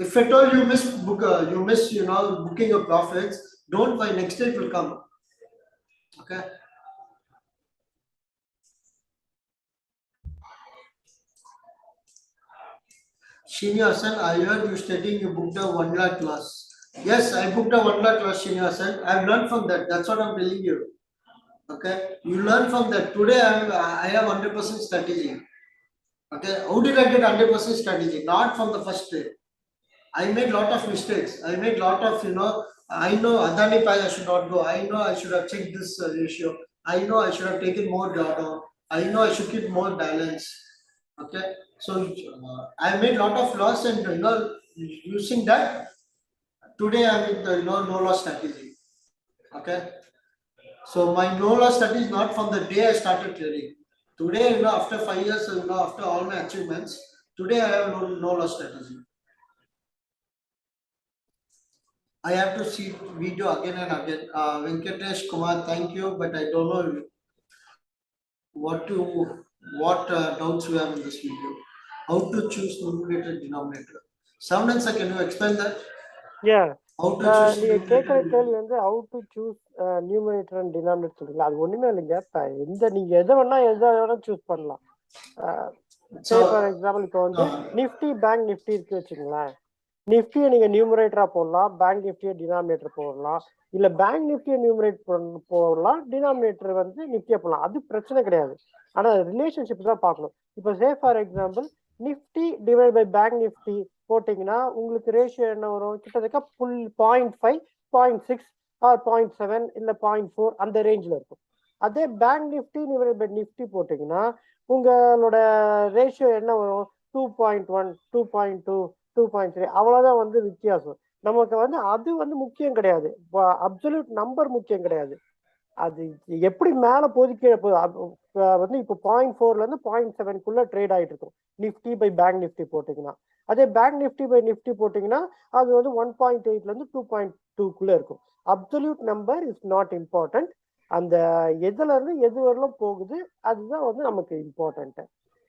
if at all you miss booking your profits, don't worry, next day it will come. Okay. Srinivasan, I heard you stating you booked a 1 lakh loss. Yes, I booked a 1 lakh loss, Srinivasan. I've learned from that. That's what I'm telling you. Okay, you learn from that. Today I have 100% strategy. Okay, how did I get 100% strategy? Not from the first day. I made lot of mistakes. I made lot of I know Adani Pai I should not go. I know I should have checked this ratio. I know I should have taken more drawdown. I know I should keep more balance. Okay, so I made lot of loss, and using that today I'm in the no loss strategy. Okay, So my no loss study is not from the day I started trading. Today, after 5 years, after all my achievements, today I have no loss strategy. I have to see video again and again. Venkatesh Kumar, thank you, but I don't know what doubts you have in this video. How to choose numerator denominator? Someone sir, can you explain that? Yeah. How to choose நீங்க கேட்குற numerator? கேள்வி வந்து how to choose numerator and denominator சொல்றீங்களா? அது ஒண்ணுமே இல்லைங்க. நீங்க எதை வேணா சூஸ் பண்ணலாம். ஃபார் எக்ஸாம்பிள் இப்போ வந்து நிஃப்டி பேங்க் நிஃப்டி இருக்கு வச்சுங்களேன். நிஃப்டியை நீங்க நியூமரேட்டரா போடலாம், பேங்க் நிஃப்டியை டினாமினேட்டர் போடலாம், இல்ல பேங்க் நிஃப்டியை நியூமரேட் போடலாம், டினாமினேட்டர் வந்து நிஃப்டியை போடலாம். அது பிரச்சனை கிடையாது. ஆனா ரிலேஷன்ஷிப் தான் பார்க்கணும். இப்போ for example Nifty divide by bank Nifty போட்டீங்கன்னா உங்களுக்கு ரேஷியோ என்ன வரும்? கிட்டத்தட்ட 0.5, 0.6 ஆர் 0.7 இல்ல 0.4 அந்த ரேஞ்சில் இருக்கும். அதே bank Nifty divide by Nifty போட்டீங்கன்னா உங்களோட ரேஷியோ என்ன வரும்? 2.1, 2.2, 2.3 அவ்வளவுதான் வந்து வித்தியாசம். நமக்கு வந்து அது வந்து முக்கியம் கிடையாது. அப்சல்யூட் நம்பர் முக்கியம் கிடையாது. அது எப்படி மேல போது கீழே போகுது வந்து இப்போ 0.4ல இருந்து 0.7க்குள்ள ட்ரேட் ஆயிட்டு இருக்கும் நிஃப்டி பை பேங்க் நிஃப்டி போட்டீங்கன்னா. அதே பேங்க் நிஃப்டி பை நிஃப்டி போட்டீங்கன்னா அது வந்து 1.8ல இருந்து 2.2க்குள்ள இருக்கும். Absolute number is not important. அந்த எதுல இருந்து எது வரலும் போகுது அதுதான் வந்து நமக்கு இம்பார்ட்டன்ட்.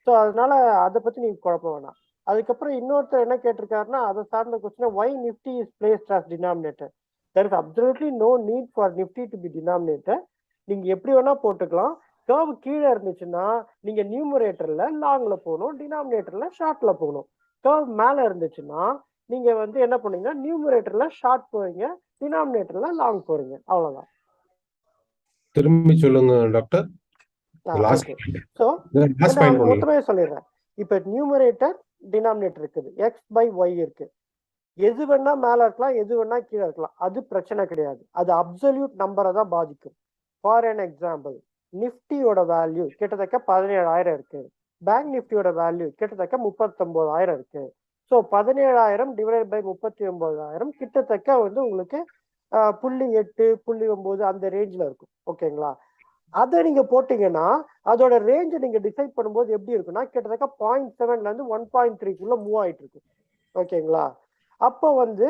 ஸோ அதனால அதை பத்தி நீங்க குழப்பம் வேணாம். அதுக்கப்புறம் இன்னொருத்தர் என்ன கேட்டிருக்காருன்னா அதை சார்ந்த question, why nifty is placed as denominator? There is absolutely no need for nifty to be denominator. நீங்க எப்படி வேணா போட்டுக்கலாம். கர்வ் கீழே இருந்துச்சுன்னா நீங்க நியூமரேட்டர்ல லாங்ல போகணும், டினாமினேட்டர்ல ஷார்ட்ல போகணும். கர்வ் மேல இருந்துச்சுன்னா நீங்க வந்து என்ன பண்ணீங்கன்னா நியூமரேட்டர்ல ஷார்ட் போறீங்க, டினாமினேட்டர்ல லாங் போறீங்க. அவ்வளவுதான். திரும்பி சொல்லுங்க டாக்டர். மொத்தமே சொல்லிடுறேன். இப்ப நியூமரேட்டர் டினாமினேட்டர் இருக்குது, எக்ஸ் பை ஒய் இருக்கு. எது வேணா மேல இருக்கலாம், எது வேணா கீழே இருக்கலாம். அது பிரச்சனை கிடையாது. அது அப்சல்யூட் நம்பரை தான் பாதிக்கும். ஃபார் அன் எக்ஸாம்பிள் நிஃப்டியோட வேல்யூ கிட்டத்தட்ட 17,000 இருக்கு, பேங்க் நிஃப்டியோட வேல்யூ கிட்டத்தட்ட 39,000 இருக்கு. ஸோ 17,000 டிவைட் பை 39,000 கிட்டத்தட்ட வந்து உங்களுக்கு 0.8, 0.9 அந்த ரேஞ்சில் இருக்கும். ஓகேங்களா? அதை நீங்க போட்டீங்கன்னா அதோட ரேஞ்சை நீங்க டிசைட் பண்ணும்போது எப்படி இருக்குன்னா கிட்டத்தட்ட 0.7ல இருந்து 1.3க்குள்ள மூவ் ஆயிட்டு இருக்கு. ஓகேங்களா? அப்போ வந்து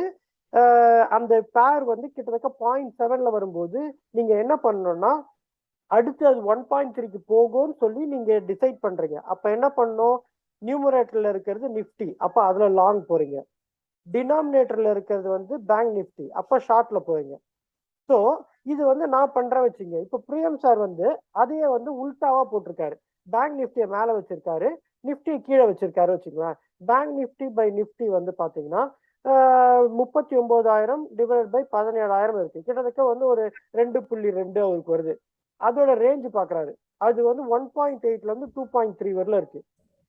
அந்த பேர் வந்து கிட்டத்தட்ட 0.7ல வரும்போது நீங்க என்ன பண்ணணும்னா அடுத்து அது 1.3க்கு போகும்னு சொல்லி நீங்க டிசைட் பண்றீங்க. அப்ப என்ன பண்ணணும்? நியூமரேட்டர்ல இருக்கிறது நிஃப்டி, அப்ப அதுல லாங் போறீங்க. டினாமினேட்டர்ல இருக்கிறது வந்து பேங்க் நிஃப்டி, அப்ப ஷார்ட்ல போறீங்க. ஸோ இது வந்து நான் பண்றேன் வச்சுங்க. இப்போ பிரியம் சார் வந்து அதையே வந்து உல்டாவா போட்டிருக்காரு. பேங்க் நிஃப்டியை மேல வச்சிருக்காரு, நிஃப்டியை கீழே வச்சிருக்காரு வச்சுக்கலாம். பேங்க் நிஃப்டி பை நிஃப்டி வந்து பாத்தீங்கன்னா 39,000 டிவைட் பை 17,000 இருக்கு. கிட்டத்தட்ட வந்து ஒரு 2.2 அவருக்கு வருது. அதோட ரேஞ்ச் பாக்குறாரு, அது வந்து 1.8ல இருந்து 2.3 வரல இருக்கு.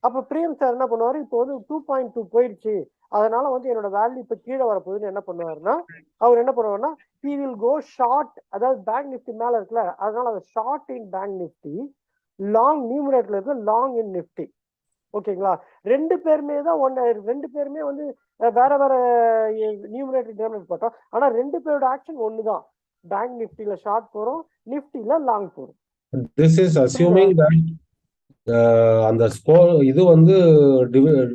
அப்ப பிரியம் சார் என்ன பண்ணுவாரு? இப்போ வந்து 2.2 போயிடுச்சு, அதனால வந்து என்னோட வேல்யூ இப்ப கீழே வரப்போகுதுன்னு என்ன பண்ணுவாருன்னா அவர் என்ன பண்ணுவாருன்னா he will go short, அதாவது பேங்க் நிஃப்டி மேல இருக்குல்ல, அதனால அது short in bank Nifty, long நியூமரேட்டர்ல இருக்கு, லாங் இன் நிஃப்டி. ஓகேங்களா? ரெண்டு பேருமே வந்து வேற வேற நியூமரேட்டர் டினாமினேட்டர் போட்டோம். ஆனா ரெண்டு பேரோட ஆக்ஷன் ஒண்ணுதான். பேங்க் நிஃப்டில ஷார்ட் போறோம், நிஃப்டில லாங் போறோம். This is assuming that அந்த ஸ்கோர் இது வந்து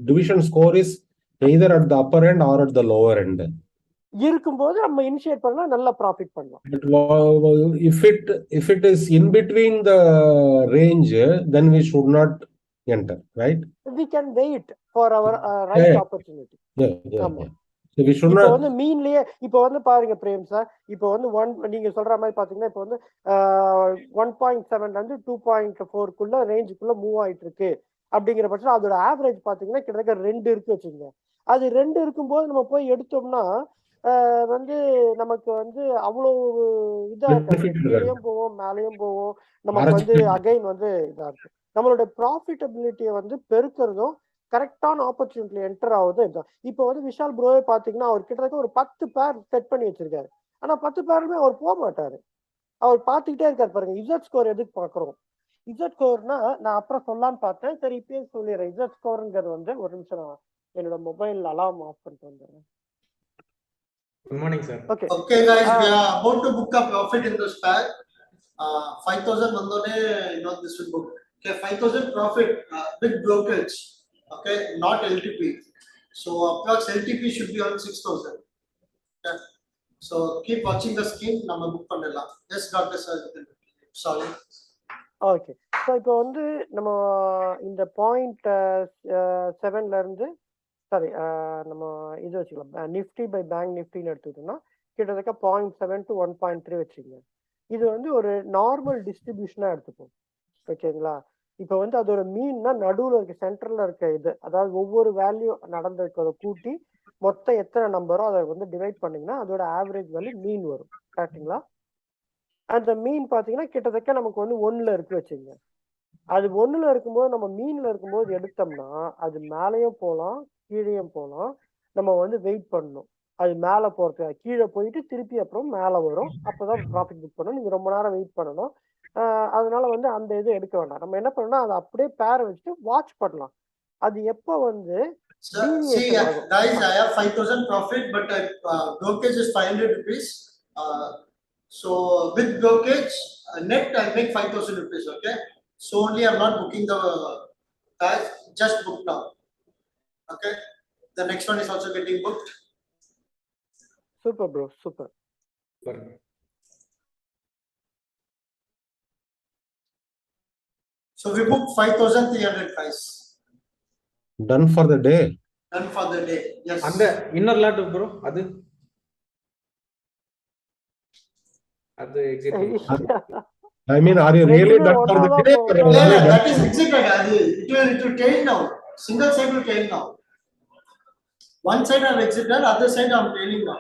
division score is either at the upper end or at the lower end. இருக்கும்போது நம்ம இனிஷியேட் பண்ணா நல்ல ப்ராஃபிட் பண்ணலாம். If it is in between the range, then we should not enter, right? We can wait for our right opportunity. Yeah. So we should இப்போ not. வந்து மீன்லயே இப்போ வந்து பாருங்க பிரேம் சார், இப்போ வந்து நீங்க சொல்ற மாதிரி பாத்தீங்கன்னா இப்போ வந்து 1.7ல இருந்து 2.4க்குள்ள ரேஞ்சுக்குள்ள மூவ் ஆயிட்டு இருக்கு. அப்படிங்கிற பட்சம் அதோட ஆவரேஜ் பாத்தீங்கன்னா கிட்டத்தட்ட 2 இருக்கு வச்சுக்கோங்க. அது 2 இருக்கும்போது நம்ம போய் எடுத்தோம்னா வந்து நமக்கு வந்து அவ்வளவு இதா இருக்காது. கீழேயும் போவோம், மேலேயும் போவோம். நமக்கு வந்து அகைன் வந்து இதா இருக்கு. நம்மளோட ப்ராஃபிட்டபிலிட்டியை வந்து பெருக்கிறதும் கரெக்டான ஆப்பர்ச்சுனிட்டி என்டர் ஆகுது இதுதான். இப்போ வந்து விஷால் ப்ரோவே பாத்தீங்கன்னா அவர் கிட்டத்தட்ட ஒரு 10 பேர் செட் பண்ணி வச்சிருக்காரு. ஆனா 10 பேருமே அவர் போக மாட்டாரு, அவர் பார்த்துக்கிட்டே இருக்காரு. பாருங்க இசட் ஸ்கோர் எதுக்கு பாக்குறோம்? இசட் ஸ்கோர்னா நான் அப்புறம் சொல்லலான்னு பார்த்தேன், சரி இப்பயே சொல்லிடுறேன். இசட் ஸ்கோருங்கிறது வந்து ஒரு நிமிஷம் நான் என்னோட மொபைல் அலார்ம் ஆஃப் பண்ணிட்டு வந்துடுறேன். Good morning, sir. Okay. Okay, guys, we are about to book a profit in this pack. 5,000 vandone, this will book. Okay, 5,000 profit with brokerage. Okay, not LTP. So approx LTP should be on 6,000. Okay. So keep watching the scheme. Nama book pannalam. Yes, Dr. Sir. Sorry. Okay. So இப்போ வந்து நம்ம இந்த point 7ல இருந்து sorry நம்ம இது வச்சுக்கலாம், Nifty by bank நிஃப்டின்னு எடுத்துக்கிட்டோம்னா கிட்டத்தட்ட 0.7 to 1.3 வச்சுக்கோங்க. இது வந்து ஒரு நார்மல் டிஸ்ட்ரிபியூஷனாக எடுத்துப்போம். ஓகேங்களா? இப்போ வந்து அதோட மீன்னா நடுவில் இருக்க சென்டரில் இருக்க இது, அதாவது ஒவ்வொரு வேல்யூ நடந்திருக்கிறத கூட்டி மொத்தம் எத்தனை நம்பரோ அதை வந்து டிவைட் பண்ணிங்கன்னா அதோட ஆவரேஜ் வேல்யூ மீன் வரும். கரெக்டுங்களா? அந்த மீன் பார்த்தீங்கன்னா கிட்டத்தட்ட நமக்கு வந்து 1ல இருக்கு வச்சுங்க. அது 1ல இருக்கும்போது நம்ம மீன்ல இருக்கும்போது எடுத்தோம்னா அது மேலேயும் போகலாம் கீழேயும் போகலாம். நம்ம வந்து வெயிட் பண்ணணும். அது மேலே போகிறதுக்கு கீழே போயிட்டு திருப்பி அப்புறம் மேலே வரும். அப்போதான் ப்ராஃபிட் புக் பண்ணணும். நீங்கள் ரொம்ப நேரம் வெயிட் பண்ணணும். அதனால வந்து அந்த இது எடுக்க வேண்டாம். நம்ம என்ன பண்ணணும்னா அதை அப்படியே பேரை வச்சுட்டு வாட்ச் பண்ணலாம். அது எப்போ வந்து See, guys, I have 5,000 profit, but brokerage is 500 rupees. So with brokerage, net I make 5,000 rupees. Okay, so only I'm not booking the cash, just book now. Okay, the next one is also getting booked. Super, bro, super. So we booked 5,300 guys. Done for the day. Done for the day. Yes. And the inner lot, bro, அது exit. I mean, are you really done for the day? Yeah, that is exited. It will tail now. Single side will tail now. One side I've exited, other side I'm tailing now.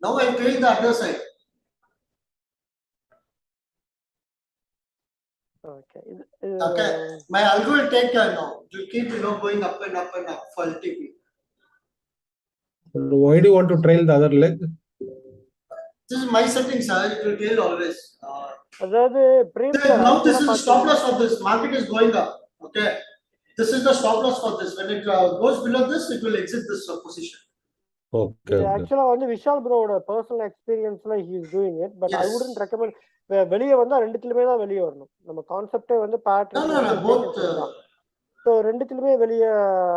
Now I tail the other side. Okay. Okay. My algo will take care now. To keep going up and up and up for LTP. Why do you want to trail the other leg? This is my settings, sir. It will tail always. அதாவது now this is the stop loss for this. Market is going up. Okay. This is the stop loss for this. When it goes below this, it will exit this position. Okay. Actually, வந்து விஷால் ப்ரோவோட personal எக்ஸ்பீரியன்ஸ்ல he is doing it, but I wouldn't recommend. வெளியே வந்தா ரெண்டுத்துலயுமே தான் வெளியே வரணும். நம்ம கான்செப்டே வந்து ஸோ ரெண்டுத்துலயுமே வெளியே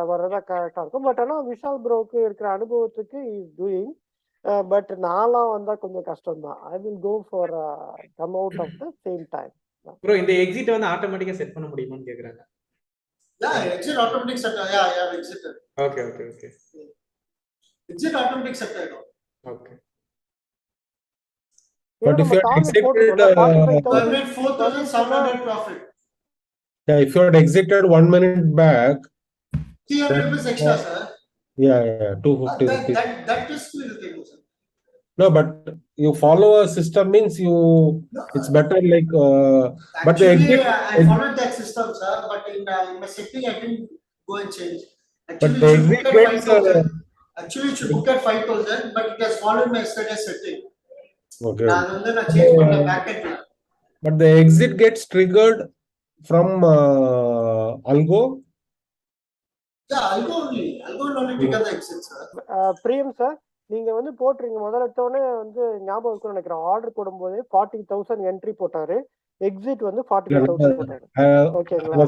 வர்றதா கரெக்டா இருக்கும். பட் ஆனால் விஷால் ப்ரோவுக்கு இருக்கிற அனுபவத்துக்கு இஸ் டூயிங். பட் நான்லாம் வந்தா கொஞ்சம் கஷ்டம் தான். I will go for come out of the same time. Bro இந்த எக்ஸிட் வந்து ஆட்டோமேட்டிக்கா செட் பண்ண முடியுமான்னு கேக்குறாங்க. Exit automatic set. Yeah, exited. Okay. Exit automatic set. Okay. But if you had exited, I made 4,700 profit. Yeah, if you had exited 1 minute back, 300 rupees extra, sir. Yeah, 250 rupees. That is still the sir. No, but you follow a system means it's better like. But the exit. I followed that system, sir. But in my setting, I didn't go and change. But the exit gets. Actually, it should book at 5,000, but it has followed my yesterday's setting. Okay. But the exit gets triggered from Algo. Yeah, Algo only trigger the exit, sir. Priyam sir, நீங்க வந்து போட்டுறீங்க முதல்ல எடுத்தோடனே வந்து ஞாபகம் இருக்குன்னு நினைக்கிறேன். Order போடும்போது 40,000 entry போட்டாரு, எக்ஸிட் வந்து 45,000 போட்டாரு. ஓகேங்களா?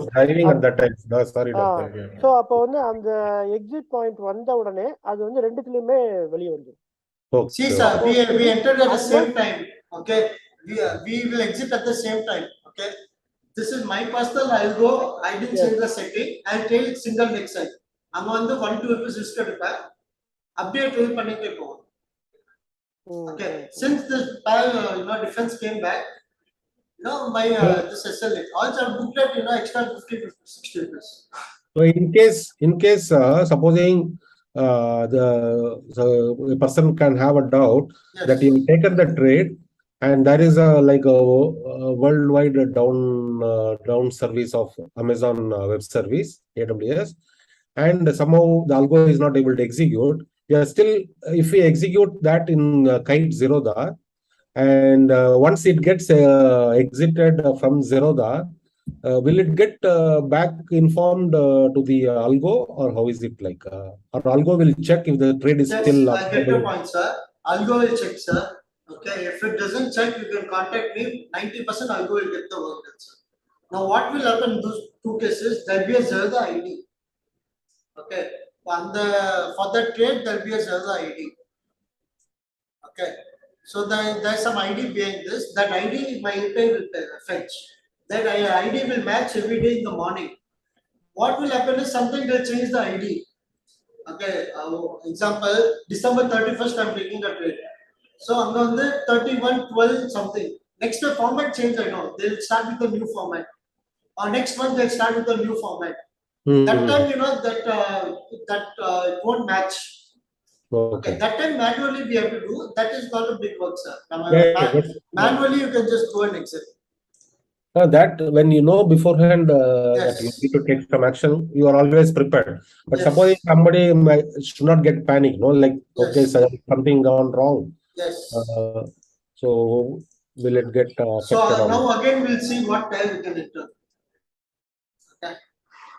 சோ அப்ப வந்து அந்த எக்ஸிட் பாயிண்ட் வந்த உடனே அது வந்து ரெண்டுத்துலயுமே வெளியே வந்துடும். See, sir, we entered at the same time. Okay, we will exit at the same time. Okay, this is my personal. I'll go. I didn't change the setting. I'll take single next side. I'm on the 1-2 rupees risk எடுப்பேன். அப்படியே trade பண்ணிட்டே போவோம். Okay, since this defense came back, my this SLA also I booked at extra 50-60 rupees. So in case supposing the person can have a doubt that you've taken the trade and there is a worldwide down service of Amazon Web Service, AWS, and somehow the algo is not able to execute. Still, if we execute that in Kite Zerodha, and once it gets exited from Zerodha, will it get back informed to the algo, or how is it like? Or algo will check if the trade is Yes, still I get your point, sir. Algo will check, sir. Okay, if it doesn't check, you can contact me. 90% Algo will get the work done, sir. Now, what will happen in those two cases? There will be a Zelda ID. Okay, for that trade, there will be a Zelda ID. Okay, so there's some ID behind this. That ID my API will fetch. That ID will match every day in the morning. What will happen is something will change the ID. Okay, example, December 31st, I'm taking a trade. So I'm going to 31/12 something. Next the format change, I know. They'll start with a new format. Or next month they'll start with a new format. That time, you know, that it won't match. Okay, that time manually we have to do. That is not a big work, sir. Manually you can just go and exit. That when you know beforehand that you need to take some action, you are always prepared. But suppose somebody should not get panic, no, like okay, something gone wrong. Yes. So will it get affected? So now again we'll see what time we can enter. Okay.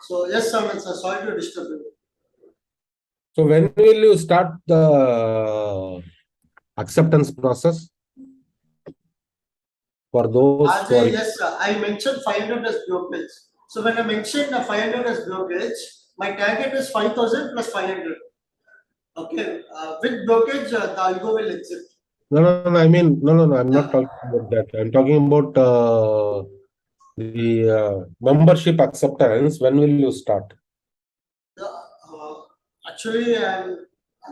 So yes, sir, sorry to disturb you. So when will you start the acceptance process? For those yes, sir. I mentioned 500 as brokerage. So when I mentioned 500 as brokerage, my target is 5,000 plus 500. Okay, with brokerage, the Algo will exit. No. I mean, no. I'm not talking about that. I'm talking about the membership acceptance. When will you start? Actually, I'm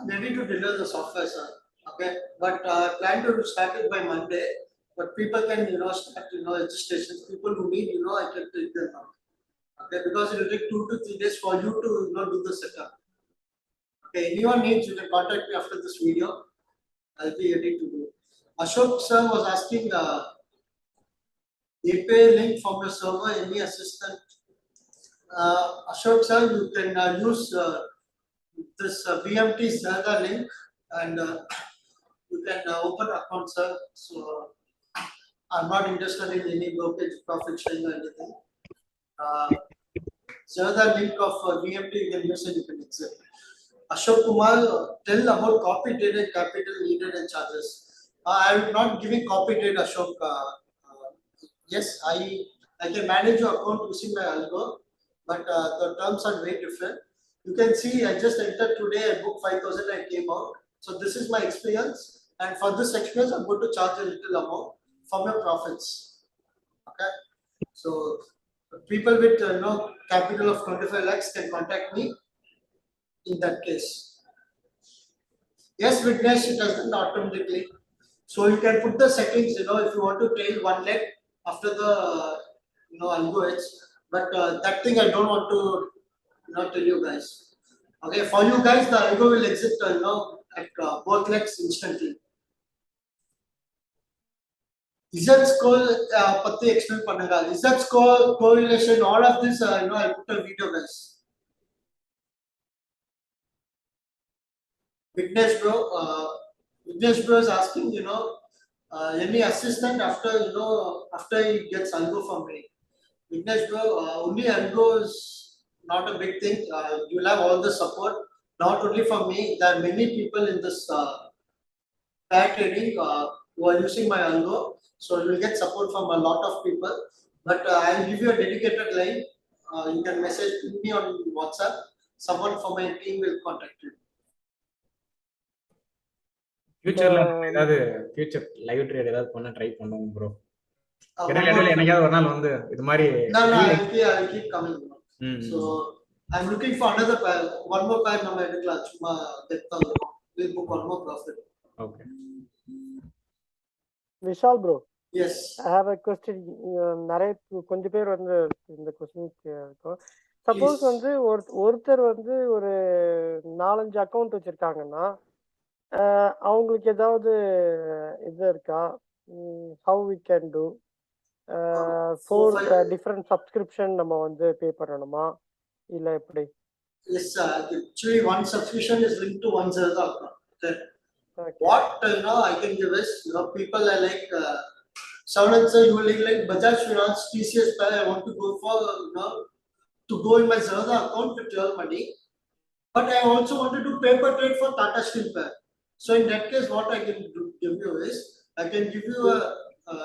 ready to deliver the software, sir. Okay, but I plan to start it by Monday. But people can, start, registrations. People who need, I can take them out. Okay, because it will take 2 to 3 days for you to, do the setup. Okay, anyone needs, you can contact me after this video. I'll be ready to do. Ashok sir was asking API link from your server, any assistant. Ashok sir, you can use this VMT server link and you can open account, sir. So I'm not interested in any brokerage profit sharing or anything. Server link of VMT you can use and you can exit. Ashok Kumar, tell about copy traded capital needed and charges. I am not giving copy trade, Ashok. Yes, I can manage your account using my Algo, but the terms are very different. You can see I just entered today, I booked 5,000 and came out. So this is my experience, and for this experience, I'm going to charge a little amount from your profits. Okay, so people with no capital of 25 lakhs can contact me in that case. Yes, Vignesh, it does not automatically. So you can put the settings, if you want to trail 1 lakh after the, Algo edge. But that thing I don't want to tell you guys. Okay, for you guys, the Algo will exit, at both legs instantly. Z score, Patti explain pannanga. Z score, correlation, all of this, I put a video, guys. Vignesh bro is asking, any assistant after, after he gets Algo from me. Vignesh bro, only Algo is not a big thing. You'll have all the support, not only from me. There are many people in this pair trading who are using my Algo. So you'll get support from a lot of people. But I'll give you a dedicated line. You can message me on WhatsApp. Someone from my team will contact you. ஃபியூச்சர்ல ஏதாவது future live trade ஏதாவது பண்ண try பண்ணுவோம் bro. இடையில என்னைக்காவது ஒரு நாள் வந்து இது மாதிரி I'll keep coming. So I'm looking for another pair, one more pair நம்ம எடுக்கலாம் சும்மா டெப்தா we'll book one more profit. Okay. Vishaal bro. Yes. I have a question. நிறைய கொஞ்சம் பேர் வந்து இந்த क्वेश्चन கேட்கும். சப்போஸ் வந்து ஒருத்தர் வந்து ஒரு 4-5 அக்கவுண்ட் வச்சிருக்காங்கன்னா அவங்களுக்கு ஏதாவது இது இருக்கா? How we can do 4 different subscription நம்ம வந்து பே பண்ணணுமா இல்ல எப்படி? Yes, actually one subscription is linked to one Zelda account. Okay. What I can give is, people are like Someone say you will like Bajaj Finance, TCS pair, I want to go for, to go in my Zerodha account to earn money. But I also want to do paper trade for Tata Steel pair. So in that case, what I can give you is, I can give you a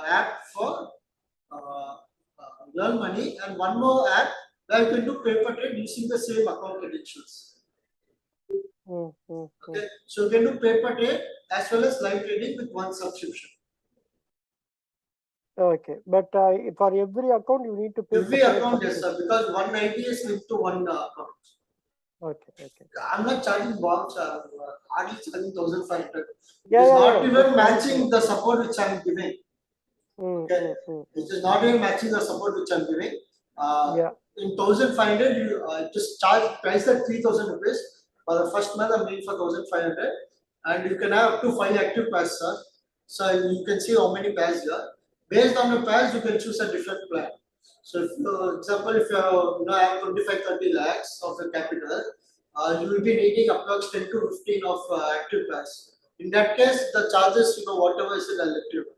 app for earn money, and one more app where you can do paper trade using the same account credentials. Okay, so you can do paper trade as well as live trading with one subscription. Okay, but for every account you need to pay. Every account, yes, sir, because one ID is linked to one account. Okay. I'm not charging bombs, hardly charging 1,500. Yeah, It's yeah, not yeah. even matching the support which I'm giving. Okay, it is not even matching the support which I'm giving. Yeah. In 1,500, you just charge price at 3,000 rupees. For the first month, I'm doing for 1,500, and you can have up to 5 active pairs, sir. So you can see how many pairs here. Based on the pairs, you can choose a different plan. So, if for example, if you have 25-30 lakhs of your capital, you will be needing approx 10 to 15 of active pairs. In that case, the charges, whatever is it, I'll let you know.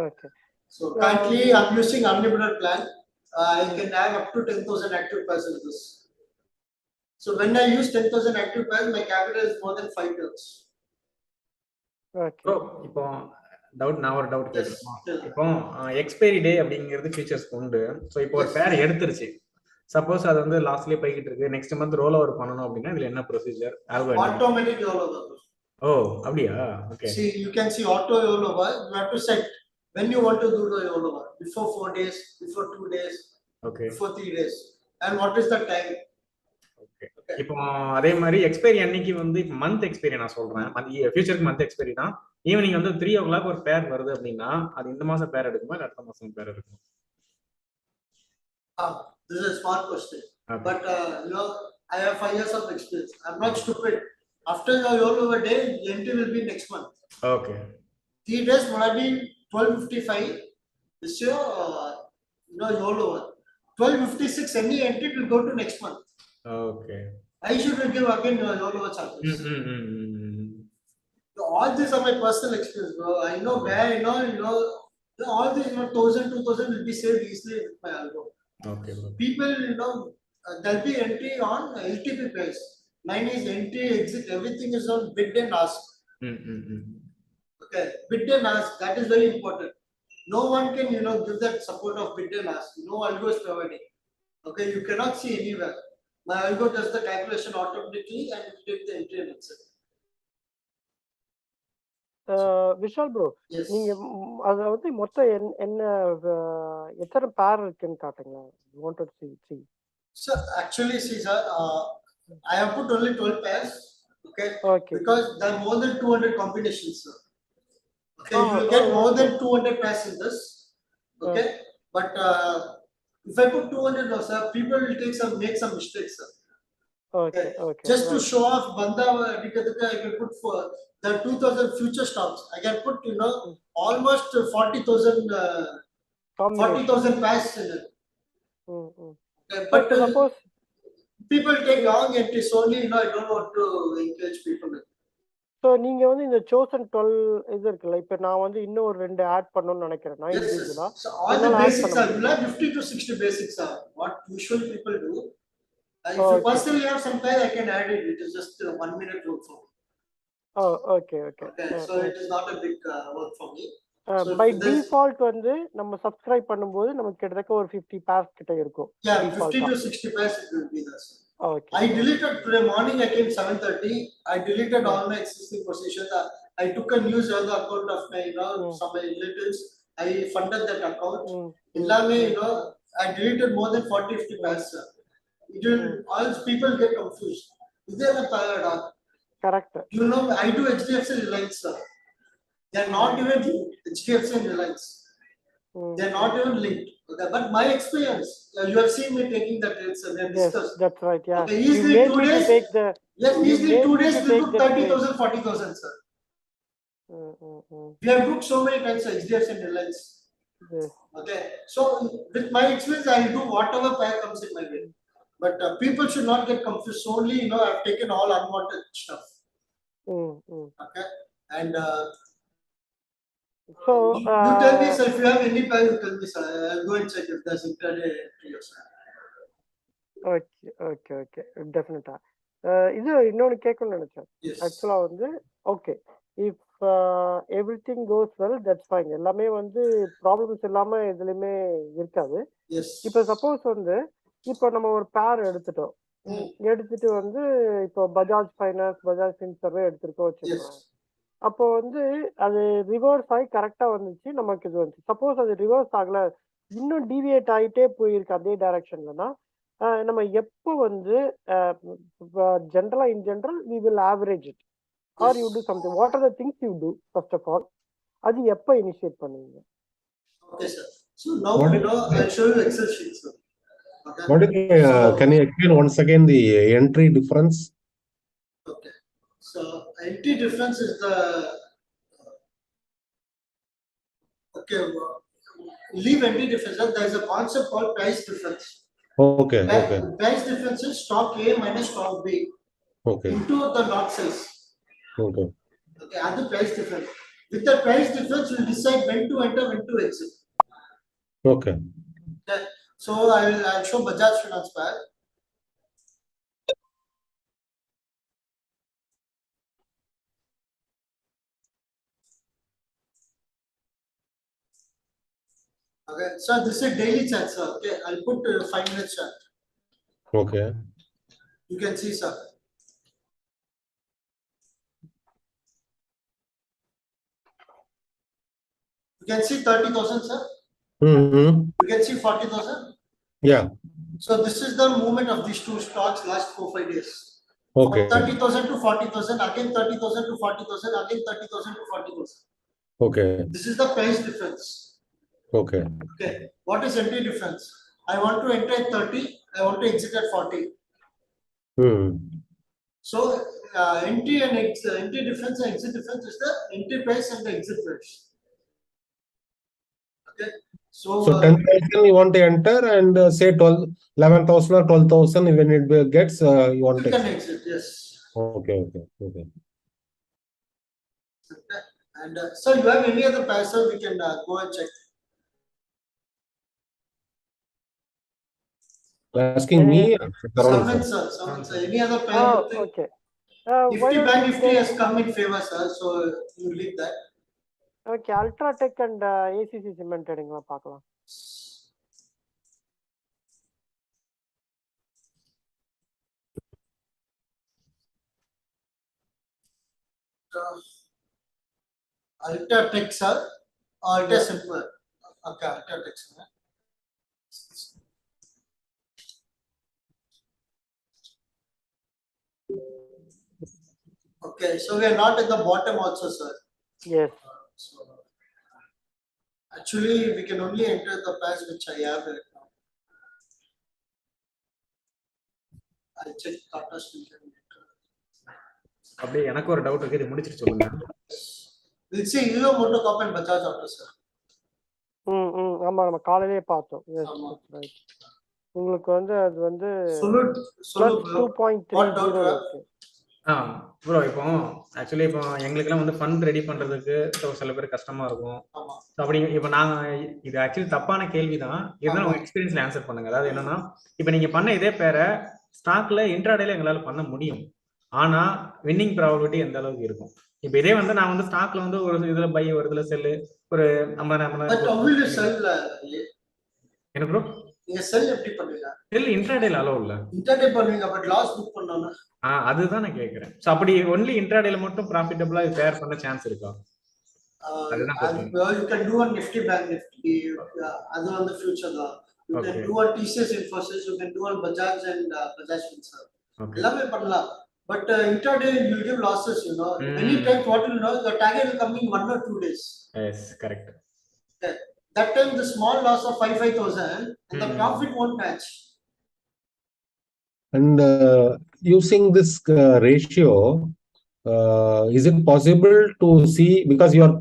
Okay. So currently, I'm using unlimited plan. I can have up to 10,000 active pairs in this. So when I use 10,000 active pairs, my capital is more than 5 times. Okay. Bro இப்போ நான் ஒரு doubt Yes, கேட்கணும். tell. இப்போ expiry டே அப்படிங்கிறது features உண்டு. So இப்போ ஒரு பேர் எடுத்துருச்சு, சப்போஸ் அது வந்து லாஸ்ட்லயே போய்கிட்டு இருக்கு, நெக்ஸ்ட் மந்த் ரோல் ஓவர் பண்ணணும் அப்படின்னா இதுல என்ன ப்ரொசீஜர்? Automatic rollover. ஓ அப்படியா? Okay. See, you can see auto rollover. You have to set when you want to do the rollover. Before 4 days, before 2 days, okay, before 3 days, and what is the time? Okay. இப்போ அதே மாதிரி expiry அன்னைக்கு வந்து இப்போ month expiry நான் சொல்றேன், ஃபியூச்சருக்கு month expiry தான். Evening வந்து 3 o'clock ஒரு பேர் வருது அப்படின்னா அது இந்த மாசம் பேர் எடுக்குமா இல்ல அடுத்த மாசம் பேர் எடுக்குமா? This is a smart question. Okay. But I have 5 years of experience. I'm not stupid. After your rollover day, the entry will be next month. Okay. 3 days would have been 12:55. This year, rollover. 12:56, any entry will go to next month. Okay. I should give again rollover charges. All these are my personal experience, bro. I know where, all these 1,000, 2,000 will be saved easily with my Algo. Okay, bro. People, there'll be entry on LTP price. Mine is entry, exit, everything is on bid and ask. Okay, bid and ask, that is very important. No one can, give that support of bid and ask. No Algo is providing. Okay, you cannot see anywhere. My Algo does the calculation automatically and it takes the entry and exit. Vishal bro, Yes. நீங்க அத வந்து மொத்தம் என்ன எத்தனை பேர் இருக்குன்னு காட்டுங்க. Want to see. So actually, see, sir, I have put only 12 pairs. Okay. Okay. Because there are more than 200 combinations, sir. Okay, you will get more than 200 pairs in this. Okay, but if I put 200, no, sir, people will make some mistakes, sir. Okay. Just to show off, Banda, I can put for the 2,000 future stocks. I can put, almost 40,000 pairs in it. Okay, but suppose people take wrong entries only, I don't want to encourage people. So நீங்க வந்து இந்த chosen 12 இது இருக்குல்ல, இப்ப நான் வந்து இன்னும் ஒரு 2 ஆட் பண்ணனும்னு நினைக்கிறேன். நான் இண்டிவிஜுவலா. So all the basics are, 50 to 60 basics are what usually people do. If you personally have some pair, I can add it. It is just 1 minute work for me. Oh, okay. So it is not a big work for me. So by default வந்து நம்ம subscribe பண்ணும்போது நமக்கு கிட்டத்தட்ட ஒரு 50 pairs கிட்ட இருக்கும். Yeah, 50 to 60 pairs it will be there. Okay. I deleted today morning. I came 7:30. I deleted all my existing positions. I took a new Zelda account of my, some relatives. I funded that account. I deleted more than 40-50 pairs. All people get confused. Is there a tired? Correct. I do HDFC Reliance, sir. They are not even linked. HDFC and Reliance. They are not even linked. Okay, but my experience, you have seen me taking the trades, sir. We have discussed. Yes, that's right. Yeah. Okay, easily 2 days. Easily 2 days we book 30,000, 40,000, sir. We have booked so many times, sir, HDFC and Reliance. Yes. Okay, so with my experience, I will do whatever pair comes in my way. But people should not get confused. Only, I've taken all unwanted stuff. Okay, and So, You tell me, sir, if you have any pair, you tell me, sir. I'll go and check if there's intraday entry or sir. Okay டெஃபினட்டா இது இன்னொன்று கேட்கணும்னு நினைச்சேன். Yes. ஆக்சுவலா வந்து okay, if every thing cos well that's fine. எல்லாமே வந்து problems இல்லாம எதுலையுமே இருக்காது. Yes. இப்போ சப்போஸ் வந்து இப்போ நம்ம ஒரு பேர் எடுத்துட்டோம். எடுத்துட்டு வந்து இப்போ பஜாஜ் ஃபைனான்ஸ், பஜாஜ் ஃபின்சர்வே எடுத்துருக்கோம் Yes. வச்சுக்கோங்க. அப்போ வந்து அது ரிவர்ஸ் ஆகி கரெக்டா வந்துச்சு, நமக்கு இது வந்துச்சு. சப்போஸ் அது ரிவர்ஸ் ஆகல, இன்னும் டீவியேட் ஆகிட்டே போயிருக்கு அதே டைரக்ஷன்லனா, நம்ம எப்போ வந்து ஜென்ரலா in general we will average it or you do something. What are the things you do first of all? அது எப்போ இனிஷியேட் பண்ணுவீங்க? Okay, sir. So now you know I'll show you Excel sheet, sir. Okay. What is can you explain once again the entry difference? Okay. So entry difference is the okay. Leave entry difference. There is a concept called price difference. Okay. Price difference is stock A minus stock B into the lot size. Okay. And the price difference. With the price difference, we'll decide when to enter, when to exit. Okay. So I'll show Bajaj Finance pair. Okay, so this is daily chart, sir. Okay, I'll put 5 minutes chart. Okay. You can see, sir. You can see 30,000, sir. You can see 40,000. Yeah. So this is the movement of these two stocks last 4-5 days. Okay. From 30,000 to 40,000, again 30,000 to 40,000, again 30,000 to 40,000. Okay. This is the price difference. Okay. Okay. What is entry difference? I want to enter at 30. I want to exit at 40. So entry and entry difference and exit difference is the entry price and the exit price. Okay. So 10,000 you want to enter and say 11,000 or 12,000 when it gets you want to exit. Yes. Okay. Okay. And so you have any other pair, sir? We can go and check. Asking me? Someone, sir. Any other pair? Okay. Nifty Bank Nifty has come in favor, sir. So you leave that. Okay, Ultratech and ACC Cement எடுங்க பார்க்கலாம். Ultratech, sir. Ultra Simple. Okay, Ultratech, sir. Okay, so we are not at the bottom also, sir. Yes. So actually, we can only enter the pairs which I have right now. I'll check Tata Steel. அப்படியே எனக்கு ஒரு doubt இருக்கு, இது முடிச்சிட்டு சொல்லுங்க. We'll see Hero MotoCorp and Bajaj Auto, sir. ஆமா, நம்ம காலையிலேயே பார்த்தோம். Yes, that's right. உங்களுக்கு வந்து அது வந்து +2.30 இருக்கு. ப்ரோ இப்போ ஆக்சுவலி இப்போ எங்களுக்குலாம் வந்து ஃபண்ட் ரெடி பண்றதுக்கு சில பேர் கஷ்டமா இருக்கும். அப்படி இப்போ நாங்க இது ஆக்சுவலி தப்பான கேள்வி தான், இருந்தாலும் உங்க எக்ஸ்பீரியன்ஸ்ல ஆன்சர் பண்ணுங்க. அதாவது என்னன்னா, இப்போ நீங்க பண்ண இதே பேரை ஸ்டாக்ல இன்ட்ராடேல எங்களால பண்ண முடியும், ஆனா வின்னிங் ப்ராபபிலிட்டி எந்த அளவுக்கு இருக்கும்? இப்போ இதே வந்து நான் வந்து ஸ்டாக்ல வந்து ஒரு இதுல பை ஒரு இதுல செல்லு ஒரு 50,000 என்ன ப்ரோ நீங்க செல் எப்படி பண்ணுவீங்க? செல் இன்ட்ராடேல அலோ இல்ல. இன்ட்ராடே பண்ணுவீங்க, பட் லாஸ் புக் பண்ணனும்னா அதுதான் நான் கேக்குறேன். சோ அப்படி ஒன்லி இன்ட்ராடேல மட்டும் ப்ராஃபிட்டபிளா பேர் பண்ண சான்ஸ் இருக்கா? you can do on Nifty Bank Nifty, அது வந்து ஃபியூச்சர் தான். You can do on TCS Infosys, you can do on Bajaj and Bajaj Finserv. எல்லாமே பண்ணலாம், but intraday you will give losses, you know. Many times what you know, the target will come in 1 or 2 days. Yes, correct. Okay. That time the small loss of 5,000 and the profit won't match. And using this ratio, is it possible to see, because you are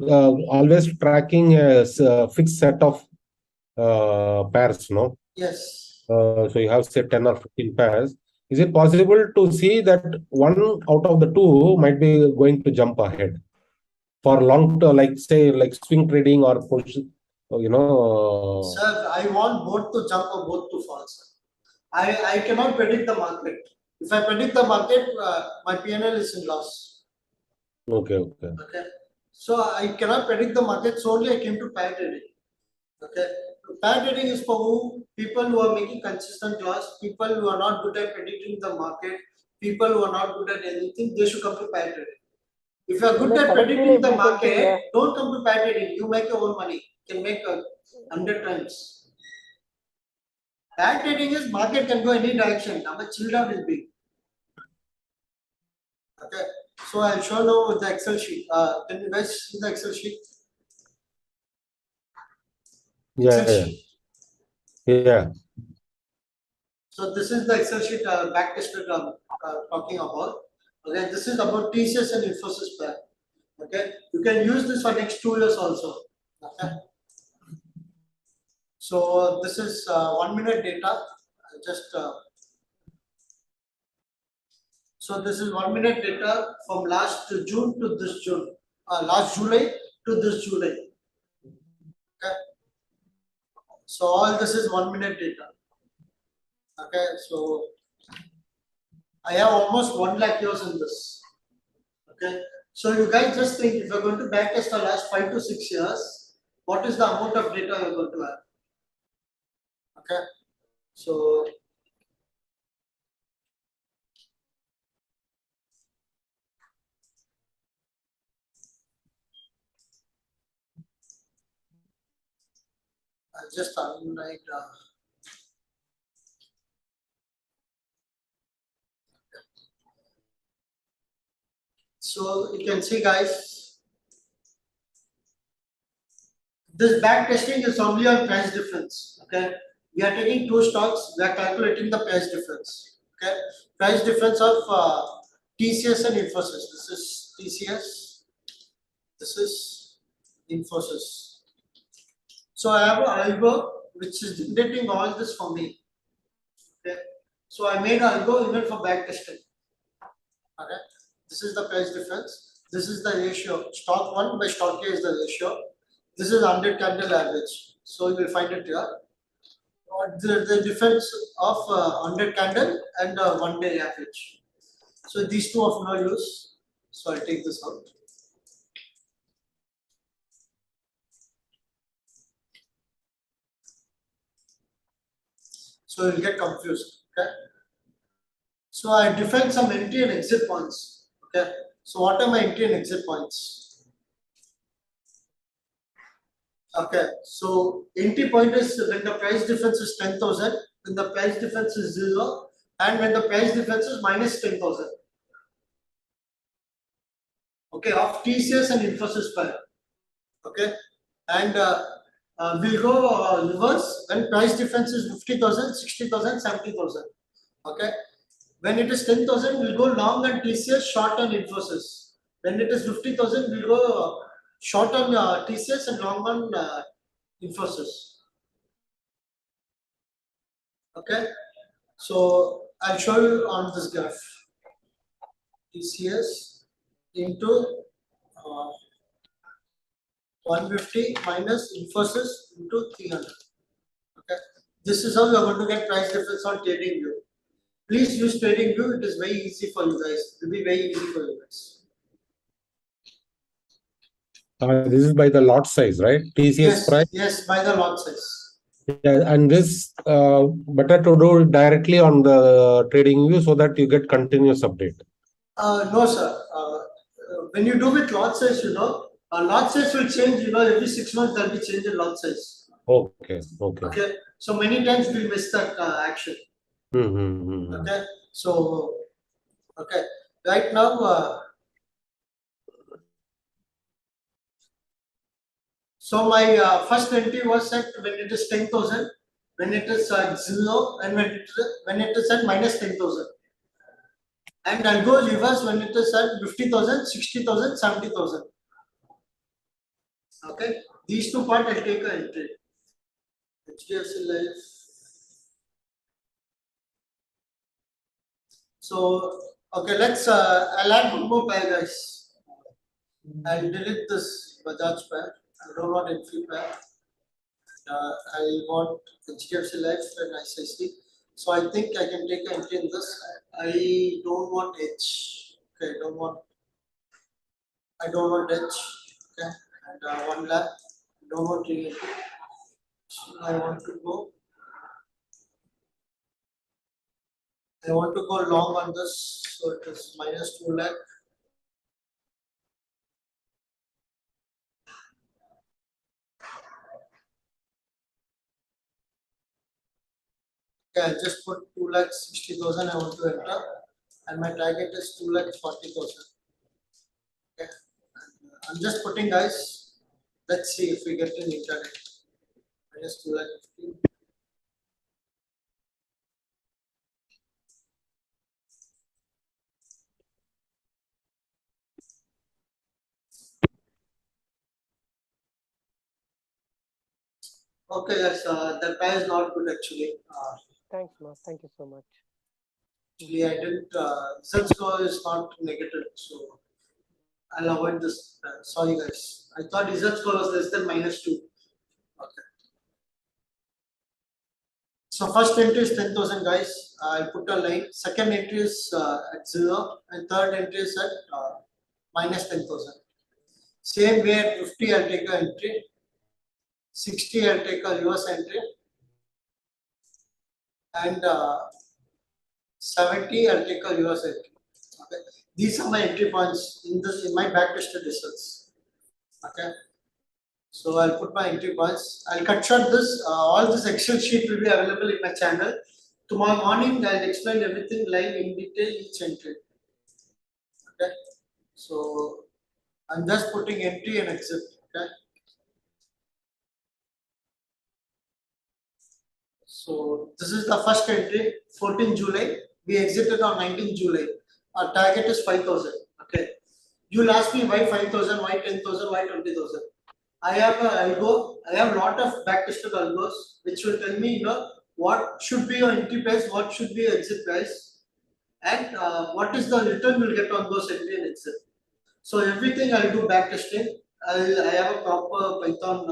always tracking a fixed set of pairs, no? Yes. So you have say 10 or 15 pairs. Is it possible to see that one out of the two might be going to jump ahead? for long term, like say like swing trading or position, Sir, I want both to jump or both to fall, sir. I cannot predict the market. If I predict the market, my PNL is in loss. Okay. So I cannot predict the market, so only I came to pair trading. Okay. Pair trading is for who? People who are making consistent loss, people who are not good at predicting the market, people who are not good at anything, they should come to pair trading. If you are good at predicting the market, don't come to pair trading. You make your own money. You can make 100 times. Pair trading is market can go any direction. How much chilled out will be. Okay. So I'll show now the Excel sheet. Can you guys see the Excel sheet? Yeah. So this is the Excel sheet backtested talking about. Okay, this is about TCS and Infosys pair. Okay, you can use this for next 2 years also. Okay. So this is 1 minute data. So this is 1 minute data from last June to this June, last July to this July. Okay. So all this is 1 minute data. Okay, so I have almost 1 lakh years in this. Okay, so you guys just think if you're going to backtest the last 5 to 6 years, what is the amount of data you're going to have? Okay, so I'll just unwrite. So you can see, guys, this back testing is only on price difference. Okay, we are taking 2 stocks, we are calculating the price difference. Okay, price difference of TCS and Infosys. This is TCS, this is Infosys. So I have an algo which is generating all this for me. Okay, so I made an algo even for back testing. Okay, this is the price difference. This is the ratio. Stock 1 by stock A is the ratio. This is 100 candle average. So you will find it here. The difference of 100 candle and 1 day average. So these two of no use. So I'll take this out. So you'll get confused. Okay. So I define some entry and exit points. Okay. So what are my entry and exit points? Okay. So entry point is when the price difference is 10,000, when the price difference is 0, and when the price difference is minus 10,000. Okay, of TCS and Infosys pair. Okay, and we'll go reverse when price difference is 50,000, 60,000, 70,000. Okay, when it is 10,000, we'll go long on TCS, short on Infosys. When it is 50,000, we'll go short on TCS and long on Infosys. Okay, so I'll show you on this graph. TCS into 150 minus Infosys into 300. Okay, this is how you are going to get price difference on TradingView. Please use TradingView. It is very easy for you guys. It will be very easy for you guys. This is by the lot size, right? TCS price. Yes, by the lot size. Yeah, and this better to do directly on the TradingView so that you get continuous update. No, sir. When you do with lot size, lot size will change. Every 6 months there will be change in lot size. Okay. Okay. So many times we miss that action. Okay. So okay. Right now. So my first entry was set when it is 10,000, when it is 0, and when it is at minus 10,000. And I'll go reverse when it is at 50,000, 60,000, 70,000. Okay, these 2 parts I'll take an entry. HDFC Life. So okay, I'll add one more pair, guys. I'll delete this Bajaj pair. I don't want NFI pair. I want HDFC Life and ICICI. So I think I can take an entry in this. I don't want H. Okay, I don't want H. Okay, and 1 lakh. I don't want TNT. So I want to go long on this. So it is minus 2 lakh. Okay, I just put 2,60,000 I want to enter, and my target is 2,40,000. Okay, I'm just putting, guys. Let's see if we get an internet. Minus 2,50,000. Okay, yes, that pair is not good actually. Thanks, Ma. Thank you so much. Actually, I didn't. Result score is not negative, so I'll avoid this. Sorry, guys. I thought result score was less than -2. Okay. So first entry is 10,000, guys. I'll put a line. Second entry is at 0, and third entry is at minus 10,000. Same way at 50, I'll take an entry. 60, I'll take a reverse entry, and 70, I'll take a reverse entry. Okay, these are my entry points in my backtested results. Okay, so I'll put my entry points. I'll cut short this. All this Excel sheet will be available in my channel. Tomorrow morning, I'll explain everything live in detail, each entry. Okay, so I'm just putting entry and exit. Okay. So this is the first entry, 14 July. We exited on 19 July. Our target is 5,000. Okay. You'll ask me why 5,000, why 10,000, why 20,000. I have a algo. I have a lot of backtested algos which will tell me, what should be your entry price, what should be your exit price, and what is the return you'll get on those entry and exit. So everything I'll do backtesting. I have a proper Python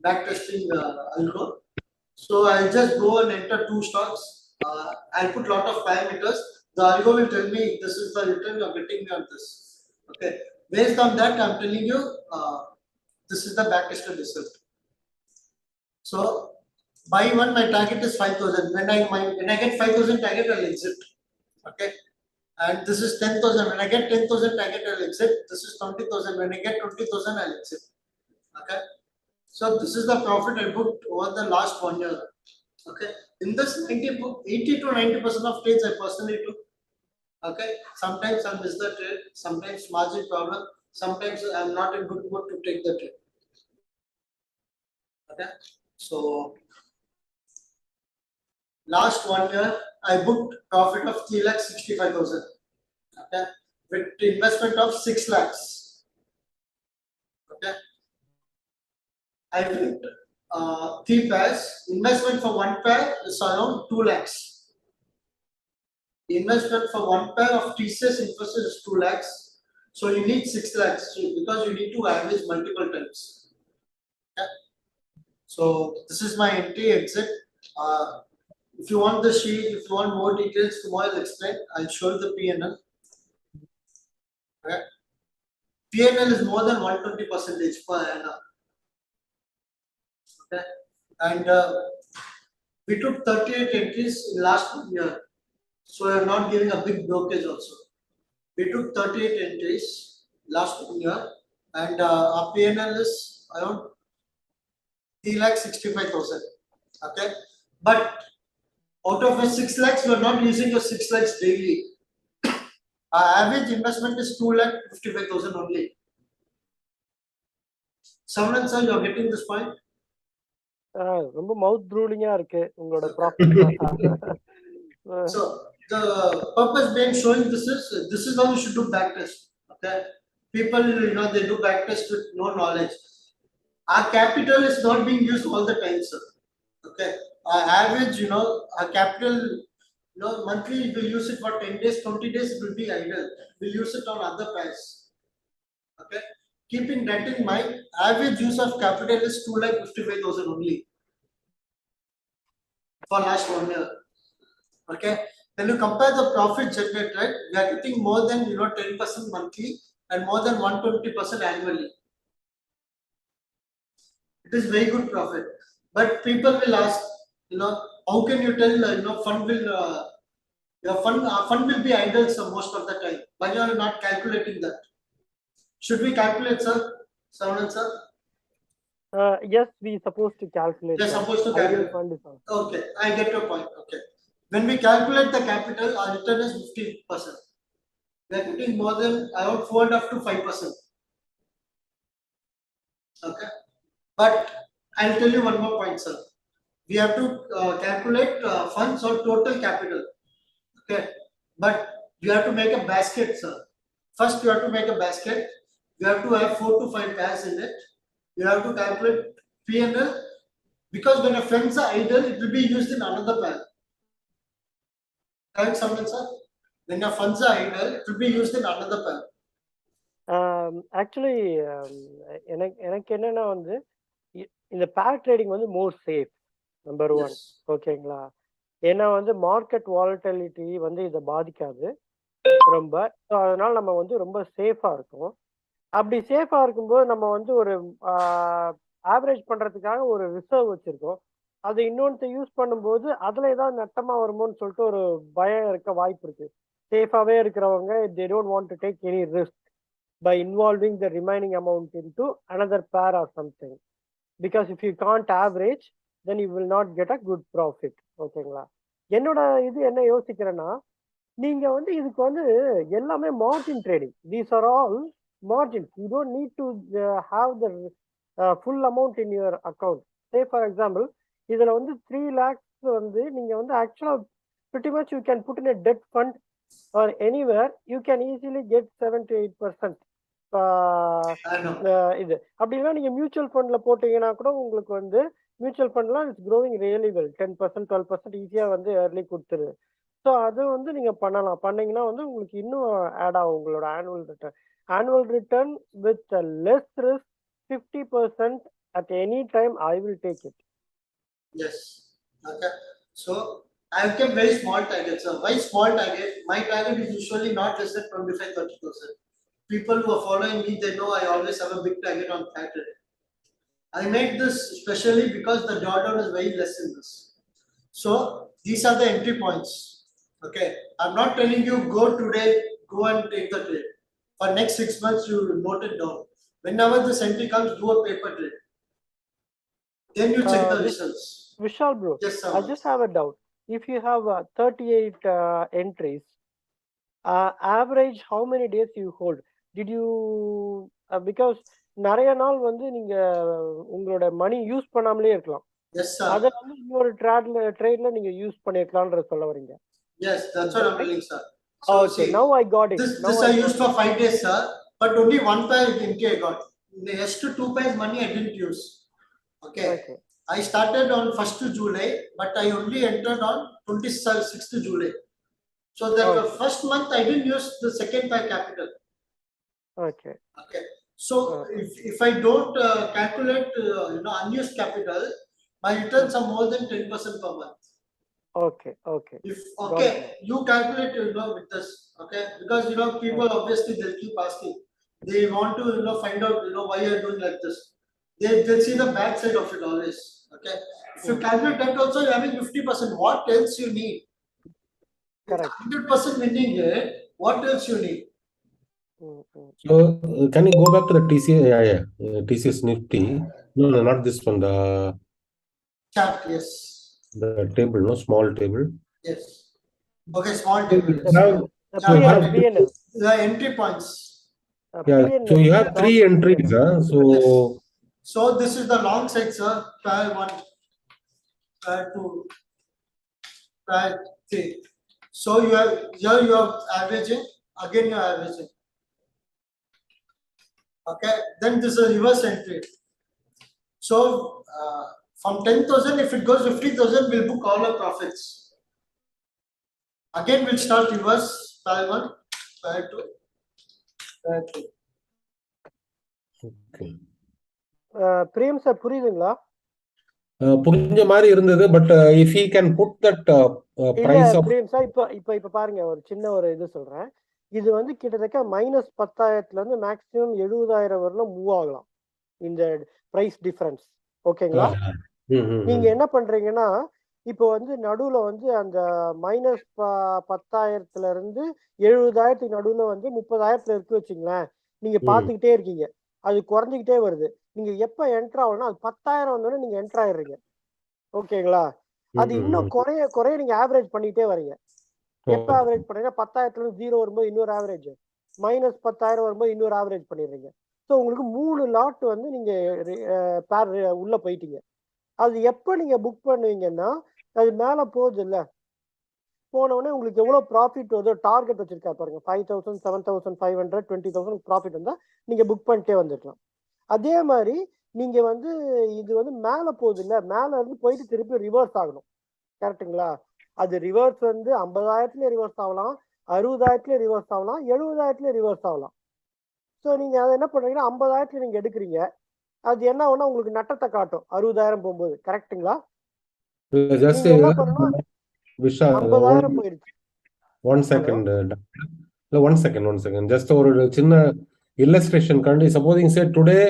backtesting algo. So I'll just go and enter 2 stocks. I'll put lot of parameters. The algo will tell me this is the return you're getting on this. Okay. Based on that, I'm telling you this is the backtested result. So buy one, my target is 5,000. When I get 5,000 target, I'll exit. Okay. And this is 10,000. When I get 10,000 target, I'll exit. This is 20,000. When I get 20,000, I'll exit. Okay. So this is the profit I booked over the last 1 year. Okay. In this 80 to 90% of trades I personally took. Okay. Sometimes I miss the trade. Sometimes margin problem. Sometimes I'm not in good mood to take the trade. Okay. So last 1 year I booked profit of 3,65,000. Okay. With investment of 6 lakhs. Okay. I picked 3 pairs. Investment for 1 pair is around 2 lakhs. Investment for 1 pair of TCS Infosys is 2 lakhs. So you need 6 lakhs because you need to average multiple times. Okay. So this is my entry exit. If you want the sheet, if you want more details, tomorrow I'll explain. I'll show you the P&L. Okay. P&L is more than 120% per annum. Okay. And we took 38 entries in last 1 year. So I'm not giving a big brokerage also. We took 38 entries last 1 year, and our P&L is around 3,65,000. Okay. But out of a 6 lakhs, you are not using your 6 lakhs daily. Our average investment is 2,55,000 only. Someone, sir, you are getting this point? ரொம்ப மவுத் ப்ரூலிங்கா இருக்கு உங்களோட profit. So the purpose behind showing this is how you should do backtest. Okay, people they do backtest with no knowledge. Our capital is not being used all the time, sir. Okay, our average, our capital, monthly we'll use it for 10 days, 20 days it will be idle. We'll use it on other pairs. Okay. Keeping that in mind, average use of capital is 2,55,000 only for last 1 year. Okay. When you compare the profit generated, we are getting more than 10% monthly and more than 120% annually. It is very good profit. But people will ask, how can you tell fund will your fund will be idle most of the time. Why you are not calculating that? Should we calculate, sir? Someone, sir? Yes, we supposed to calculate. They're supposed to Ideal calculate. fund is also. Okay, I get your point. Okay. When we calculate the capital, our return is 50%. We are getting more than around 4.5 to 5%. Okay. But I'll tell you one more point, sir. We have to calculate funds or total capital. Okay. But you have to make a basket, sir. First, you have to make a basket. You have to have 4 to 5 pairs in it. You have to calculate P&L, because when your funds are idle, it will be used in another pair. Correct, someone, sir? When your funds are idle, it will be used in another pair. Actually, எனக்கு என்னன்னா வந்து இந்த பேர் trading வந்து மோர் safe number 1. ஓகேங்களா? ஏன்னா வந்து market volatility வந்து இதை பாதிக்காது ரொம்ப. ஸோ அதனால நம்ம வந்து ரொம்ப சேஃபா இருக்கும். அப்படி சேஃபா இருக்கும்போது நம்ம வந்து ஒரு ஆவரேஜ் பண்றதுக்காக ஒரு ரிசர்வ் வச்சிருக்கோம். அது இன்னொன்று யூஸ் பண்ணும்போது அதுல ஏதாவது நட்டமா வருமோன்னு சொல்லிட்டு ஒரு பயம் இருக்க வாய்ப்பு இருக்கு. சேஃபாவே இருக்கிறவங்க they don't want to take any risk by involving the remaining amount into another pair or something, because if you can't average then you will not get a good profit. ஓகேங்களா? என்னோட இது என்ன யோசிக்கிறேன்னா, நீங்க வந்து இதுக்கு வந்து எல்லாமே margin trading. These are all margins. You don't need to have the full amount in your account. Say for example, இதுல வந்து 3 lakhs வந்து நீங்க வந்து actually pretty much you can put in a debt fund or anywhere. You can easily get 7 to 8%. இது அப்படின்னா நீங்க mutual ஃபண்ட்ல போட்டீங்கன்னா கூட உங்களுக்கு வந்து மியூச்சுவல் ஃபண்ட்லாம் இட்ஸ் க்ரோவிங் ரியலி வெல். 10% 12% ஈஸியா வந்து ஏர்லி கொடுத்துரு. ஸோ அது வந்து நீங்க பண்ணலாம். பண்ணீங்கன்னா வந்து உங்களுக்கு இன்னும் ஆட் ஆகும் உங்களோட annual return. Annual return with a less risk, 50% at any time, I will take it. Yes. Okay. So I have kept very small targets. So why small target? My target is usually not less than 25-30%. People who are following me, they know I always have a big target on Saturday. I made this especially because the drawdown is very less in this. So these are the entry points. Okay. I'm not telling you go today, go and take the trade. For next 6 months, you note it down. Whenever the entry comes, do a paper trade. Then you check the results. Vishaal bro, yes, sir. I just have a doubt. If you have 38 entries, average how many days you hold? Did you because நிறைய நாள் வந்து நீங்க உங்களோட மணி use பண்ணாமலே இருக்கலாம். Yes, sir. அத வந்து இன்னொரு ட்ரேட்ல நீங்க யூஸ் பண்ணிருக்கலாம்ன்ற சொல்ல வரீங்க. Yes, that's what I'm telling, sir. So, okay, see, now I got it. This I used for 5 days, sir. But only 1 pair entry I got. The extra 2 pairs money I didn't use. Okay. I started on 1st July, but I only entered on 26th July. So the first month I didn't use the second pair capital. Okay. Okay. So if I don't calculate unused capital, my returns are more than 10% per month. Okay. If you calculate with this, okay, because people obviously they'll keep asking. They want to find out why you're doing like this. They'll see the bad side of it always. Okay. If you calculate that also, you're having 50%. What else you need? Correct. 100% winning it. What else you need? So can you go back to the TCS Nifty? No, not this one. The chart, yes. The table, no, small table. Yes. Okay, small table. PNL. The entry points. Yeah. So you have 3 entries. So. Yes. So this is the long side, sir. Pair 1, pair 2, pair 3. So you have here you are averaging. Again you are averaging. Okay. Then this is a reverse entry. So from 10,000, if it goes 50,000, we'll book all our profits. Again, we'll start reverse. Pair 1, pair 2, pair 3. Okay. Frame sir புரியுதுங்களா? புரிஞ்ச மாதிரி இருந்தது. But if he can put that இல்ல price of frame sir, இப்ப பாருங்க, ஒரு சின்ன ஒரு இது சொல்றேன். இது வந்து கிட்டத்தட்ட -10,000 இருந்து மேக்ஸிமம் 70,000 வரலும் மூவ் ஆகலாம் இந்த பிரைஸ் டிஃபரன்ஸ். ஓகேங்களா? நீங்க என்ன பண்றீங்கன்னா, இப்போ வந்து நடுவுல வந்து அந்த -10,000 இருந்து 70,000 நடுவுல வந்து 30,000 இருக்கு வச்சுங்களேன். நீங்க பாத்துக்கிட்டே இருக்கீங்க, அது குறைஞ்சிக்கிட்டே வருது. நீங்க எப்ப என்டர் ஆகணும்னா அது 10,000 வந்தோடனே நீங்க என்டர் ஆயிடுறீங்க. ஓகேங்களா? அது இன்னும் குறைய குறைய நீங்க ஆவரேஜ் பண்ணிட்டே வரீங்க. எப்ப ஆவரேஜ் பண்றீங்கன்னா 10,000 இருந்து 0 வரும்போது இன்னொரு ஆவரேஜ், -10,000 வரும்போது இன்னொரு ஆவரேஜ் பண்ணிடுறீங்க. ஸோ உங்களுக்கு 3 லாட் வந்து நீங்க பேர் உள்ள போயிட்டீங்க. அது எப்ப நீங்க புக் பண்ணுவீங்கன்னா, அது மேல போகுது இல்ல, போன உடனே உங்களுக்கு எவ்வளவு ப்ராஃபிட் வருதோ டார்கெட் வச்சிருக்கா பாருங்க, 5,000, 7,500, 20,000 ப்ராஃபிட் வந்தா நீங்க புக் பண்ணிட்டே வந்துடலாம். அதே மாதிரி நீங்க வந்து இது வந்து மேல போகுது இல்ல, மேல இருந்து போயிட்டு திருப்பி ரிவர்ஸ் ஆகணும். கரெக்டுங்களா? அது ரிவர்ஸ் வந்து 50,000 ரிவர்ஸ் ஆகலாம், 60,000 ரிவர்ஸ் ஆகலாம், 70,000 ரிவர்ஸ் ஆகலாம். ஸோ நீங்க அதை என்ன பண்றீங்கன்னா 50,000 நீங்க எடுக்கிறீங்க, அது என்ன ஆகும்னா உங்களுக்கு நட்டத்தை காட்டும் 60,000 போகும்போது. கரெக்டுங்களா? just நீங்க என்ன பண்ணணும், Vishaal, 50,000 போயிடுச்சு. one second. One second. Just ஒரு சின்ன illustration காண்டி, supposing say today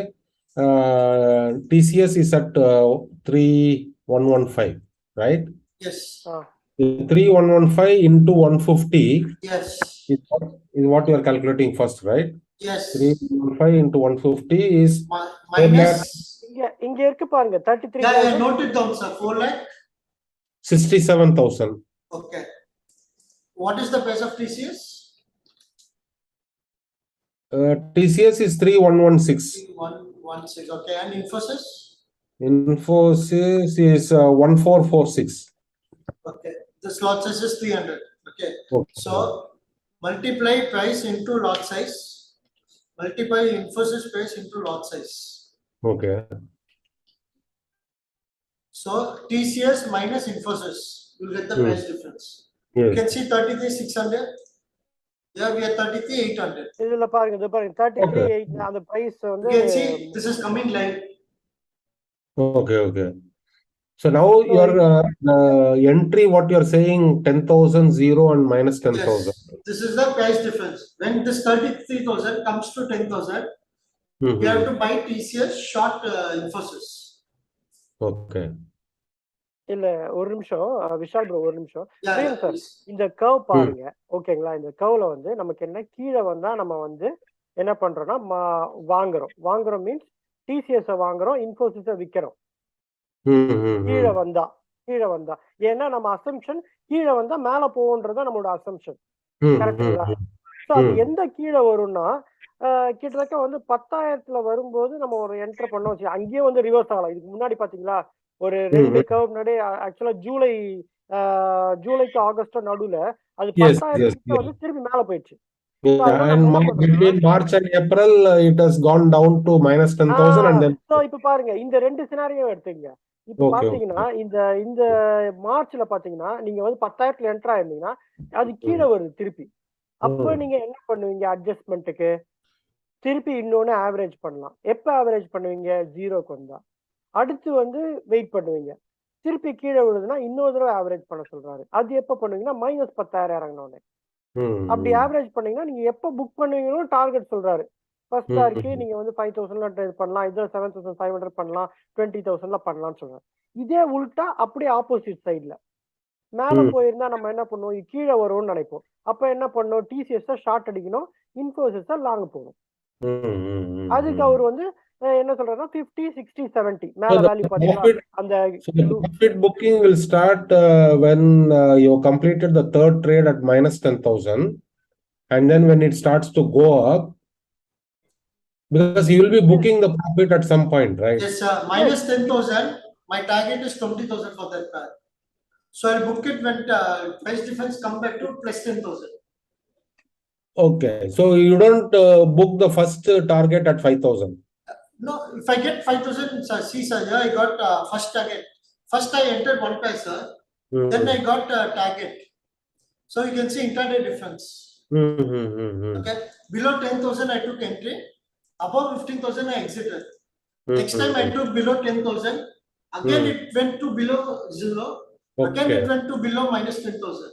TCS is at 3,115, right? Yes. 3,115 into 150 Yes. is what you are calculating first, right? Yes. 3,115 into 150 is minus. இங்க இருக்கு பாருங்க 33. Yeah, note it down, sir. 4,67,000. Okay. What is the price of TCS? TCS is 3,116. 3,116. Okay, and Infosys? Infosys is 1,446. Okay, this lot size is 300. Okay. So multiply price into lot size, multiply Infosys price into lot size. Okay. So TCS minus Infosys, you'll get the price difference. Yes. You can see 33,600. Yeah, we are 33,800. இதுல பாருங்க, இது பாருங்க 33,800 அந்த price வந்து. You can see this is coming live. Okay. So now your entry, what you are saying, 10,000, 0 and minus 10,000. Yes, this is the price difference. When this 33,000 comes to 10,000, you have to buy TCS short Infosys. Okay. இல்ல ஒரு நிமிஷம் Vishal bro, ஒரு நிமிஷம். Yeah, sir, இந்த curve பாருங்க. ஓகேங்களா? இந்த கர்வ்ல வந்து நமக்கு என்ன, கீழே வந்தா நம்ம வந்து என்ன பண்றோம்னா வாங்குறோம் மீன்ஸ் டிசிஎஸ் வாங்குறோம், இன்ஃபோசிஸ விக்கிறோம். கீழே வந்தா ஏன்னா நம்ம அசம்ஷன் கீழே வந்தா மேல போகும்ன்றத நம்மளோட அசம்ஷன். கரெக்டுங்களா? ஸோ அது எந்த கீழே வரும்னா கிட்டத்தட்ட வந்து 10,000 வரும்போது நம்ம ஒரு என்டர் பண்ணோம் வச்சு, அங்கேயே வந்து ரிவர்ஸ் ஆகலாம். இதுக்கு முன்னாடி பாத்தீங்களா ஒரு 2 கர்வ் முன்னாடி, ஆக்சுவலா ஜூலைக்கு ஆகஸ்ட் நடுவுல அது 10,000 வந்து திரும்பி மேல போயிடுச்சு. And between March and April it has gone down to minus 10,000 and then. So இப்ப பாருங்க, இந்த 2 சினாரியோ எடுத்துங்க. இப்ப பாத்தீங்கன்னா இந்த மார்ச்ல பாத்தீங்கன்னா நீங்க வந்து 10,000 என்டர் ஆயிருந்தீங்கன்னா அது கீழே வருது திருப்பி. அப்ப நீங்க என்ன பண்ணுவீங்க? அட்ஜஸ்ட்மெண்ட்டுக்கு திருப்பி இன்னொன்னு ஆவரேஜ் பண்ணலாம். எப்ப ஆவரேஜ் பண்ணுவீங்க? 0க்கு வந்தா. அடுத்து வந்து வெயிட் பண்ணுவீங்க, திருப்பி கீழே விழுதுன்னா இன்னொரு தடவை ஆவரேஜ் பண்ண சொல்றாரு. அது எப்ப பண்ணுவீங்கன்னா -10,000 இறங்கினோடனே. அப்படி ஆவரேஜ் பண்ணீங்கன்னா நீங்க எப்ப புக் பண்ணுவீங்களோ டார்கெட் சொல்றாரு. ஃபர்ஸ்ட் டார்க்கு நீங்க வந்து 5,000 ட்ரேட் பண்ணலாம், இதுல 7,500 பண்ணலாம், 20,000 பண்ணலாம்னு சொல்றாரு. இதே உல்டா அப்படியே ஆப்போசிட் சைட்ல மேல போயிருந்தா நம்ம என்ன பண்ணுவோம்? கீழே வரும்னு நினைப்போம். அப்ப என்ன பண்ணோம்? டிசிஎஸ் ஷார்ட் அடிக்கணும், இன்ஃபோசிஸ் லாங் போகணும். அதுக்கு அவர் வந்து என்ன சொல்றாருன்னா 50, 60, 70 மேல வேல்யூ பாத்தீங்கன்னா அந்த profit booking will start when you completed the third trade at minus 10,000, and then when it starts to go up, because you will be booking the profit at some point, right? Yes, sir. Minus 10,000, my target is 20,000 for that pair. So I'll book it when price difference come back to plus 10,000. Okay, so you don't book the first target at 5,000. No, if I get 5,000, see sir, yeah, I got first target. First I entered one pair, sir. Then I got target. So you can see intraday difference. Okay, below 10,000 I took entry. above 15,000 I exited. Next time I took below 10,000. Again it went to below 0. Again it went to below minus 10,000.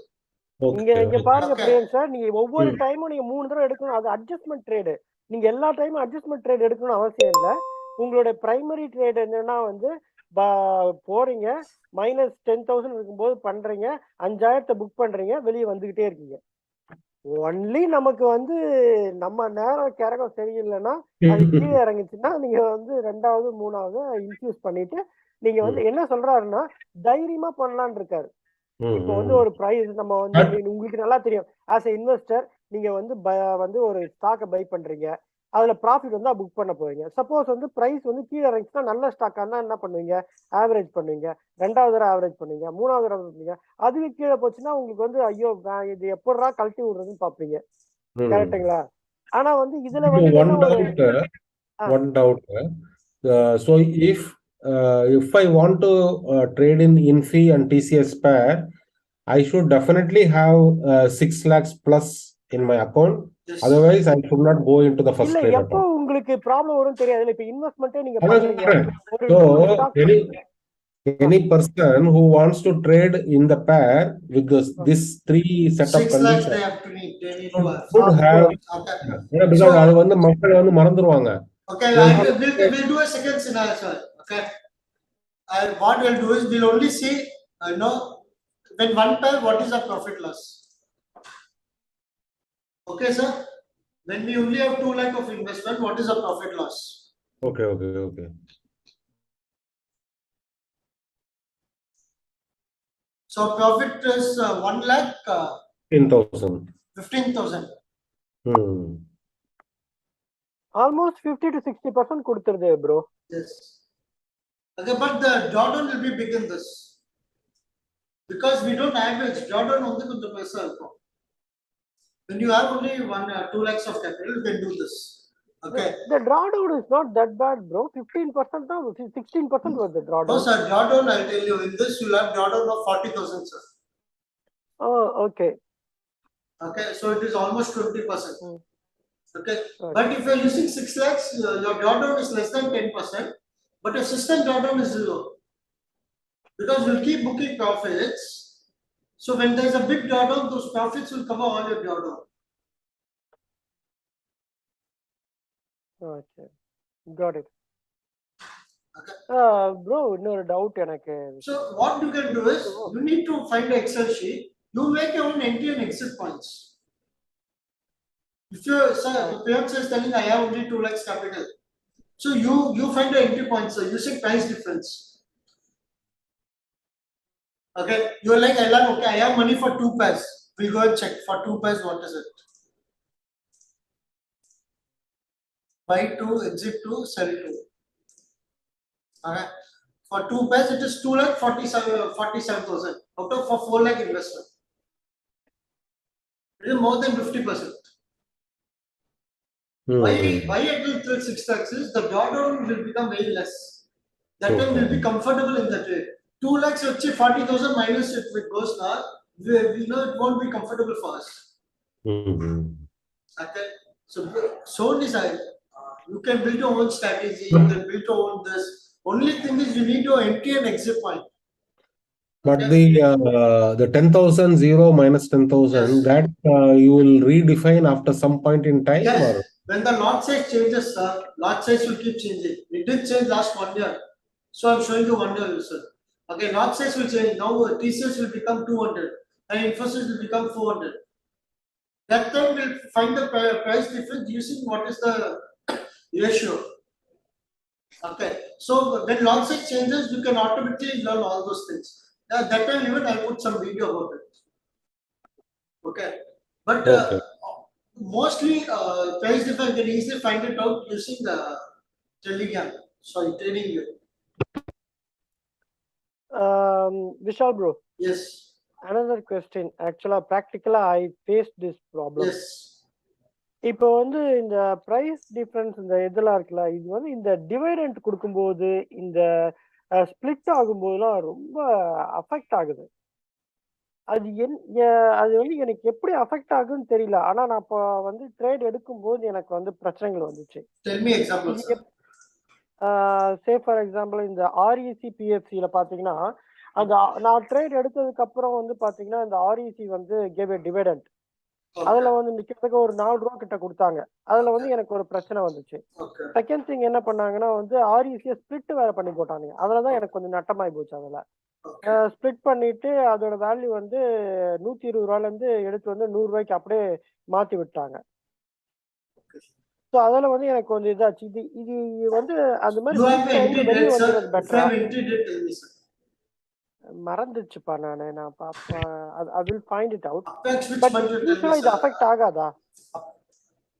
இங்க பாருங்க பிரியன் sir, நீங்க ஒவ்வொரு டைமும் நீங்க 3 தடவை எடுக்கணும். அது adjustment trade. நீங்க எல்லா டைமும் அட்ஜஸ்ட்மெண்ட் ட்ரேட் எடுக்கணும்னு அவசியம் இல்லை. உங்களுடைய பிரைமரி ட்ரேட் என்னன்னா வந்து போறீங்க minus 10,000 இருக்கும்போது பண்றீங்க, 5,000 புக் பண்றீங்க, வெளியே வந்துகிட்டே இருக்கீங்க. ஒன்லி நமக்கு வந்து நம்ம நேரம் கரகம் சரியில்லைன்னா அது கீழே இறங்குச்சுன்னா நீங்க வந்து 2வது 3வது இன்ஃபியூஸ் பண்ணிட்டு நீங்க வந்து என்ன சொல்றாருன்னா தைரியமா பண்ணலான்னு இருக்காரு. இப்போ வந்து ஒரு பிரைஸ் நம்ம வந்து உங்களுக்கு நல்லா தெரியும், ஆஸ் எ இன்வெஸ்டர் நீங்க வந்து ஒரு ஸ்டாக்கை பை பண்றீங்க, அதுல ப்ராஃபிட் வந்தா புக் பண்ண போவீங்க. சப்போஸ் வந்து பிரைஸ் வந்து கீழே இறங்குச்சுன்னா நல்ல ஸ்டாக்கா இருந்தா என்ன பண்ணுவீங்க, ஆவரேஜ் பண்ணுவீங்க, 2வது தடவை ஆவரேஜ் பண்ணுவீங்க, 3வது தடவை பண்ணுவீங்க. அதுக்கு கீழே போச்சுன்னா உங்களுக்கு வந்து ஐயோ இது எப்படா கழட்டி விடுறதுன்னு பாப்பீங்க. கரெக்டுங்களா? ஆனா வந்து இதுல வந்து one doubt. So if I want to trade in INFI and TCS pair, I should definitely have 6 lakhs plus in my account. Yes. Otherwise, I should not go into the first trade. எப்போ உங்களுக்கு problem வரும் தெரியாது. இப்ப இன்வெஸ்ட்மென்ட்டே நீங்க பண்றீங்க. So any person who wants to trade in the pair with this 3 setup conditions should have, because அது வந்து மக்கள் வந்து மறந்துருவாங்க. Okay, we'll do a second scenario, sir. Okay, what we'll do is we'll only see when one pair, what is the profit loss. Okay, sir. When we only have 2 lakh of investment, what is the profit loss? Okay. So profit is 1 lakh 15,000. Almost 50 to 60% கொடுத்துருது bro. Yes. Okay, but the drawdown will be big in this because we don't average. Drawdown only கொஞ்சம் பெருசா இருக்கும். When you have only 2 lakhs of capital, you can do this. Okay. The drawdown is not that bad, bro. 15% or 16% was the drawdown. No, sir. Drawdown, I'll tell you. In this, you'll have drawdown of 40,000, sir. Oh, okay. Okay, so it is almost 20%. Okay, but if you're using 6 lakhs, your drawdown is less than 10%, but your system drawdown is 0. Because you'll keep booking profits. So when there's a big drawdown, those profits will cover all your drawdown. Okay, got it. Okay. Bro, no doubt. So what you can do is, you need to find an Excel sheet. You make your own entry and exit points. If your parents is telling I have only 2 lakhs capital, so you find the entry points using price difference. Okay, you're like okay, I have money for 2 pairs. We'll go and check for 2 pairs what is it. Buy 2, exit 2, sell 2. Okay, for 2 pairs it is 2 lakh 47,000 out of for 4 lakh investment. It is more than 50%. Why it will trade 6 lakhs is the drawdown will become very less. That time will be comfortable in the trade. 2 lakhs 40,000 minus if it goes now, we know it won't be comfortable for us. Okay, so decide. You can build your own strategy. You can build your own this. Only thing is you need your entry and exit point. But the 10,000 0 minus 10,000 yes. That you will redefine after some point in time. Yes. Or? When the lot size changes, sir, lot size will keep changing. It did change last 1 year, so I'm showing you 1 year, sir. Okay, lot size will change. Now TCS will become 200 and Infosys will become 400. That time we'll find the price difference using what is the ratio. Okay, so when lot size changes, you can automatically learn all those things. That time even I'll put some video about it. Okay, but mostly price difference you can easily find it out using the TradingView. Vishaal bro. Yes. Another question. Actually, practically I faced this problem. Yes. இப்போ வந்து இந்த price difference இந்த இதெல்லாம் இருக்குல்ல, இது வந்து இந்த dividend கொடுக்கும்போது இந்த ஸ்பிளிட் ஆகும்போதுலாம் ரொம்ப அஃபெக்ட் ஆகுது. அது வந்து எனக்கு எப்படி அஃபெக்ட் ஆகுன்னு தெரியல. ஆனா நான் இப்போ வந்து ட்ரேட் எடுக்கும்போது எனக்கு வந்து பிரச்சனைகள் வந்துச்சு. Tell me example, இது sir. சே ஃபார் எக்ஸாம்பிள் இந்த ஆர்இசி பிஎஃப்சியில் பார்த்தீங்கன்னா, அந்த நான் ட்ரேட் எடுத்ததுக்கு அப்புறம் வந்து பார்த்தீங்கன்னா, இந்த ஆர்இசி வந்து கேவ் ஏ டிவிடெண்ட். Okay. அதுல வந்து கிட்டத்தட்ட ஒரு 4 ரூபா கிட்ட கொடுத்தாங்க. அதுல வந்து எனக்கு ஒரு பிரச்சனை வந்துச்சு. Okay. செகண்ட் திங் என்ன பண்ணாங்கன்னா வந்து ஆர்இசியை ஸ்பிளிட் வேற பண்ணி போட்டானுங்க. அதுலதான் எனக்கு கொஞ்சம் நட்டமாயி போச்சு. அதுல Okay. ஸ்பிளிட் பண்ணிட்டு அதோட வேல்யூ வந்து 120 ரூபாயில இருந்து எடுத்து வந்து 100 ரூபாய்க்கு அப்படியே மாத்தி விட்டாங்க. ஸோ அதுல வந்து எனக்கு கொஞ்சம் இதாச்சு. இது வந்து அந்த மாதிரி You have ஸ்பிளிட் ஆகி entry வெளியே date, sir. வந்துடுறது If you பெட்டரா? have entry date, tell me, sir. மறந்துச்சுப்பா நான் பாப்பேன். I will find it out. Apex which but month you tell me, யூஸ்வலா இது sir? அஃபெக்ட் ஆகாதா?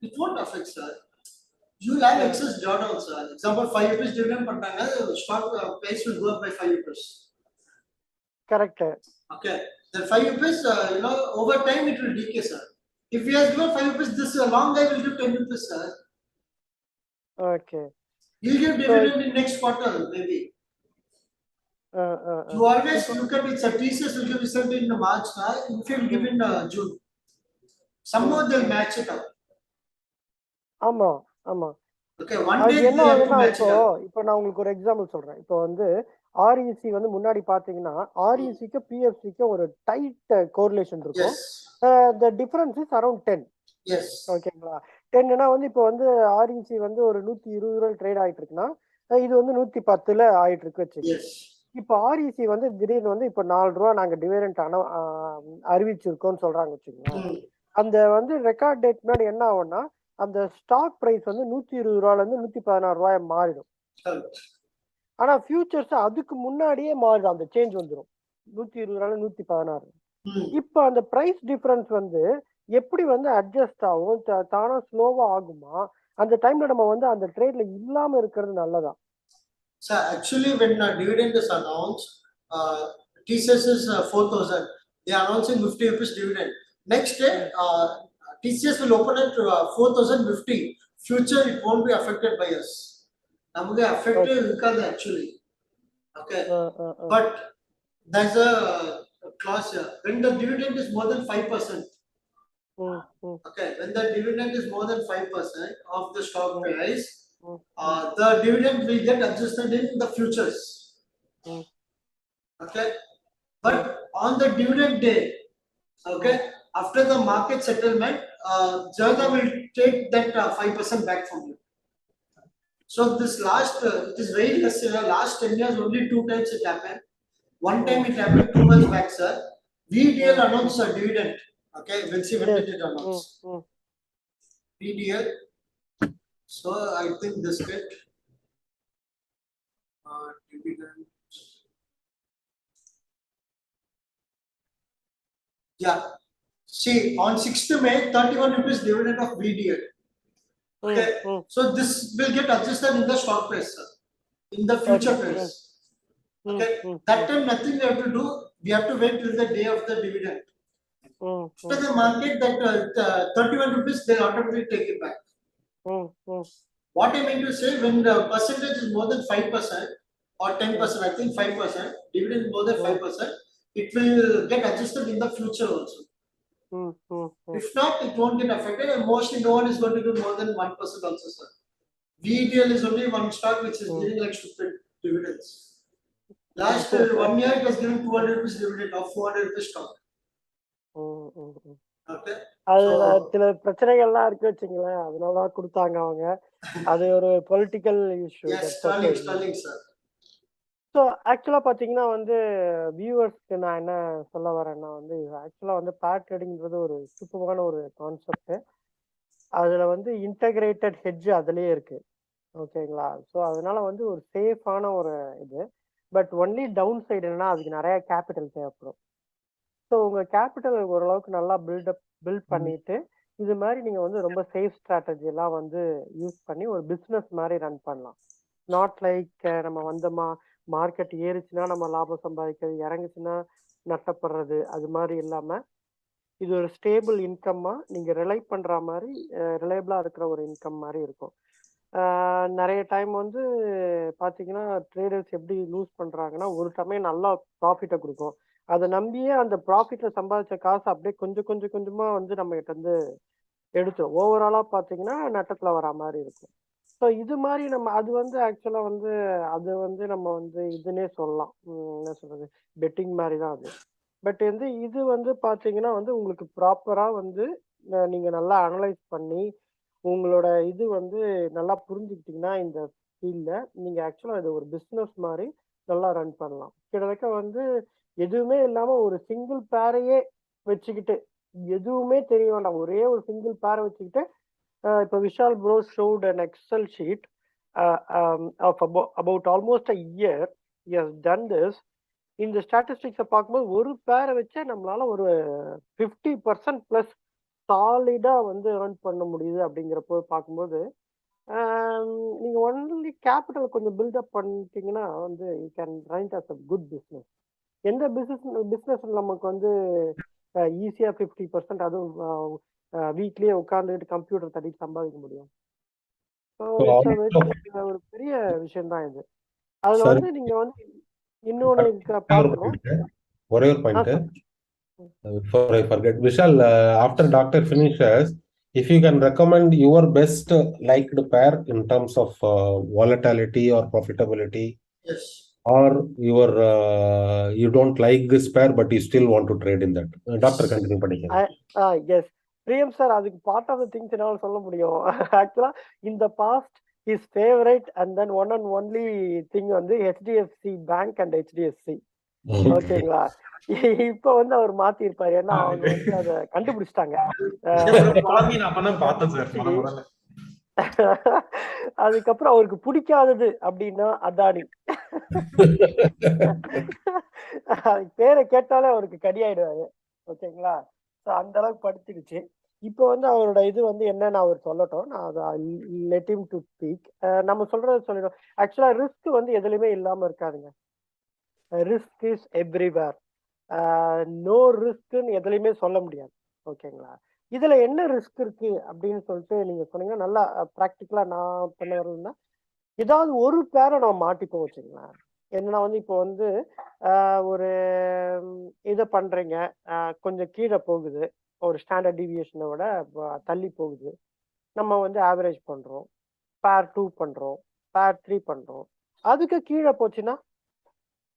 It won't affect, sir. You have excess drawdown, sir. Example, 5 rupees dividend பண்றாங்க, stock price will go up by 5 rupees. Correct. Okay. Then 5 rupees, over time it will decay, sir. If he has given 5 rupees, this long guy will give 10 rupees, sir. Okay. He'll give dividend in next quarter, maybe. You always look at it, sir. TCS will give result in March, if you'll give in June. Somehow they'll match it up. ஆமா ஆமா. Okay, one அது day என்ன they have to ஆகுதுன்னா match it up. இப்போ நான் உங்களுக்கு ஒரு example சொல்றேன். இப்போ வந்து ஆர்இசி வந்து முன்னாடி பாத்தீங்கன்னா ஆர்இசிக்கு பிஎஃப்சிக்கு ஒரு டைட் கோரிலேஷன் இருக்கும். Yes. The difference is around 10. Yes. ஓகேங்களா? 10னா வந்து இப்போ வந்து ஆர்இசி வந்து ஒரு 120 ரூபாய் ட்ரேட் ஆயிட்டு இருக்குன்னா இது வந்து 110ல ஆயிட்டு இருக்கு வச்சுக்கோங்க. Yes. இப்போ ஆர்இசி வந்து திடீர்னு வந்து இப்போ 4 ரூபா நாங்க டிவிடெண்ட் அறிவிச்சிருக்கோம்னு சொல்றாங்க வச்சுக்கோங்க. அந்த வந்து ரெக்கார்ட் டேட் முன்னாடி என்ன ஆகும்னா அந்த ஸ்டாக் பிரைஸ் வந்து 120 ரூபாயில இருந்து 116 ரூபாய் மாறிடும். ஆனா ஃபியூச்சர்ஸ் அதுக்கு முன்னாடியே மாறிடும். அந்த சேஞ்ச் வந்துடும் 120 ரூபாயில 116. இப்போ அந்த பிரைஸ் டிஃபரன்ஸ் வந்து எப்படி வந்து அட்ஜஸ்ட் ஆகும், தானா ஸ்லோவா ஆகுமா? அந்த டைம்ல நம்ம வந்து அந்த ட்ரேட்ல இல்லாம இருக்கிறது நல்லதா? So actually when dividend is announced, TCS is 4,000. They are announcing 50 rupees dividend. Next day, TCS will open at 4,050. Future it won't be affected by us. Namuge affected because actually. Okay. But there's a clause here. When the dividend is more than 5%. Okay. When the dividend is more than 5% of the stock price, the dividend will get adjusted in the futures. Okay. But on the dividend day, okay, after the market settlement, Java will take that 5% back from you. So this last, it is very less. Last 10 years, only 2 times it happened. One time it happened 2 months back, sir. VDL announced a dividend. Okay, we'll see when did it announce. VDL. So I think this get dividend. Yeah. See, on 6th May, 31 rupees dividend of VDL. Okay. So this will get adjusted in the stock price, sir. In the future price. Okay. That time nothing we have to do. We have to wait till the day of the dividend. After the market, that 31 rupees, they'll automatically take it back. What I mean to say, when the percentage is more than 5% or 10%, I think 5%, dividend more than 5%, it will get adjusted in the future also. If not, it won't get affected, and mostly no one is going to do more than 1% also, sir. VDL is only one stock which is giving like stupid dividends. Last 1 year, it was giving 200 rupees dividend of 400 rupees stock. Okay. அதுல சில பிரச்சனைகள்லாம் இருக்கு வச்சுங்களேன், அதனாலதான் கொடுத்தாங்க அவங்க. அது ஒரு political issue. Yes, stalling, sir. So ஆக்சுவலாக பார்த்தீங்கன்னா வந்து வியூவர்ஸ்க்கு நான் என்ன சொல்ல வரேன்னா வந்து ஆக்சுவலாக வந்து பேர் ட்ரேடிங்கிறது ஒரு சூப்பரான ஒரு கான்செப்ட். அதில் வந்து இன்டகிரேட்டட் ஹெட்ஜ் அதுலேயே இருக்குது. ஓகேங்களா? ஸோ அதனால வந்து ஒரு சேஃபான ஒரு இது. பட் ஒன்லி டவுன் சைடு என்னன்னா அதுக்கு நிறைய கேபிட்டல் தேவைப்படும். ஸோ உங்கள் கேபிட்டல் ஓரளவுக்கு நல்லா பில்ட் பண்ணிட்டு இது மாதிரி நீங்கள் வந்து ரொம்ப சேஃப் ஸ்ட்ராட்டஜி எல்லாம் வந்து யூஸ் பண்ணி ஒரு பிஸ்னஸ் மாதிரி ரன் பண்ணலாம். நாட் லைக் நம்ம வந்தோமா மார்க்கெட் ஏறிச்சுன்னா நம்ம லாபம் சம்பாதிக்கிறது, இறங்குச்சுன்னா நஷ்டப்படுறது, அது மாதிரி இல்லாமல் இது ஒரு ஸ்டேபிள் இன்கம்மா நீங்கள் ரிலை பண்ணுற மாதிரி ரிலையபிளாக இருக்கிற ஒரு இன்கம் மாதிரி இருக்கும். நிறைய டைம் வந்து பார்த்தீங்கன்னா ட்ரேடர்ஸ் எப்படி லூஸ் பண்ணுறாங்கன்னா ஒரு சமயம் நல்லா ப்ராஃபிட்டை கொடுக்கும், அதை நம்பியே அந்த ப்ராஃபிட்ல சம்பாதிச்ச காசு அப்படியே கொஞ்சம் கொஞ்சம் கொஞ்சமா வந்து நம்ம கிட்ட வந்து எடுத்துரும். ஓவராலா பாத்தீங்கன்னா நட்டத்துல வர மாதிரி இருக்கும். ஸோ இது மாதிரி நம்ம அது வந்து ஆக்சுவலா வந்து அது வந்து நம்ம வந்து இதுன்னே சொல்லலாம். என்ன சொல்றது, பெட்டிங் மாதிரி தான் அது. பட் வந்து இது வந்து பாத்தீங்கன்னா வந்து உங்களுக்கு ப்ராப்பரா வந்து நீங்க நல்லா அனலைஸ் பண்ணி உங்களோட இது வந்து நல்லா புரிஞ்சுக்கிட்டீங்கன்னா இந்த ஃபீல்ட்ல நீங்க ஆக்சுவலா இது ஒரு பிஸ்னஸ் மாதிரி நல்லா ரன் பண்ணலாம். கிட்டத்தட்ட வந்து எதுவுமே இல்லாம ஒரு சிங்கிள் பேரையே வச்சுக்கிட்டு எதுவுமே தெரிய வேண்டாம், ஒரே ஒரு சிங்கிள் பேரை வச்சுக்கிட்டு இப்போ Vishal bro showed an excel sheet of about almost a year he has done this. இந்த ஸ்டாட்டிஸ்டிக்ஸை பார்க்கும்போது ஒரு பேரை வச்சே நம்மளால ஒரு 50% ப்ளஸ் சாலிடா வந்து ஏர்ன் பண்ண முடியுது. அப்படிங்கிறப்போ பார்க்கும்போது நீங்க ஒன்லி கேபிட்டல் கொஞ்சம் பில்டப் பண்ணிட்டீங்கன்னா வந்து you can run as a good business. எந்த பிஸ்னஸ் நமக்கு வந்து ஈஸியா 50%, அதுவும் வீட்லயே உட்காந்துட்டு கம்ப்யூட்டர் தட்டிட்டு சம்பாதிக்க முடியும். ஒரு பெரிய விஷயம் தான் இது. அதுல வந்து நீங்க வந்து இன்னொன்னு பார்க்கணும். ஒரே ஒரு point before I forget, Vishal, after doctor finishes, if you can recommend your best liked pair in terms of volatility or profitability, Yes. or your you don't like this pair but you still want to trade in that, doctor continue பண்ணிக்கங்க. Yes, பிரியம் sir, அதுக்கு part of the things என்னால சொல்ல முடியும். ஆக்சுவலா இந்த past his favorite and then one and only thing வந்து HDFC bank and HDFC. ஓகேங்களா, இப்ப வந்து அவர் மாத்தி இருப்பாரு, ஏன்னா அவங்க வந்து அதை கண்டுபிடிச்சிட்டாங்க. அதுக்கப்புறம் அவருக்கு பிடிக்காதது அப்படின்னா அதானி. பேரை கேட்டாலே அவருக்கு கடியாயிடுவாரு. ஓகேங்களா, அந்த அளவுக்கு படுத்திடுச்சு. இப்போ வந்து அவரோட இது வந்து என்னன்னு அவர் சொல்லட்டும், நான் அதை லெட் ஹிம் டு ஸ்பீக். நம்ம சொல்றதை சொல்லிடும். ஆக்சுவலா ரிஸ்க் வந்து எதுலையுமே இல்லாம இருக்காதுங்க. Risk is everywhere. நோ ரிஸ்க்னு எதுலையுமே சொல்ல முடியாது. ஓகேங்களா, இதுல என்ன ரிஸ்க் இருக்கு அப்படின்னு சொல்லிட்டு நீங்க சொன்னீங்கன்னா நல்லா ப்ராக்டிக்கலா நான் பண்ண வரணும்னா, ஏதாவது ஒரு பேரை நம்ம மாட்டிப்போம் வச்சுங்களேன். என்னன்னா வந்து இப்போ வந்து ஒரு இதை பண்றீங்க, கொஞ்சம் கீழே போகுது, ஒரு ஸ்டாண்டர்ட் டீவியேஷனோட தள்ளி போகுது, நம்ம வந்து ஆவரேஜ் பண்றோம், பேர் 2 பண்றோம், பேர் 3 பண்றோம், அதுக்கு கீழே போச்சுன்னா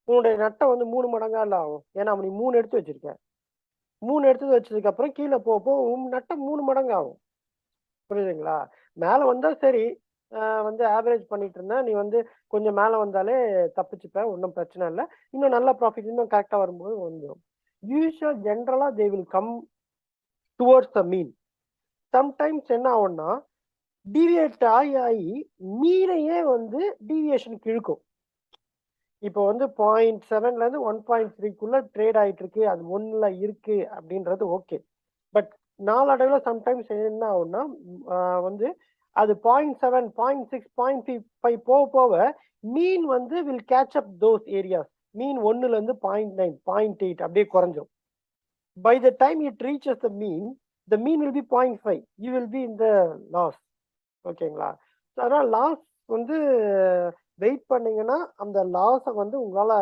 உன்னுடைய நட்டை வந்து 3 மடங்கா ஆகும். ஏன்னா நீ 3 எடுத்து வச்சிருக்க, 3 எடுத்து வச்சதுக்கு அப்புறம் கீழே போப்போ உன் நட்டை 3 மடங்கு ஆகும். புரியுதுங்களா, மேல வந்தா சரி, வந்து ஆவரேஜ் பண்ணிட்டு இருந்தா நீ வந்து கொஞ்சம் மேல வந்தாலே தப்பிச்சுப்ப, ஒன்றும் பிரச்சனை இல்லை. இன்னும் நல்ல ப்ராஃபிட் இன்னும் கரெக்டா வரும்போது வந்துடும். யூஸ்வல் ஜென்ரலா they will come towards the mean. Sometimes என்ன ஆகும்னா டீவியேட் ஆகி ஆகி மீனையே வந்து டீவியேஷனுக்கு இழுக்கும். இப்போ வந்து 0.7ல இருந்து 1.3க்குள்ள ட்ரேட் ஆயிட்டு இருக்கு, அது 1ல இருக்கு அப்படின்றது ஓகே. பட் நாளடைவுல சம்டைம்ஸ் என்ன ஆகும்னா வந்து அது 0.7, 0.6, 0.5 போக போக மீன் வந்து will catch up those areas. Mean 1ல இருந்து 0.9, 0.8 அப்படியே குறைஞ்சிரும். By the time it reaches the mean will be 0.5, you will be in the loss. ஓகேங்களா, அதனால லாஸ் வந்து வெயிட் பண்ணீங்கன்னா அந்த லாஸை வந்து உங்களால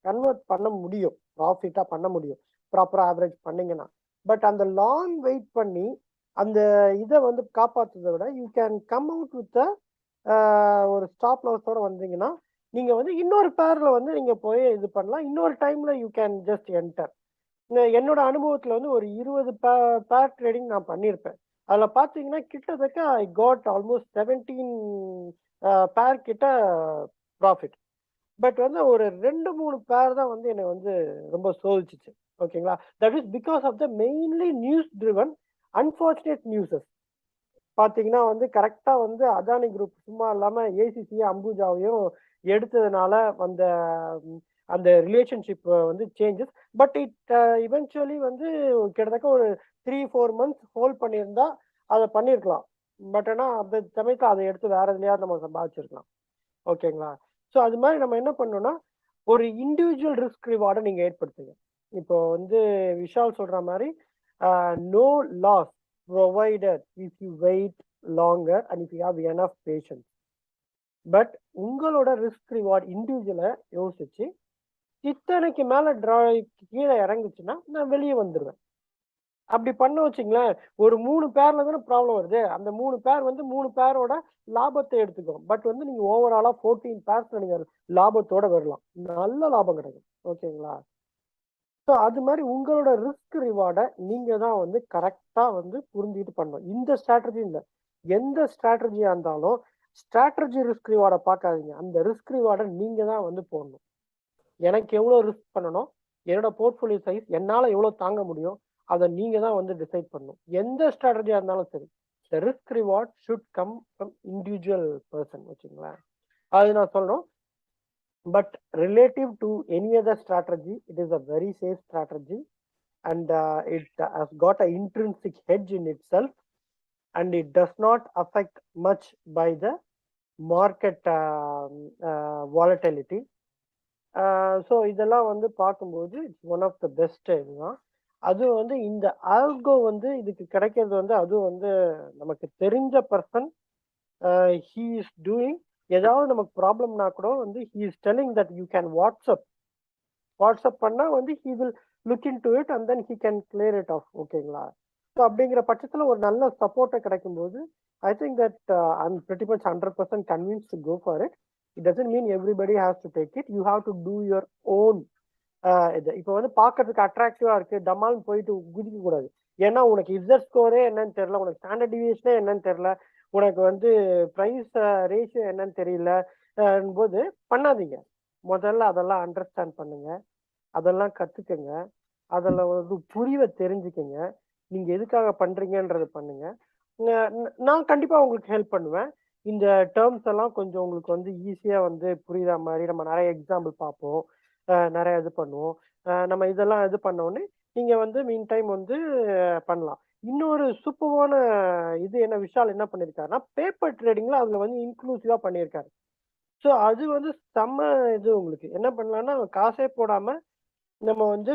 கன்வெர்ட் பண்ண முடியும், ப்ராஃபிட்டா பண்ண முடியும் ப்ராப்பரா ஆவரேஜ் பண்ணீங்கன்னா. பட் அந்த லாங் வெயிட் பண்ணி அந்த இதை வந்து காப்பாற்றுறதை விட you can come out with ஒரு ஸ்டாப் லாஸோட வந்தீங்கன்னா நீங்க வந்து இன்னொரு பேர்ல வந்து நீங்க போய் இது பண்ணலாம். இன்னொரு டைம்ல யூ கேன் ஜஸ்ட் என்டர். என்னோட அனுபவத்துல வந்து ஒரு 20 பேர் ட்ரேடிங் நான் பண்ணியிருப்பேன். அதுல பாத்தீங்கன்னா கிட்டத்தட்ட ஐ காட் ஆல்மோஸ்ட் 17 பேர் கிட்ட ப்ராஃபிட். பட் வந்து ஒரு 2-3 பேர் தான் வந்து என்னை வந்து ரொம்ப சோதிச்சிச்சு. ஓகேங்களா, that is because of the mainly news driven unfortunate newses. பாத்தீங்கன்னா வந்து கரெக்டா வந்து அதானி குரூப் சும்மா இல்லாம ஏசிசியும் அம்புஜாவையும் எடுத்ததுனால வந்த அந்த ரிலேஷன்ஷிப் வந்து சேஞ்சஸ். பட் இட் இவென்ச்சுவலி வந்து கிட்டத்தட்ட ஒரு 3-4 மந்த்ஸ் ஹோல்ட் பண்ணியிருந்தா அதை பண்ணியிருக்கலாம். பட் ஆனால் அந்த சமயத்தில் அதை எடுத்து வேற எதுலையாவது நம்ம சம்பாதிச்சிருக்கலாம். ஓகேங்களா, ஸோ அது மாதிரி நம்ம என்ன பண்ணோம்னா ஒரு இண்டிவிஜுவல் ரிஸ்க் ரிவார்டை நீங்கள் ஏற்படுத்துங்க. இப்போ வந்து விஷால் சொல்ற மாதிரி no loss provided if you wait longer and if you have enough patience. But உங்களோட ரிஸ்க் ரிவார்ட் இண்டிவிஜுவலை யோசிச்சு இத்தனைக்கு மேல கீழே இறங்குச்சுன்னா நான் வெளியே வந்துடுவேன். அப்படி பண்ண வச்சுங்களேன், ஒரு 3 பேர்ல தானே ப்ராப்ளம் வருது. அந்த 3 பேர் வந்து 3 பேரோட லாபத்தை எடுத்துக்கும். பட் வந்து நீங்க ஓவராலா 14 பேர்ஸ்ல நீங்க லாபத்தோட வரலாம். நல்ல லாபம் கிடைக்கும். ஓகேங்களா? ஸோ அது மாதிரி உங்களோட ரிஸ்க் ரிவார்டை நீங்க தான் வந்து கரெக்டா வந்து புரிஞ்சுக்கிட்டு பண்ணணும். இந்த ஸ்ட்ராட்டஜி இல்லை, எந்த ஸ்ட்ராட்டஜியா இருந்தாலும் ஸ்ட்ராட்டஜி ரிஸ்க் ரிவார்டை பார்க்காதீங்க. அந்த ரிஸ்க் ரிவார்டை நீங்க தான் வந்து போடணும். எனக்கு எவ்வளவு ரிஸ்க் பண்ணணும், என்னோட போர்ட்ஃபோலியோ சைஸ் என்னால எவ்வளவு தாங்க முடியும், அதை நீங்க தான் வந்து டிசைட் பண்ணணும். எந்த ஸ்ட்ராட்டஜியா இருந்தாலும் சரி, the risk reward should come from individual person. வச்சுங்களேன், அது நான் சொல்லணும். But relative to any other strategy, it is a very safe strategy, and it has got an intrinsic hedge in itself, and it does not affect much by the market volatility. So இதெல்லாம் வந்து பார்க்கும்போது it's one of the best இதுதான். அதுவும் வந்து இந்த algo வந்து இதுக்கு கிடைக்கிறது வந்து அதுவும் வந்து நமக்கு தெரிஞ்ச பர்சன், ஹீ இஸ் டூயிங். ஏதாவது நமக்கு ப்ராப்ளம்னா கூட வந்து he is telling that you can WhatsApp பண்ணா வந்து he will look into it and then he can clear it off. ஓகேங்களா? ஸோ அப்படிங்கிற பட்சத்தில் ஒரு நல்ல சப்போர்ட்டை கிடைக்கும்போது I think that I'm pretty much 100% convince to go for it. It doesn't mean everybody has to take it. You have to do your own. இது இப்போ வந்து பார்க்கறதுக்கு அட்ராக்டிவா இருக்கு, டமால் போயிட்டு குதிக்க கூடாது. ஏன்னா உனக்கு இசட் ஸ்கோரே என்னன்னு தெரியல, உனக்கு ஸ்டாண்டர்ட் டிவியேஷனே என்னன்னு தெரியல, உனக்கு வந்து ப்ரைஸ் ரேஷியோ என்னன்னு தெரியல போது பண்ணாதீங்க. முதல்ல அதெல்லாம் அண்டர்ஸ்டாண்ட் பண்ணுங்க, அதெல்லாம் கத்துக்கங்க, அதில் ஒரு புரிவை தெரிஞ்சுக்கங்க, நீங்க எதுக்காக பண்றீங்கன்றது பண்ணுங்க. நான் கண்டிப்பா உங்களுக்கு ஹெல்ப் பண்ணுவேன். இந்த டேர்ம்ஸ் எல்லாம் கொஞ்சம் உங்களுக்கு வந்து ஈஸியா வந்து புரியுற மாதிரி நம்ம நிறைய எக்ஸாம்பிள் பார்ப்போம், நிறைய இது பண்ணுவோம். நம்ம இதெல்லாம் இது பண்ணோடனே நீங்க வந்து மீன் டைம் வந்து பண்ணலாம். இன்னொரு சூப்பரான இது என்ன விஷால் என்ன பண்ணியிருக்காருன்னா, பேப்பர் ட்ரேடிங்ல அதுல வந்து இன்க்ளூசிவா பண்ணியிருக்காரு. ஸோ அது வந்து செம்ம இது. உங்களுக்கு என்ன பண்ணலாம்னா, காசே போடாம நம்ம வந்து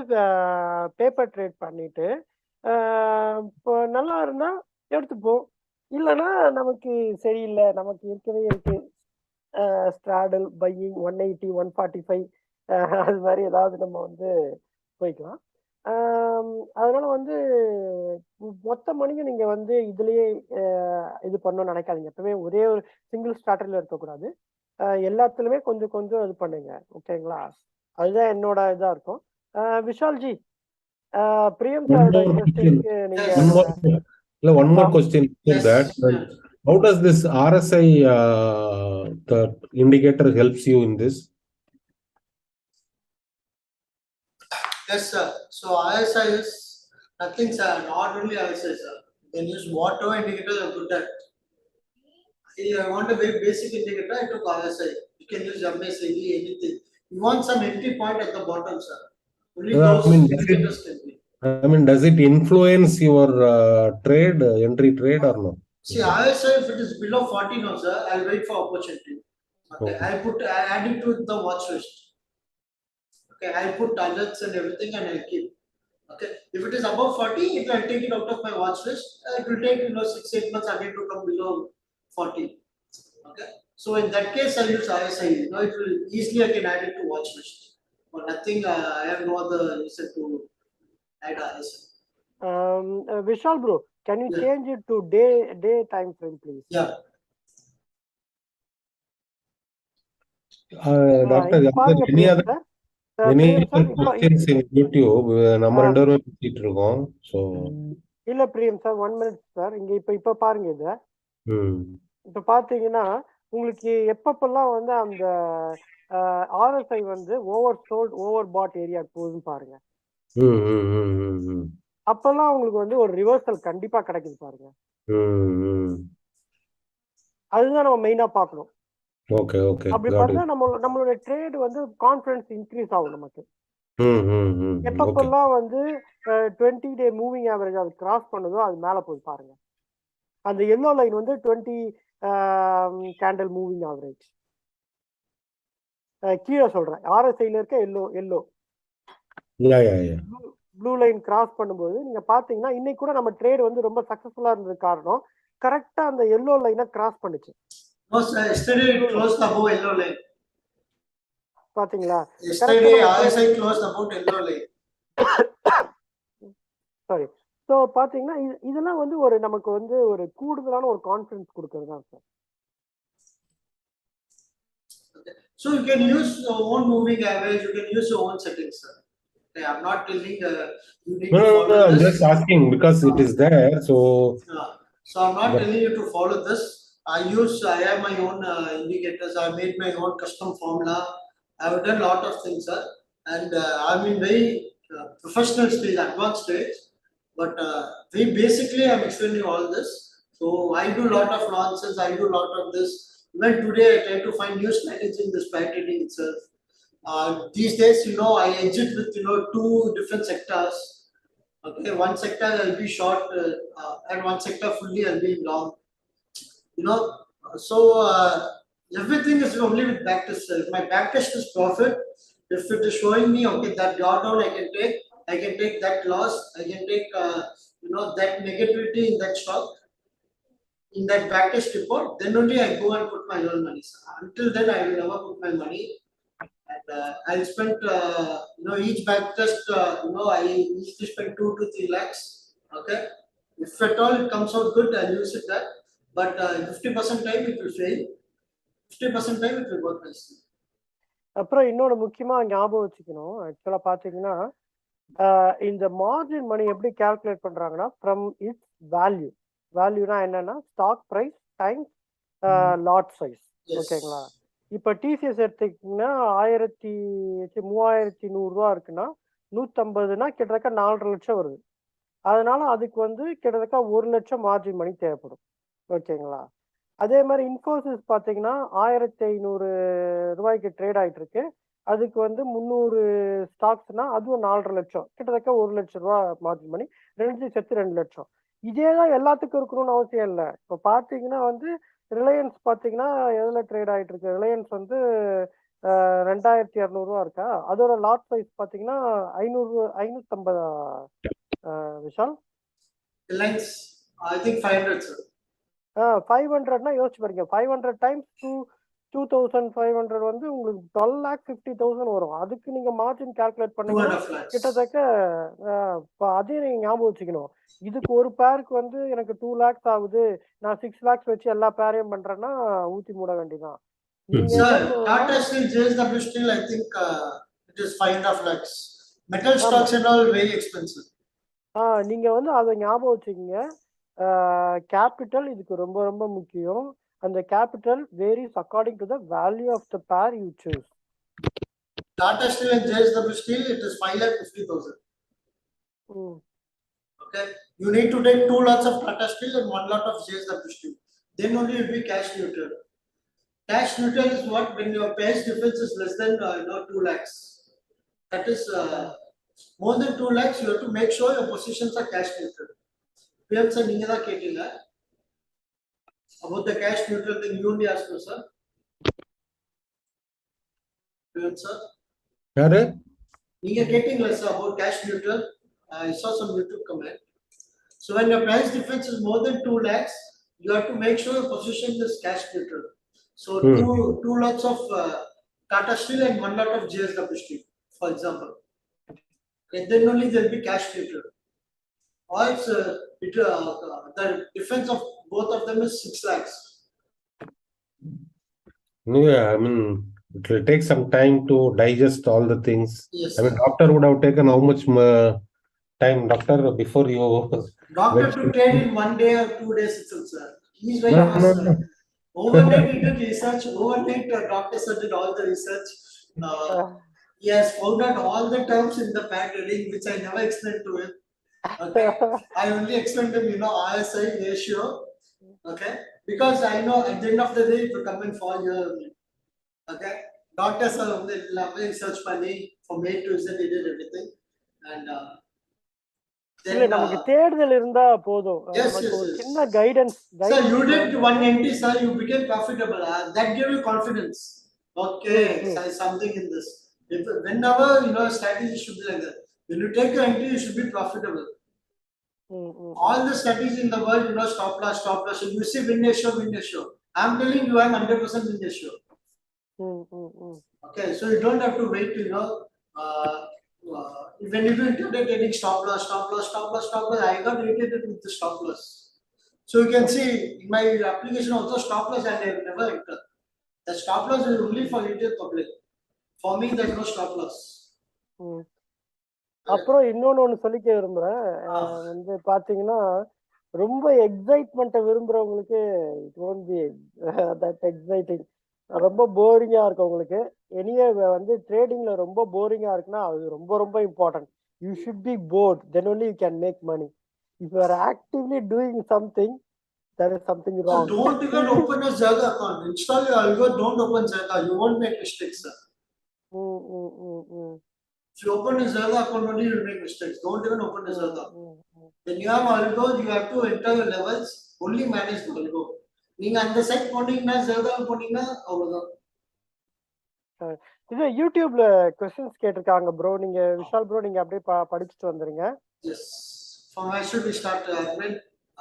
பேப்பர் ட்ரேட் பண்ணிட்டு இப்போ நல்லா இருந்தா எடுத்துப்போம், இல்லைன்னா நமக்கு சரியில்லை, நமக்கு இருக்கவே இருக்கு ஸ்ட்ராடல் பையிங் 180 145 அது மாதிரி ஏதாவது நம்ம வந்து போய்க்கலாம். அதனால வந்து மொத்த மணியும் நீங்க வந்து இதுலயே இது பண்ணணும்னு நினைக்காதீங்க. எப்பவுமே ஒரே ஒரு சிங்கிள் ஸ்டார்டர்ல இருக்கக்கூடாது, எல்லாத்துலயுமே கொஞ்சம் கொஞ்சம் இது பண்ணுங்க. ஓகேங்களா? அதுதான் என்னோட இதா இருக்கும். விஷால்ஜி, பிரியம் சாரோட இன்ட்ரெஸ்டிங்க்கு நீங்க one more question to that. How does this RSI the indicator helps you in this? Yes, sir. So RSI is nothing, sir. Not only RSI, sir. You can use whatever indicator you're good at. If you want a very basic indicator, I took RSI. You can use MACD, anything. You want some entry point at the bottom, sir. Only those indicators can be. I mean, does it influence your trade, entry trade or no? See, RSI, if it is below 40 now, sir, I'll wait for opportunity. Okay. I add it to the watch list. Okay, I put targets and everything and I keep. Okay, if it is above 40, it will take it out of my watch list. It will take 6-8 months again to come below 40. Okay, so in that case, I use RSI. It will easily I can add it to watch list. But nothing, I have no other reason to add RSI. Vishaal bro, can you change it to day time frame, please? Yeah. Doctor, any other questions in YouTube? நம்ம ரெண்டு பேரும் பேசிட்டு இருக்கோம். So இல்ல பிரியம் sir, 1 minute sir. இங்க இப்ப பாருங்க, இத இப்ப பாத்தீங்கன்னா உங்களுக்கு எப்பப்பெல்லாம் வந்து அந்த RSI வந்து ஓவர் சோல்ட் ஓவர் பாட் ஏரியா போகுதுன்னு பாருங்க. அப்பெல்லாம் உங்களுக்கு வந்து ஒரு ரிவர்சல் கண்டிப்பா கிடைக்குது பாருங்க. அதுதான் நம்ம மெயினா பார்க்கணும். Okay okay. அப்படி பார்த்தா நம்மளோட ட்ரேட் வந்து கான்ஃபிடன்ஸ் இன்க்ரீஸ் ஆகும் நமக்கு. எப்பப்பெல்லாம் வந்து 20 டே மூவிங் ஆவரேஜ் அது கிராஸ் பண்ணுதோ அது மேல போய் பாருங்க. அந்த எல்லோ லைன் வந்து 20 கேண்டில் மூவிங் ஆவரேஜ். கீழே சொல்றேன், RSIல இருக்க எல்லோ ப்ளூ லைன் கிராஸ் பண்ணும்போது நீங்க பாத்தீங்கன்னா இன்னைக்கு கூட நம்ம ட்ரேட் வந்து ரொம்ப சக்சஸ்ஃபுல்லா இருந்தது காரணம் கரெக்டா அந்த எல்லோ லைனை கிராஸ் பண்ணுச்சு. No, sir. Yesterday it closed above yellow line. பாத்தீங்களா? Yesterday, RSI closed about yellow line. Sorry. So பாத்தீங்கன்னா இதெல்லாம் வந்து ஒரு நமக்கு வந்து ஒரு கூடுதலான ஒரு கான்ஃபிடன்ஸ் கொடுக்கறது தான் sir. So you can use your own moving average, you can use your own settings, sir. Okay, I'm not telling you need to follow I'm this. just asking because it is there. So I'm not telling you to follow this. I have my own indicators. I made my own custom formula. I have done a lot of things, sir. And I'm in very professional stage, advanced stage. But basically, I'm explaining all this. So I do a lot of nonsense. I do a lot of this. Even today, I try to find new strategy in this pair trading itself. These days, I exit with 2 different sectors. Okay, one sector I'll be short, and one sector fully I'll be long. So everything is only with backtest. If my backtest is profit, if it is showing me okay that drawdown I can take that loss, I can take that negativity in that stock, in that backtest report, then only I go and put my own money. Until then, I will never put my money. And I'll spend each backtest. I usually spend 2 to 3 lakhs. Okay, if at all it comes out good, I'll use it that. But 50% time it will fail. 50% time it will work nicely. அப்புறம் இன்னொரு முக்கியமா ஞாபகம் வச்சுக்கணும். ஆக்சுவலா பாத்தீங்கன்னா இந்த margin மணி எப்படி calculate பண்றாங்கன்னா ஃப்ரம் இட்ஸ் வேல்யூ. வேல்யூனா என்னன்னா stock price times lot size. ஓகேங்களா? இப்ப டிசிஎஸ் எடுத்தீங்கன்னா 3100 ரூபா இருக்குன்னா 150னா கிட்டத்தட்ட 4.5 லட்சம் வருது. அதனால அதுக்கு வந்து கிட்டத்தட்ட 1 லட்சம் மார்ஜின் மணி தேவைப்படும். ஓகேங்களா? அதே மாதிரி இன்ஃபோசிஸ் பாத்தீங்கன்னா 1500 ரூபாய்க்கு ட்ரேட் ஆயிட்டு இருக்கு. அதுக்கு வந்து 300 ஸ்டாக்ஸ்னா அதுவும் 4.5 லட்சம், கிட்டத்தட்ட 1 லட்சம் ரூபா மார்ஜின் மணி, 2 சேர்த்து 2 லட்சம். இதேதான் எல்லாத்துக்கும் இருக்கணும்னு அவசியம் இல்லை. இப்போ பாத்தீங்கன்னா வந்து ரிலையன்ஸ் பாத்தீங்கன்னா எதுல ட்ரேட் ஆயிட்டு இருக்கு? ரிலையன்ஸ் வந்து 2200 ரூபா இருக்கா? அதோட லாட் சைஸ் பாத்தீங்கன்னா 550 Vishal. Reliance I think 500 sir. 500னா யோசிச்சு பாருங்க. 500 டைம்ஸ் 2500 வந்து உங்களுக்கு 12,50,000 வரும். அதுக்கு நீங்க மார்ஜின் கால்குலேட் பண்ணீங்கன்னா கிட்டத்தட்ட அதே நீங்க ஞாபகம் வச்சுக்கணும். இதுக்கு ஒரு பேருக்கு வந்து எனக்கு 2 lakhs ஆகுது, நான் 6 lakhs வச்சு எல்லா பேரையும் பண்றேன்னா ஊத்தி மூட வேண்டியதான். Tata Steel, JSW Steel, I think it is 5.5 lakhs. Metal stocks and all very expensive. நீங்க வந்து அதை ஞாபகம் வச்சுக்கீங்க. கேபிட்டல் இதுக்கு ரொம்ப ரொம்ப முக்கியம். அந்த capital varies according to the value of the pair you choose. Tata Steel and JSW Steel, it is 5,50,000. Okay, you need to take 2 lots of Tata Steel and 1 lot of JSW Steel. Then only you will be cash neutral. Cash neutral is what? When your price difference is less than 2 lakhs. That is more than 2 lakhs. You have to make sure your positions are cash neutral. PM sir, நீங்க தான் கேட்டீங்க about the cash neutral thing. You only asked me, sir. PM sir. யாரு? நீங்க கேட்டீங்களா sir about cash neutral? I saw some YouTube comment. So when your price difference is more than 2 lakhs, you have to make sure your position is cash neutral. So two lots of Tata Steel and 1 lot of JSW Steel, for example. And then only there will be cash neutral. Or it's, the difference of both of them is 6 lakhs. Yeah, I mean, it will take some time to digest all the things. Yes. I mean, doctor would have taken how much time, doctor, before you? Doctor to trade in 1 day or 2 days itself, sir. He's very fast, sir. Overnight he did research. Overnight doctor sir did all the research. He has found out all the terms in the pair trading which I never explained to him. Okay, I only explained to him, RSI ratio. Okay, because I know at the end of the day it will come and fall here. Okay, doctors are research money from A to Z, he did everything. And நமக்கு தேடுதல் இருந்தா போதும். நமக்கு ஒரு சின்ன guidance. Sir, you did 1 entry, sir, you became profitable. That gave you confidence. Okay, something in this. Whenever strategy should be like that. When you take your entry, you should be profitable. All the strategies in the world, stop loss. So you see win ratio. I'm telling you, I'm 100% win ratio. Okay, so you don't have to wait to, when you do intraday trading, stop loss, I got irritated with the stop loss. So you can see in my application also stop loss and I have never entered. The stop loss is only for retail public. For me, there's no stop loss. அப்புறம் இன்னொன்னு ஒன்று சொல்லிக்க விரும்புகிறேன். வந்து பார்த்தீங்கன்னா ரொம்ப எக்ஸைட்மெண்ட்டை விரும்புகிறவங்களுக்கு it won't be that exciting. ரொம்ப போரிங்காக இருக்கு உங்களுக்கு. எனிவே வந்து ட்ரேடிங்கில் ரொம்ப போரிங்காக இருக்குன்னா அது ரொம்ப ரொம்ப important. You should be bored, then only you can make money. If you are actively doing something, there is something wrong. So don't even open a Zaga account. Install your Algo, don't open Zaga. You won't make mistakes, sir. If you open a Zaga account only, you will make mistakes. Don't even open a Zaga. When you have Algo, you have to enter your levels, only manage the Algo. நீங்க அந்த side போனீங்கன்னா Zaga போனீங்கன்னா அவ்வளவுதான். இது யூடியூப்ல questions கேட்டிருக்காங்க bro. நீங்க Vishal bro நீங்க அப்படியே படிச்சிட்டு வந்துருங்க. Yes. From where should we start, Arvind?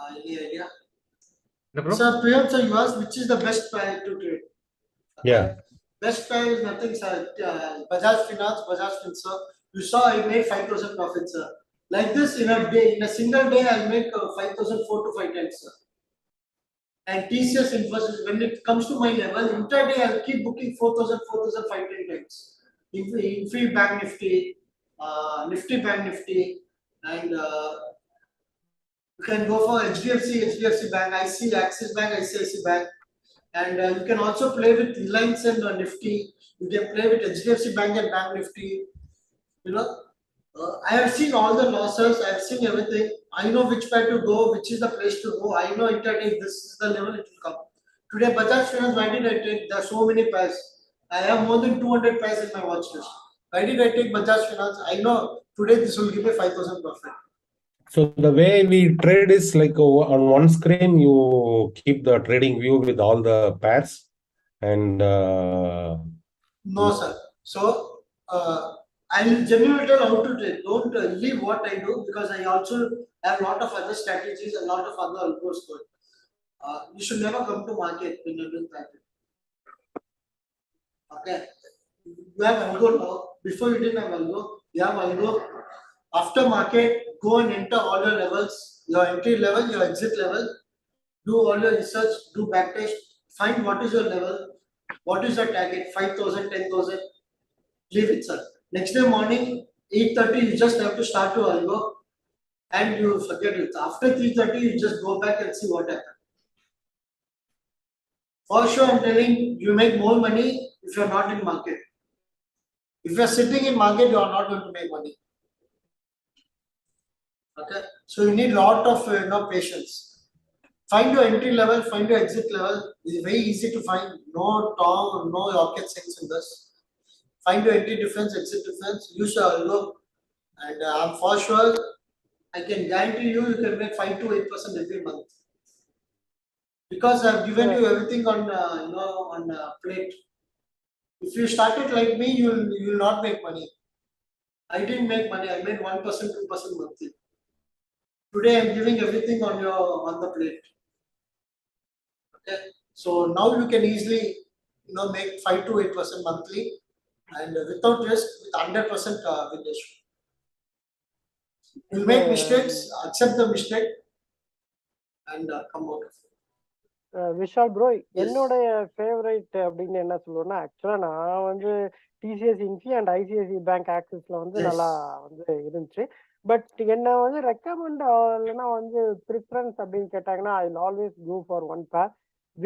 Any idea? No, sir, Priyam sir, you asked which is the best pair to trade. Yeah. Best pair is nothing, sir. Bajaj Finance, Bajaj Finance. You saw I made 5,000 profit, sir. Like this in a day, in a single day, I'll make 5,004 to 5 times, sir. And TCS Infosys, when it comes to my level, intraday I'll keep booking 4,000, 5 times. Infy Bank Nifty, Nifty Bank Nifty, and you can go for HDFC Bank, IC, Axis Bank, ICIC Bank, and you can also play with Reliance and Nifty. You can play with HDFC Bank and Bank Nifty. You know, I have seen all the losses. I have seen everything. I know which pair to go, which is the place to go. I know intraday this is the level it will come. Today, Bajaj Finance, why did I take? There are so many pairs. I have more than 200 pairs in my watch list. Why did I take Bajaj Finance? I know today this will give me 5,000 profit. So the way we trade is like on one screen you keep the trading view with all the pairs and no sir. So I'll genuinely tell how to trade. Don't leave what I do because I also have a lot of other strategies, a lot of other algos going. You should never come to market when you're doing that. Okay. You have algo now. Before you didn't have algo. You have algo. After market, go and enter all your levels, your entry level, your exit level, do all your research, do backtest, find what is your level, what is your target, 5,000, 10,000, leave it, sir. Next day morning, 8:30, you just have to start to algo and you forget it. After 3:30, you just go back and see what happened. For sure, I'm telling you make more money if you're not in market. If you're sitting in market, you are not going to make money. Okay, so you need a lot of patience. Find your entry level, find your exit level. It's very easy to find. No Tom, no rocket science in this. Find your entry difference, exit difference. Use your algo, and I'm for sure I can guarantee you can make 5 to 8% every month because I've given you everything on on plate. If you started like me, you will not make money. I didn't make money. I made 1%, 2% monthly. Today I'm giving everything on the plate. Okay, so now you can easily make 5 to 8% monthly and without risk with 100% win ratio. You make mistakes, accept the mistake, and come out of it. Vishal bro, என்னுடைய favourite அப்படின்னு என்ன சொல்லுவேன்னா, ஆக்சுவலா நான் வந்து TCS Infy and ICIC bank ஆக்சிஸ்ல வந்து நல்லா வந்து இருந்துச்சு. பட் என்ன வந்து ரெக்கமெண்ட் இல்லைன்னா வந்து ப்ரிஃபரன்ஸ் அப்படின்னு கேட்டாங்கன்னா, I will always go for one pair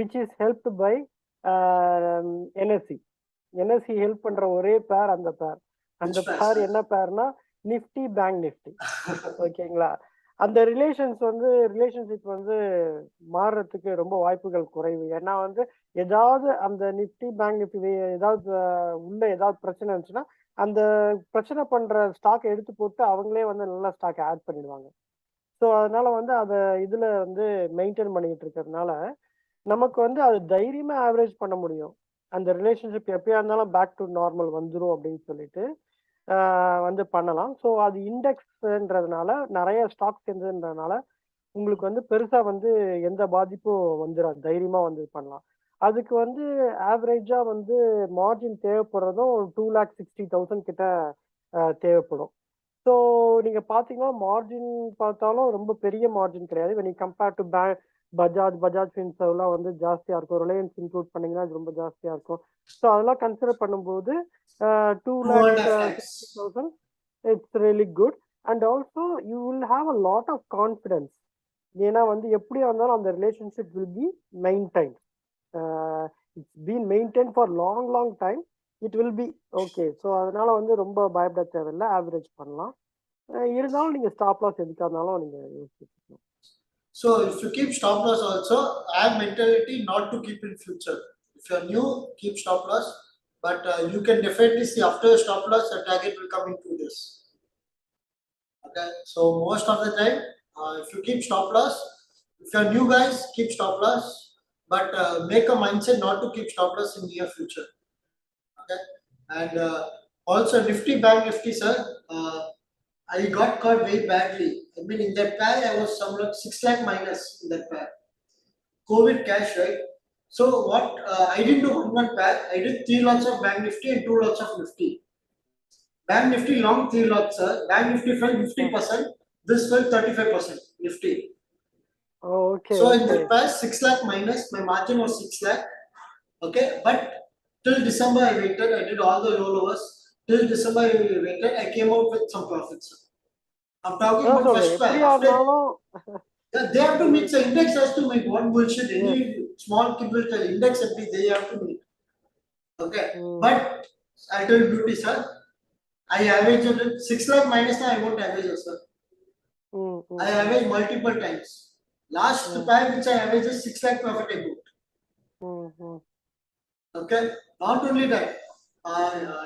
which is help by NSC. NSC help பண்ற ஒரே பேர் அந்த பேர். அந்த பேர் என்ன பேர்னா நிஃப்டி பேங்க் நிஃப்டி. ஓகேங்களா? அந்த ரிலேஷன்ஷிப் வந்து மாறுறதுக்கு ரொம்ப வாய்ப்புகள் குறைவு. ஏன்னா வந்து ஏதாவது அந்த நிஃப்டி பேங்க் நிஃப்டி ஏதாவது உள்ள ஏதாவது பிரச்சனை இருந்துச்சுன்னா அந்த பிரச்சனை பண்ற ஸ்டாக் எடுத்து போட்டு அவங்களே வந்து நல்ல ஸ்டாக் ஆட் பண்ணிடுவாங்க. ஸோ அதனால வந்து அதை இதுல வந்து மெயின்டைன் பண்ணிட்டு இருக்கிறதுனால நமக்கு வந்து அது தைரியமா ஆவரேஜ் பண்ண முடியும். அந்த ரிலேஷன்ஷிப் எப்பயா இருந்தாலும் பேக் டு நார்மல் வந்துடும் அப்படின்னு சொல்லிட்டு வந்து பண்ணலாம். ஸோ அது இண்டெக்ஸ்ன்றதுனால நிறைய ஸ்டாக்ஸ் இருந்ததுன்றதுனால உங்களுக்கு வந்து பெருசா வந்து எந்த பாதிப்பும் வந்துடாது, தைரியமா வந்து பண்ணலாம். அதுக்கு வந்து ஆவரேஜா வந்து மார்ஜின் தேவைப்படுறதும் 2,60,000 கிட்ட தேவைப்படும். ஸோ நீங்க பாத்தீங்கன்னா மார்ஜின் பார்த்தாலும் ரொம்ப பெரிய மார்ஜின் கிடையாது. when you compare to Bajaj ஃபின்சர்வ்லாம் வந்து ஜாஸ்தியா இருக்கும். ரிலையன்ஸ் இன்க்ளூட் பண்ணீங்கன்னா அது ரொம்ப ஜாஸ்தியா இருக்கும். ஸோ அதெல்லாம் கன்சிடர் பண்ணும்போது 2,60,000 it's really good. And also you will have a lot of confidence. ஏன்னா வந்து எப்படியா இருந்தாலும் அந்த relationship will be maintain. It's been maintain for long time. It will be okay. So அதனால வந்து ரொம்ப பயப்பட தேவையில்லை. ஆவரேஜ் பண்ணலாம். இருந்தாலும் நீங்க ஸ்டாப் லாஸ் எதுக்காக இருந்தாலும் நீங்க யோசிச்சுக்கணும். So if you keep stop loss also, have mentality not to keep in future. If you are new, keep stop loss, but you can definitely see after stop loss, the target will come into this. Okay, so most of the time, if you keep stop loss, if you are new guys, keep stop loss, but make a mindset not to keep stop loss in near future. Okay, and also Nifty, Bank Nifty, sir. I got caught very badly. I mean, in that pair, I was somewhat 6 lakh minus in that pair. COVID cash, right? So what I didn't do one pair. I did 3 lots of Bank Nifty and 2 lots of Nifty. Bank Nifty long 3 lots, sir. Bank Nifty fell 50%. This fell 35%. Nifty. Oh, okay. So in that pair, 6 lakh minus. My margin was 6 lakh. Okay, but till December I waited. I did all the rollovers. Till December I waited. I came out with some profits. I'm talking about first pair. After, they have to meet. The index has to meet. What bullshit? Any small kibble tell index they have to meet. Okay, but I tell you beauty, sir. I averaged 6 lakh minus. Now I won't average, sir. I average multiple times. Last pair which I averaged 6 lakh profit I booked. Okay, not only that.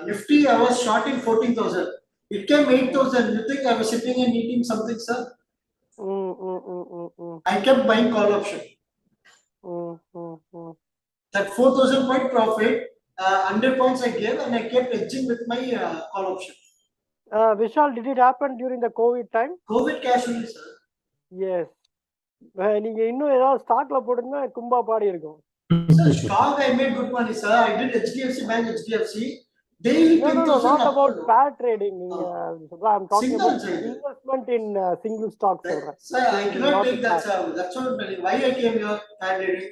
Nifty I was shorting 14,000. It came 8,000. You think I was sitting and eating something, sir? I kept buying call option. That 4,000 point profit, 100 points I gave, and I kept edging with my call option. Vishaal, did it happen during the COVID time? COVID cash only, sir. Yes. நீங்க இன்னும் ஏதாவது ஸ்டாக்ல போடுங்க கும்பா பாடி இருக்கும். Sir, stock I made good money, sir. I did HDFC Bank, HDFC. Daily No, not about pair trading. I'm talking about investment in single stocks. Sir, I cannot take that, sir. That's what I'm telling you. Why I came here, pair trading?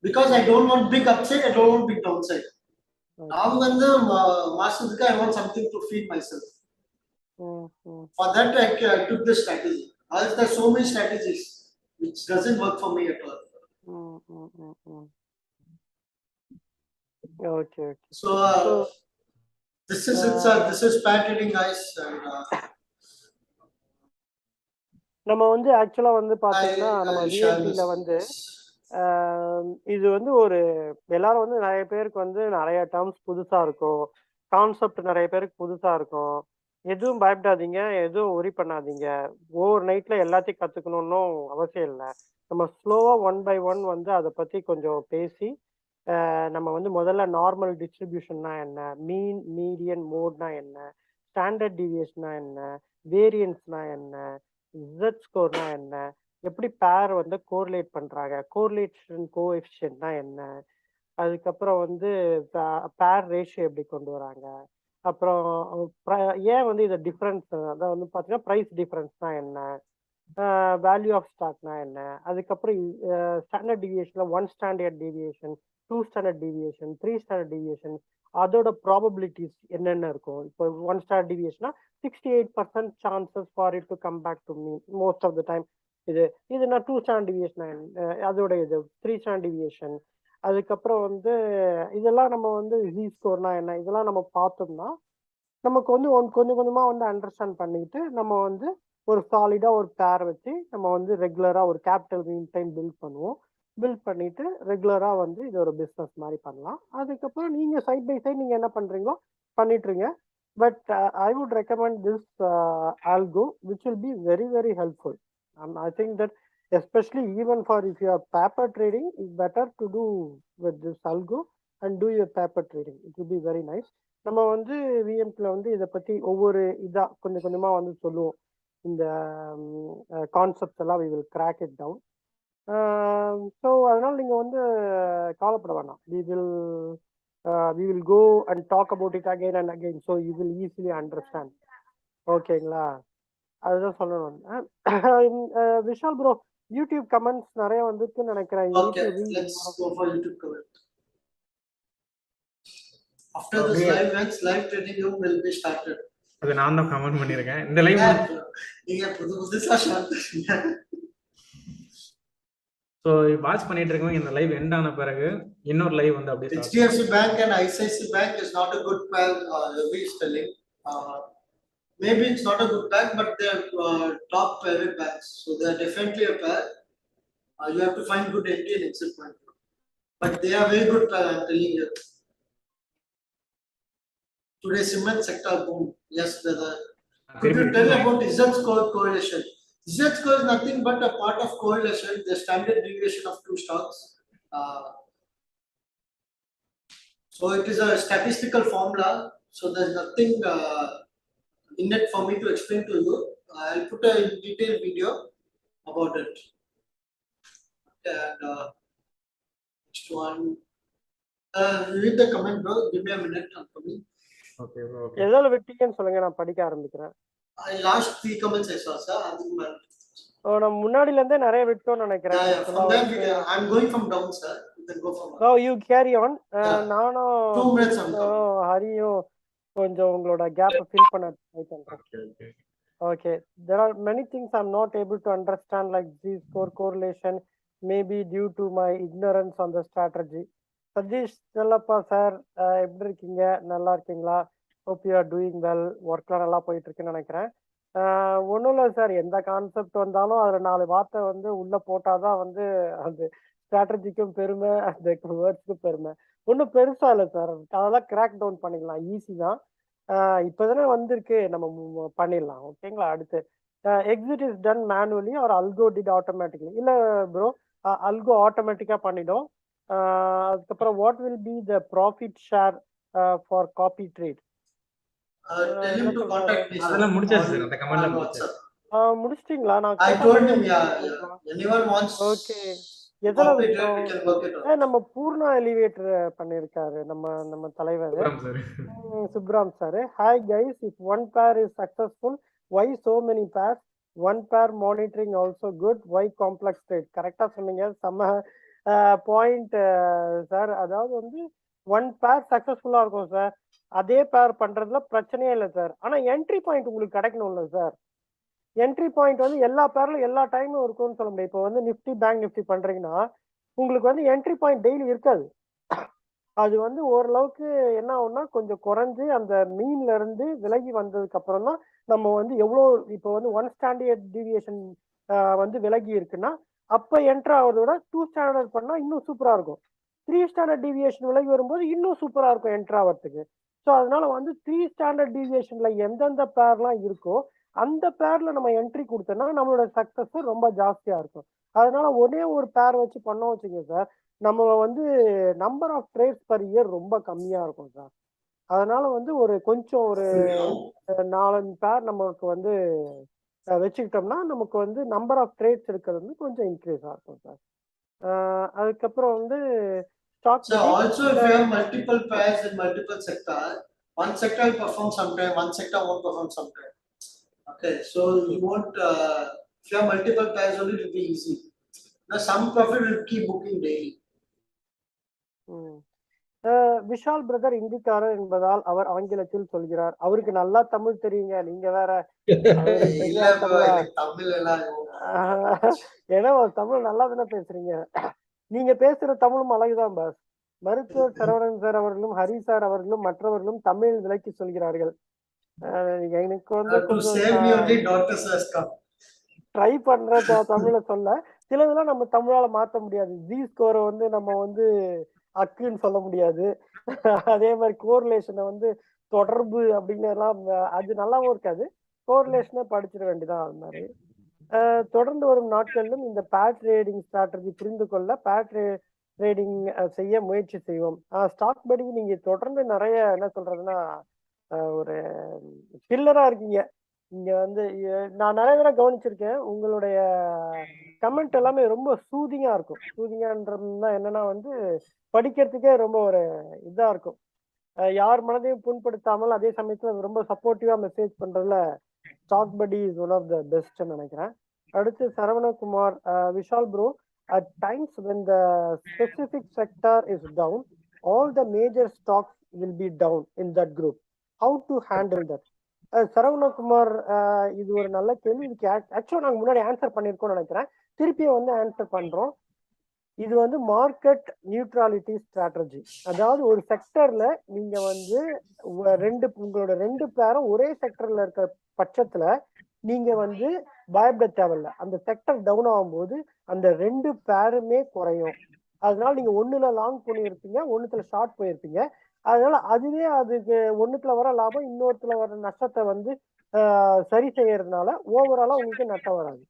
Because I don't want big upside, I don't want big downside. Now when the master, I want something to feed myself. For that, I took this strategy. Else there's so many strategies which doesn't work for me at all. Okay. So this is it, sir. This is pair trading, guys. நம்ம வந்து ஆக்சுவலா வந்து பாத்தீங்கன்னா நம்ம விஎம்பில வந்து இது வந்து ஒரு எல்லாரும் வந்து நிறைய பேருக்கு வந்து நிறைய டேர்ம்ஸ் புதுசா இருக்கும், கான்செப்ட் நிறைய பேருக்கு புதுசா இருக்கும். எதுவும் பயப்படாதீங்க, எதுவும் ஒரி பண்ணாதீங்க. ஓவர் நைட்ல எல்லாத்தையும் கத்துக்கணும்னு அவசியம் இல்லை. நம்ம ஸ்லோவா 1 by 1 வந்து அதை பத்தி கொஞ்சம் பேசி நம்ம வந்து முதல்ல நார்மல் டிஸ்ட்ரிபியூஷன்னா என்ன, மீன் மீடியன் மோட்னா என்ன, ஸ்டாண்டர்ட் டிவியேஷனா என்ன, வேரியன்ஸ்னா என்ன, Z ஸ்கோர்னா என்ன, எப்படி பேர் வந்து கோரிலேட் பண்றாங்க, கோரிலேஷன் கோஎஃபிஷியன்ட்னா என்ன, அதுக்கப்புறம் வந்து பேர் ரேஷியோ எப்படி கொண்டு வராங்க, அப்புறம் ஏன் வந்து இது டிஃபரன்ஸ், அதான் வந்து பார்த்தீங்கன்னா ப்ரைஸ் டிஃபரன்ஸ்னா என்ன, வேல்யூ ஆஃப் ஸ்டாக்னா என்ன, அதுக்கப்புறம் ஸ்டாண்டர்ட் டிவியேஷன்ல 1 standard deviation, 2 standard deviation, 3 standard deviation, அதோட ப்ராபபிலிட்டிஸ் என்னென்ன இருக்கும். இப்போ 1 ஸ்டாண்டர்ட் டிவியேஷனா 68% chances for it to come back to me most of the time. இது நான் 2 ஸ்டாண்டர்ட் டிவியேஷன், அதோட இது 3 ஸ்டாண்டர்ட் டிவியேஷன். அதுக்கப்புறம் வந்து இதெல்லாம் நம்ம வந்து Z ஸ்கோர்னா என்ன, இதெல்லாம் நம்ம பார்த்தோம்னா நமக்கு வந்து கொஞ்சம் கொஞ்சமா வந்து அண்டர்ஸ்டாண்ட் பண்ணிட்டு நம்ம வந்து ஒரு சாலிடா ஒரு பேர் வச்சு நம்ம வந்து ரெகுலரா ஒரு கேபிட்டல் மீன் டைம் பில்ட் பண்ணுவோம். பில்ட் பண்ணிட்டு ரெகுலரா வந்து இது ஒரு பிஸ்னஸ் மாதிரி பண்ணலாம். அதுக்கப்புறம் நீங்க சைட் பை சைட் நீங்க என்ன பண்றீங்களோ பண்ணிட்டுருங்க. But I would recommend this Algo, which will be very very helpful. I think that especially even for if you are paper trading, it's better to do with this Algo and do your paper trading. It will be very nice. நம்ம வந்து விஎம்ல வந்து இதை பத்தி ஒவ்வொரு இதா கொஞ்சம் கொஞ்சமா வந்து சொல்லுவோம். இந்த கான்செப்ட்ஸ் எல்லாம் we will crack it down. So அதனால நீங்க வந்து கவலைப்பட வேண்டாம். we will go and talk about it again and again, so you will easily understand. ஓகேங்களா? அதுதான் சொல்லணும். விஷால் ப்ரோ, யூடியூப் கமெண்ட்ஸ் நிறைய வந்துருக்குன்னு நினைக்கிறேன். Okay, let's go for YouTube comment. After this live ends, live TradingView will be started. அது நான் தான் comment பண்ணிருக்கேன். இந்த லைவ் நீங்க புதுசா ஷார்ட் பண்ணீங்க. ஸோ வாட்ச் பண்ணிட்டு இருக்கவங்க இந்த லைவ் எண்ட் ஆன பிறகு இன்னொரு லைவ் வந்து அப்படியே HDFC Bank and ICICI Bank is not a good pair, we is telling. Maybe it's not a good pair, but they are top private banks, so they are definitely a pair. You have to find good entry and exit point, but they are very good pair, I'm telling you. Today cement sector boom. Yes, brother. Could you tell about Z-score correlation? Z-score is nothing but a part of correlation, the standard deviation of two stocks. So it is a statistical formula. So there's nothing in it for me to explain to you. I'll put a detailed video about it. And next one. Read the comment, bro. Give me a minute. I'm coming. Okay, bro. எதால வெட்டிங்கன்னு சொல்லுங்க, நான் படிக்க ஆரம்பிக்கிறேன். Last 3 comments I saw, sir. நான் முன்னாடில இருந்தே நிறைய விட்டோம்னு நினைக்கிறேன். I'm going from down, sir. You can go from up. Oh, you carry on. நானும் 2 minutes ஹரியும் கொஞ்சம் உங்களோட கேப் ஃபில் பண்ண ட்ரை பண்றேன். Okay, there are many things I'm not able to understand, like Z-score correlation, maybe due to my ignorance on the strategy. Satish Chellappa sir, எப்படி இருக்கீங்க? நல்லா இருக்கீங்களா? Hope you are doing well. ஒர்க்லாம் நல்லா போயிட்டு இருக்குன்னு நினைக்கிறேன். ஒன்றும் இல்லை சார், எந்த கான்செப்ட் வந்தாலும் அதில் 4 வார்த்தை வந்து உள்ள போட்டாதான் வந்து அந்த ஸ்ட்ராட்டஜிக்கும் பெருமை, அந்த வேர்ட்ஸுக்கும் பெருமை. ஒன்றும் பெருசா இல்லை சார், அதெல்லாம் கிராக் டவுன் பண்ணிடலாம், ஈஸி தான். இப்போதானே வந்திருக்கு, நம்ம பண்ணிடலாம். ஓகேங்களா? அடுத்து exit is done manually or algo did automatically? இல்லை ப்ரோ, அல்கோ ஆட்டோமேட்டிக்காக பண்ணிடும். அதுக்கப்புறம் what will be the profit share for copy trade? Tell him to contact me. அதெல்லாம் முடிச்சாச்சு சார், அந்த கமெண்ட்ல முடிச்சாச்சு. முடிச்சிட்டீங்களா? நான் I told him, yeah. Anyone wants. Okay. எதல நம்ம பூர்ணா எலிவேட்டர் பண்ணிருக்காரு நம்ம தலைவர் Subram sir. Hi guys, if one pair is successful, why so many pairs? One pair monitoring also good, why complex trade? கரெக்டா சொன்னீங்க, செம்ம பாயிண்ட் சார். அதாவது வந்து ஒன் பேர் சக்சஸ்ஃபுல்லா இருக்கும் சார், அதே பேர் பண்றதுல பிரச்சனையே இல்லை சார். ஆனா என்ட்ரி பாயிண்ட் உங்களுக்கு கிடைக்கணும்ல சார். என்ட்ரி பாயிண்ட் வந்து எல்லா பேர்ல எல்லா டைமும் இருக்கும்னு சொல்ல முடியாது. இப்போ வந்து நிஃப்டி பேங்க் நிஃப்டி பண்றீங்கன்னா உங்களுக்கு வந்து என்ட்ரி பாயிண்ட் டெய்லி இருக்காது. அது வந்து ஓரளவுக்கு என்ன ஆகும்னா கொஞ்சம் குறைஞ்சு அந்த மீன்ல இருந்து விலகி வந்ததுக்கு அப்புறம் தான் நம்ம வந்து எவ்வளோ, இப்போ வந்து 1 ஸ்டாண்டர்ட் டீவியேஷன் வந்து விலகி இருக்குன்னா அப்ப என்ட்ரு ஆகிறத விட 2 ஸ்டாண்டர்ட் பண்ணா இன்னும் சூப்பரா இருக்கும். 3 ஸ்டாண்டர்ட் டீவியேஷன் விலகி வரும்போது இன்னும் சூப்பரா இருக்கும் என்ட்ரு ஆகிறதுக்கு. ஸோ அதனால வந்து 3 ஸ்டாண்டர்ட் டீவியேஷன்ல எந்தெந்த பேர்லாம் இருக்கோ அந்த பேர்ல நம்ம என்ட்ரி கொடுத்தோம்னா நம்மளோட சக்சஸ் ரொம்ப ஜாஸ்தியா இருக்கும். அதனால ஒரே ஒரு பேர் வச்சு பண்ணோம் வச்சுங்க சார், நம்ம வந்து number of trades per year ரொம்ப கம்மியா இருக்கும் சார். அதனால வந்து ஒரு கொஞ்சம் ஒரு 4-5 பேர் நமக்கு வந்து வச்சுக்கிட்டோம்னா நமக்கு வந்து நம்பர் ஆஃப் ட்ரேட்ஸ் இருக்கிறது வந்து கொஞ்சம் இன்க்ரீஸ் ஆகும் சார். அதுக்கப்புறம் வந்து stock also if you have multiple pairs in multiple sector, one sector will perform sometime, one sector won't perform sometime. Okay, so you won't if you have multiple pairs only, it will be easy. Now some profit will keep booking daily. Vishal brother இந்திக்காரர் என்பதால் அவர் ஆங்கிலத்தில் சொல்கிறார். அவருக்கு நல்லா தமிழ் தெரியுங்க, நீங்க வேற. ஏன்னா தமிழ் நல்லா தானே பேசுறீங்க. நீங்க பேசுற தமிழும் அழகுதான் பாஸ். மருத்துவர் சரவணன் சார் அவர்களும் ஹரி சார் அவர்களும் மற்றவர்களும் தமிழ் விளக்கி சொல்கிறார்கள். எனக்கு வந்து ட்ரை பண்ற தமிழ சொல்ல, சிலதெல்லாம் நம்ம தமிழால மாத்த முடியாது. ஜி ஸ்கோரை வந்து நம்ம வந்து அக்குன்னு சொல்ல முடியாது. அதே மாதிரி கோரிலேஷனை வந்து தொடர்பு அப்படின்னு எல்லாம் அது நல்லாவும் இருக்காது. கோரிலேஷனை படிச்சிட வேண்டியதான். அது மாதிரி தொடர்ந்து வரும் நாட்களிலும் இந்த பேர் ட்ரேடிங் ஸ்ட்ராட்டஜி புரிந்து கொள்ள பேர் ட்ரேடிங் செய்ய முயற்சி செய்வோம். ஸ்டாக் படி நீங்க தொடர்ந்து நிறைய என்ன சொல்றதுன்னா ஒரு பில்லரா இருக்கீங்க. இங்க வந்து நான் நிறைய தடவை கவனிச்சிருக்கேன், உங்களுடைய கமெண்ட் எல்லாமே ரொம்ப சூதிங்கா இருக்கும். சூதிங்கான்றதுனா என்னன்னா வந்து படிக்கிறதுக்கே ரொம்ப ஒரு இதா இருக்கும். யார் மனதையும் புண்படுத்தாமல் அதே சமயத்துல ரொம்ப சப்போர்ட்டிவா மெசேஜ் பண்றதுல ஸ்டாக் படி இஸ் ஒன் ஆஃப் த பெஸ்ட்னு நினைக்கிறேன். அடுத்து Saravanakumar, Vishal bro, at times when the specific sector is down, all the major stocks will be down in that group. How to handle that? Saravanakumar, இது ஒரு நல்ல கேள்வி. இதுக்கு ஆக்சுவலா நாங்க முன்னாடி ஆன்சர் பண்ணிருக்கோம்னு நினைக்கிறேன். திருப்பியும் வந்து ஆன்சர் பண்றோம். இது வந்து மார்க்கெட் நியூட்ராலிட்டி ஸ்ட்ராட்டஜி. அதாவது ஒரு செக்டர்ல நீங்க வந்து உங்களோட 2 பேரும் ஒரே செக்டர்ல இருக்க பட்சத்துல நீங்க வந்து பயப்பட தேவையில்ல. அந்த செக்டர் டவுன் ஆகும்போது அந்த 2 பேருமே குறையும். அதனால நீங்க ஒண்ணுல லாங் பண்ணியிருப்பீங்க, ஒண்ணுத்துல ஷார்ட் போயிருப்பீங்க. அதனால அதுவே அதுக்கு ஒண்ணுத்துல வர லாபம் இன்னொருத்துல வர நஷ்டத்தை வந்து சரி செய்யறதுனால ஓவராலா உங்களுக்கு நஷ்டம் வராது.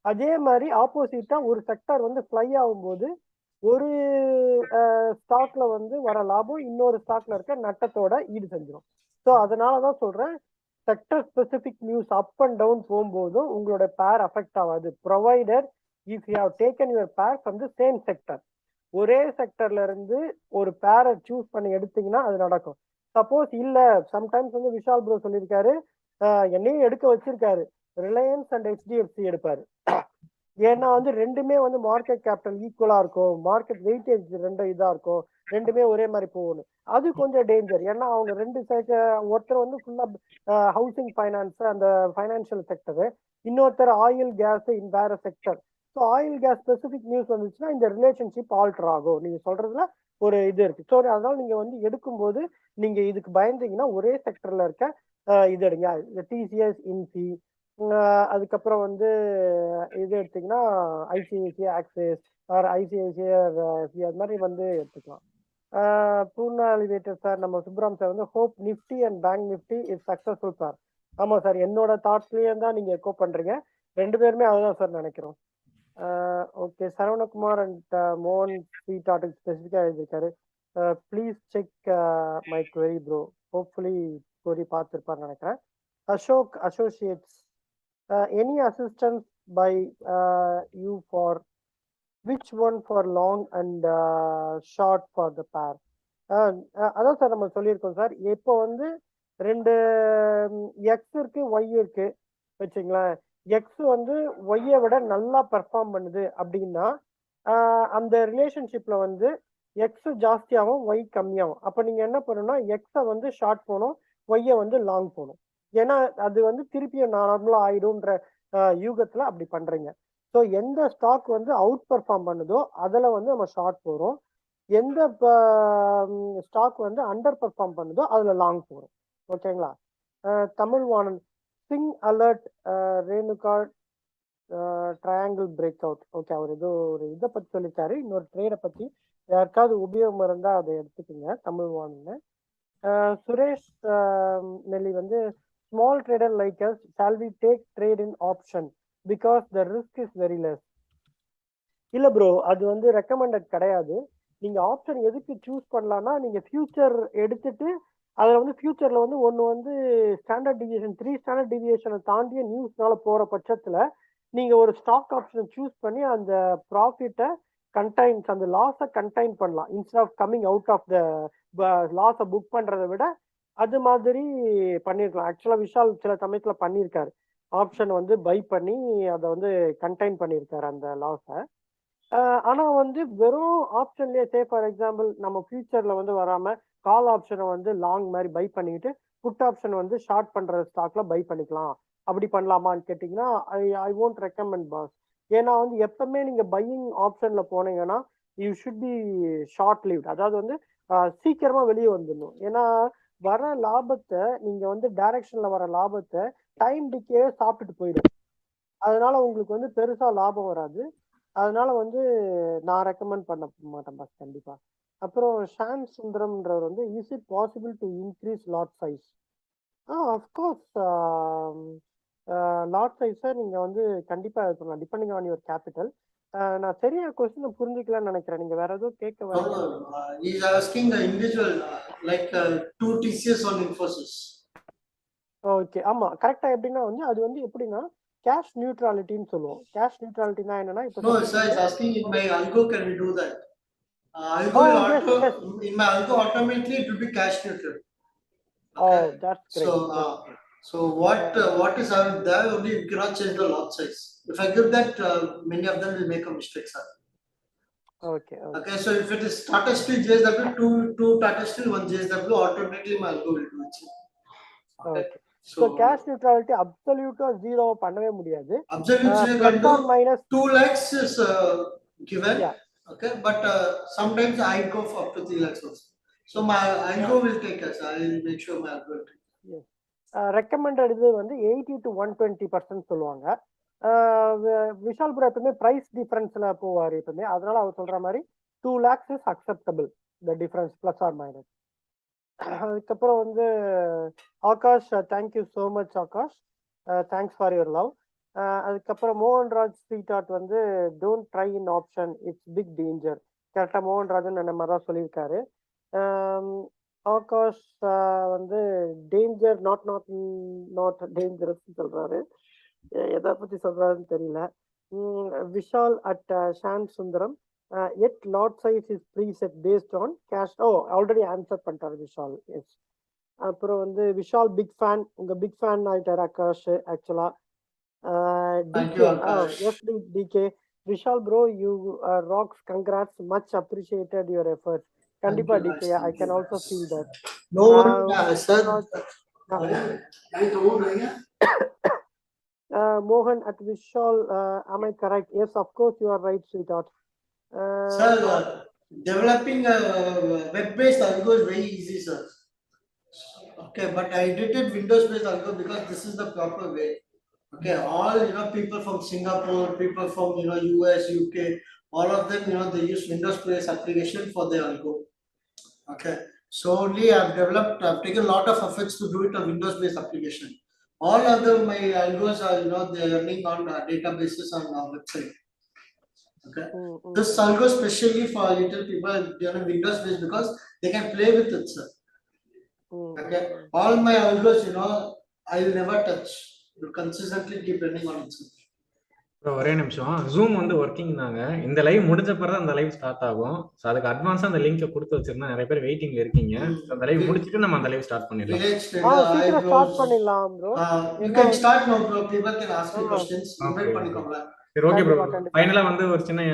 அதே மாதிரி ஆப்போசிட்டா ஒரு செக்டர் வந்து ஃப்ளை ஆகும்போது ஒரு ஸ்டாக்ல வந்து வர லாபம் இன்னொரு ஸ்டாக்ல இருக்க நட்டத்தோட ஈடு செஞ்சிடும். ஸோ அதனாலதான் சொல்றேன், sector specific news up and down போகும்போதும் உங்களோட பேர் அஃபெக்ட் ஆகாது, provided if you have taken your pair from the same sector. ஒரே செக்டர்ல இருந்து ஒரு பேரை சூஸ் பண்ணி எடுத்தீங்கன்னா அது நடக்கும். சப்போஸ் இல்ல, சம்டைம்ஸ் வந்து விஷால் ப்ரோ சொல்லியிருக்காரு, என்னையும் எடுக்க வச்சிருக்காரு, ரிலையன்ஸ் அண்ட் HDFC எடுப்பாரு. ஏன்னா வந்து ரெண்டுமே வந்து மார்க்கெட் கேபிட்டல் ஈக்குவலா இருக்கும், மார்க்கெட் வெயிட்டேஜ் ரெண்டும் இதா இருக்கும், ரெண்டுமே ஒரே மாதிரி போகணும். அது கொஞ்சம் டேஞ்சர். ஏன்னா அவங்க ரெண்டு ஒருத்தர் வந்து ஃபுல்லா ஹவுசிங் ஃபைனான்ஸ் அந்த ஃபைனான்சியல் செக்டரு, இன்னொருத்தர் ஆயில் கேஸ் இன் வேற sector. So oil case specific news வந்துச்சுன்னா இந்த ரிலேஷன்ஷிப் ஆல்டர் ஆகும். நீங்க சொல்றதுல ஒரு இது இருக்கு. ஸோ அதனால நீங்க வந்து எடுக்கும்போது நீங்க இதுக்கு பயந்தீங்கன்னா ஒரே செக்டர்ல இருக்க இது எடுங்க. TCS, இன்சி, அதுக்கப்புறம் வந்து இது எடுத்தீங்கன்னா ICICI ஆக்சிஸ் ஆர் ICICI அது மாதிரி வந்து எடுத்துக்கலாம். பூர்ணா எலிவேட்டர் சார், நம்ம சுப்ராம் சார் வந்து hope Nifty and bank Nifty is successful sir. ஆமா சார், என்னோட தாட்ஸ்லயே தான் நீங்க எக்கோ பண்றீங்க. 2 பேருமே அதுதான் சார் நினைக்கிறோம். ஓகே, சரவணகுமார் அண்ட் மோகன் டாபிக் ஸ்பெசிஃபிக்கா எழுதியிருக்காரு. Please check my query bro. Hopefully query பார்த்துருப்பான்னு நினைக்கிறேன். Ashok Associates, any assistance by you for which one for long and short for the pair? அதான் சார் நம்ம சொல்லியிருக்கோம் சார். இப்போ வந்து 2 எக்ஸ் இருக்கு, ஒய் இருக்கு வச்சுங்களேன். எக்ஸ் வந்து ஒய்யை விட நல்லா பெர்ஃபார்ம் பண்ணுது அப்படின்னா அந்த ரிலேஷன்ஷிப்ல வந்து எக்ஸ் ஜாஸ்தியாகும், ஒய் கம்மியாகும். அப்போ நீங்க என்ன பண்ணணும்னா எக்ஸை வந்து ஷார்ட் போகணும், ஒய்யை வந்து லாங் போகணும். ஏன்னா அது வந்து திருப்பியும் நார்மலா ஆயிடும்ன்ற யூகத்துல அப்படி பண்றீங்க. ஸோ எந்த ஸ்டாக் வந்து அவுட் பெர்ஃபார்ம் பண்ணுதோ அதில் வந்து நம்ம ஷார்ட் போகிறோம், எந்த ஸ்டாக் வந்து அண்டர் பெர்ஃபார்ம் பண்ணுதோ அதில் லாங் போகிறோம். ஓகேங்களா? Tamilvanan, Singh alert, Renuka triangle break out. Okay, அவர் ஏதோ ஒரு இதை பற்றி சொல்லியிருக்காரு, இன்னொரு ட்ரேடை பற்றி. யாருக்காவது உபயோகம் இருந்தால் அதை எடுத்துக்கோங்க. தமிழ்வாணன். சுரேஷ் நெல்லி வந்து small trader like us shall we take trade in option because the risk is very less? இல்ல ப்ரோ, அது வந்து ரெக்கமெண்டட் கிடையாது. நீங்க ஆப்ஷன் எதுக்கு சூஸ் பண்ணலாம்னா, நீங்க ஃபியூச்சர் எடுத்துட்டு அதுல வந்து ஃபியூச்சர்ல வந்து ஒன்னு வந்து ஸ்டாண்டர்ட் டிவியேஷன் 3 ஸ்டாண்டர்ட் டிவியேஷனை தாண்டிய நியூஸ்னால போற பட்சத்துல நீங்க ஒரு ஸ்டாக் ஆப்ஷனை சூஸ் பண்ணி அந்த ப்ராஃபிட்டை கண்டைன்ஸ், அந்த லாஸை கண்டைன் பண்ணலாம். Instead of coming out of the லாஸை புக் பண்றதை விட அது மாதிரி பண்ணிருக்கலாம். ஆக்சுவலா விஷால் சில சமயத்துல பண்ணியிருக்காரு, ஆப்ஷன் வந்து பை பண்ணி அதை வந்து கண்டைன் பண்ணியிருக்காரு அந்த லாஸை. ஆனா வந்து வெறும் ஆப்ஷன்லயே ஃபார் எக்ஸாம்பிள் நம்ம ஃபியூச்சர்ல வந்து வராம கால் ஆப்ஷனை வந்து லாங் மாதிரி பை பண்ணிக்கிட்டு புட் ஆப்ஷன் வந்து ஷார்ட் பண்ற ஸ்டாக்ல பை பண்ணிக்கலாம். அப்படி பண்ணலாமான்னு கேட்டீங்கன்னா ஐ ஒன்ட் ரெக்கமெண்ட் பாஸ். ஏன்னா வந்து எப்பவுமே நீங்க பையிங் ஆப்ஷன்ல போனீங்கன்னா you should B short lived, அதாவது வந்து சீக்கிரமா வெளியே வந்துடணும். ஏன்னா வர லாபத்தை நீங்க வந்து டைரக்ஷன்ல வர லாபத்தை டைம் டிக்கே சாப்பிட்டுட்டு போயிடும். அதனால உங்களுக்கு வந்து பெருசா லாபம் வராது. அதனால வந்து நான் ரெக்கமெண்ட் பண்ண மாட்டேன் பாஸ் கண்டிப்பா. அப்புறம் ஷாம் சுந்தரம்ன்றவர் வந்து is it possible to increase lot size? Of course lot சைஸை நீங்க வந்து கண்டிப்பா பண்ணலாம், டிபெண்டிங் ஆன் யுவர் கேபிட்டல். நான் சரியா கொஸ்டின் புரிஞ்சுக்கலாம்னு நினைக்கிறேன். நீங்க வேற எதுவும் கேட்க வரீங்க? He is asking the individual like 2 TCS on Infosys. Okay. ஆமா. கரெக்ட்டா எப்படின்னா வந்து அது வந்து எப்படின்னா கேஷ் நியூட்ராலிட்டின்னு சொல்லுவோம். கேஷ் நியூட்ராலிட்டினா என்னன்னா இப்ப No, சப்போஸ் sir வந்து is asking in my Algo can we do that? Algo oh will yes yes. in my Algo automatically it will be cash neutral. Oh Okay. That's So great. That's great. so what is there only you cannot change the lot size. If I give that, many of them will make a mistake, sir. Okay. Okay, so if it is Tata Steel JSW, two Tata Steel, one JSW, automatically my Algo will do it. Okay. Okay. So So cash neutrality அப்சல்யூட்டா zero பண்ணவே முடியாது. absolute you can plus do or minus 2 lakhs is given. Yeah. Okay, but sometimes I go for up to 3 lakhs also. So my Algo will take us. I will make sure my Algo will take. Recommended இது வந்து 80 to 120% சொல்லுவாங்க. Vishal bro எப்பவுமே price டிஃபரன்ஸ்ல போவார் எப்பவுமே. அதனால அவர் சொல்ற மாதிரி 2 lakhs is acceptable the difference plus or minus. அதுக்கப்புறம் வந்து Akash, thank you so much Akash, thanks for your love. அதுக்கப்புறம் மோகன்ராஜ் ஸ்வீட் ஆர்ட் வந்து don't try in option, it's big danger. கரெக்டாக மோகன்ராஜன் என்ன மாதிரி தான் சொல்லியிருக்காரு. ஆகாஷ் வந்து டேஞ்சர் நாட் டேஞ்சரஸ் சொல்றாரு. எதை பத்தி சொல்றாருன்னு தெரியல. Vishal at Shan Sundaram, at lot size is preset based on cash. Oh already answer பண்ணிட்டாரு விஷால். எஸ். அப்புறம் வந்து விஷால் பிக் ஃபேன், உங்க பிக் ஃபேன் ஆயிட்டாரு ஆகாஷ் ஆக்சுவலா. DK, yes DK, Vishal bro you rocks, congrats, much appreciated your effort. கண்டிப்பா DK, I can also feel that. No one, sir. Mohan at Vishal, am I correct? Yes, of course you are right, sweetheart. Sir, developing a web-based Algo is very easy, sir. Okay, but I did it Windows-based Algo because this is the proper way. Okay, all people from Singapore, people from US, UK, all of them they use Windows-based application for their Algo. Okay, so only I've taken a lot of efforts to do it a Windows-based application. All other my Algos are they're running on databases on our website. Okay, this Algo especially for little people Windows-based because they can play with it, sir. Okay, all my Algos I will never touch. Will consistently keep running on it, sir. ஒரே நிமிஷம், zoom வந்து working தாங்க. இந்த live முடிஞ்ச பிறகு அந்த live start ஆகும். So அதுக்கு அட்வான்ஸா அந்த லிங்கை கொடுத்து வச்சிருந்தா நிறைய பேர் வெயிட்டிங்ல இருக்கீங்க. அந்த லைவ் முடிச்சிட்டு நம்ம அந்த லைவ் ஸ்டார்ட் பண்ணிடலாம். சீக்கிரம் ஸ்டார்ட் பண்ணிடலாம் bro. You can start now, bro. People can ask you questions. Invite பண்ணிக்கோங்க. சரி, ஓகே ப்ரோ. ஃபைனலா வந்து ஒரு சின்ன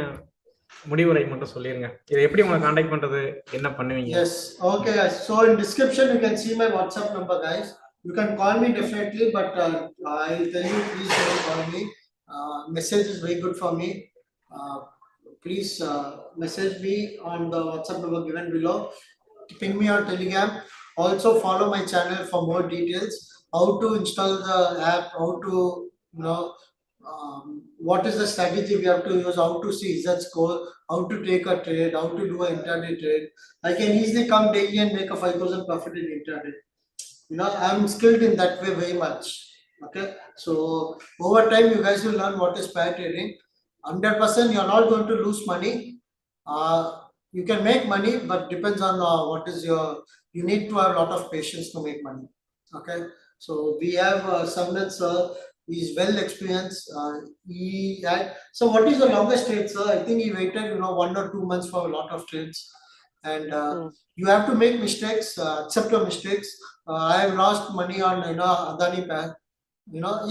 முடிவுரை மட்டும் சொல்லிருங்க. இதை எப்படி உங்களை கான்டாக்ட் பண்றது, என்ன பண்ணுவீங்க? Yes, okay guys. So in description you can see my WhatsApp number, guys. You can call me definitely, but I'll tell you, please don't call me. Message is very good for me. Please message me on the WhatsApp number given below. Ping me on Telegram. Also follow my channel for more details. How to install the app, how to what is the strategy we have to use, how to see Z score, how to take a trade, how to do an intraday trade. I can easily come daily and make a 5,000 profit in intraday. I'm skilled in that way very much. Okay, so over time you guys will learn what is pair trading. 100% you're not going to lose money. You can make money, but depends on what is you need to have a lot of patience to make money. Okay, so we have Samnat sir. He's well experienced. So what is the longest trade, sir? I think he waited 1 or 2 months for a lot of trades. And you have to make mistakes, accept your mistakes. I have lost money on Adani Bank.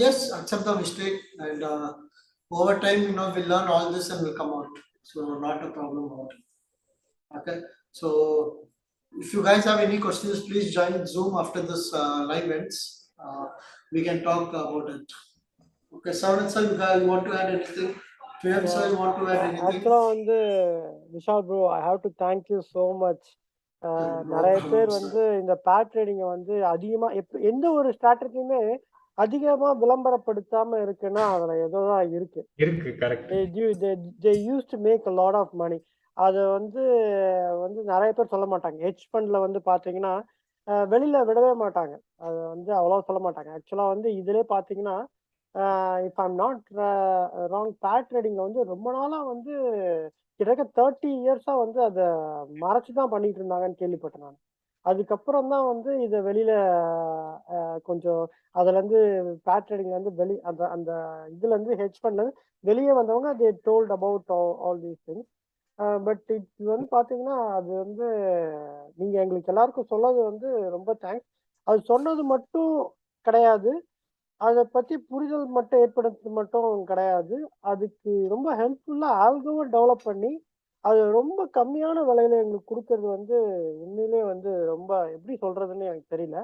Yes, accept the mistake, and over time we'll learn all this and we'll come out. So not a problem about it. Okay, so if you guys have any questions, please join Zoom after this live ends. We can talk about it. Okay, Savan sir, you want to add anything? Priyam sir, you want to add anything? Actually வந்து Vishal bro, I have to thank you so much. நிறைய பேர் வந்து இந்த பேர் ட்ரேடிங்கை வந்து அதிகமா எந்த ஒரு ஸ்ட்ராட்டஜியுமே அதிகமா விளம்பரப்படுத்தாம இருக்குன்னா அதுல ஏதோதான் இருக்கு. They used to make a lot of money. அது வந்து நிறைய பேர் சொல்ல மாட்டாங்க. ஹெட்ஜ் ஃபண்ட்ல வந்து பாத்தீங்கன்னா வெளியில விடவே மாட்டாங்க. அது வந்து அவ்வளவு சொல்ல மாட்டாங்க. ஆக்சுவலா வந்து இதுலயே பாத்தீங்கன்னா இஃப் ஐம் நாட் ராங், பேர் ட்ரேடிங்ல வந்து ரொம்ப நாளா வந்து கிட்டத்தட்ட 30 இயர்ஸா வந்து அதை மறைச்சுதான் பண்ணிட்டு இருந்தாங்கன்னு கேள்விப்பட்டேன் நான். அதுக்கப்புறம் தான் வந்து இதை வெளியில கொஞ்சம் அதுல இருந்து பேட் ட்ரேடிங்ல இருந்து அந்த அந்த இதுல இருந்து ஹெட்ஜ் ஃபண்ட்ல வெளியே வந்தவங்க தே told about all these things. But இது வந்து பாத்தீங்கன்னா அது வந்து நீங்க எங்களுக்கு எல்லாருக்கும் சொன்னது வந்து ரொம்ப தேங்க்ஸ். அது சொன்னது மட்டும் கிடையாது, அதை பத்தி புரிதல் மட்டும் ஏற்படுத்துறது மட்டும் கிடையாது, அதுக்கு ரொம்ப ஹெல்ப்ஃபுல்லா ஆல்கோவை டெவலப் பண்ணி அது ரொம்ப கம்மியான விலையில எங்களுக்கு கொடுக்கறது வந்து உண்மையிலே வந்து ரொம்ப எப்படி சொல்றதுன்னு எனக்கு தெரியல.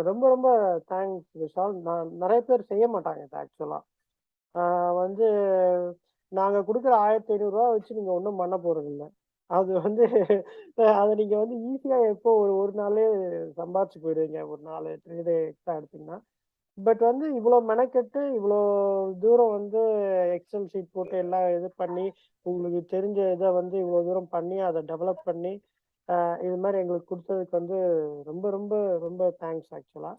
ரொம்ப ரொம்ப தேங்க்ஸ் விஷால். நான் நிறைய பேர் செய்ய மாட்டாங்க இது ஆக்சுவலா. வந்து நாங்க கொடுக்குற 1500 வச்சு நீங்க ஒன்றும் பண்ண போறது இல்லை. அது வந்து அதை நீங்க வந்து ஈஸியா எப்போ ஒரு நாளே சம்பாதிச்சு போயிடுவீங்க, ஒரு நாள் 3 டே எக்ஸ்ட்ரா எடுத்தீங்கன்னா. பட் வந்து இவ்வளோ மெனக்கெட்டு இவ்வளோ தூரம் வந்து எக்ஸல் ஷீட் போட்டு எல்லாம் இது பண்ணி உங்களுக்கு தெரிஞ்ச இதை வந்து இவ்வளோ தூரம் பண்ணி அதை டெவலப் பண்ணி இது மாதிரி எங்களுக்கு கொடுத்ததுக்கு வந்து ரொம்ப ரொம்ப ரொம்ப தேங்க்ஸ் ஆக்சுவலா.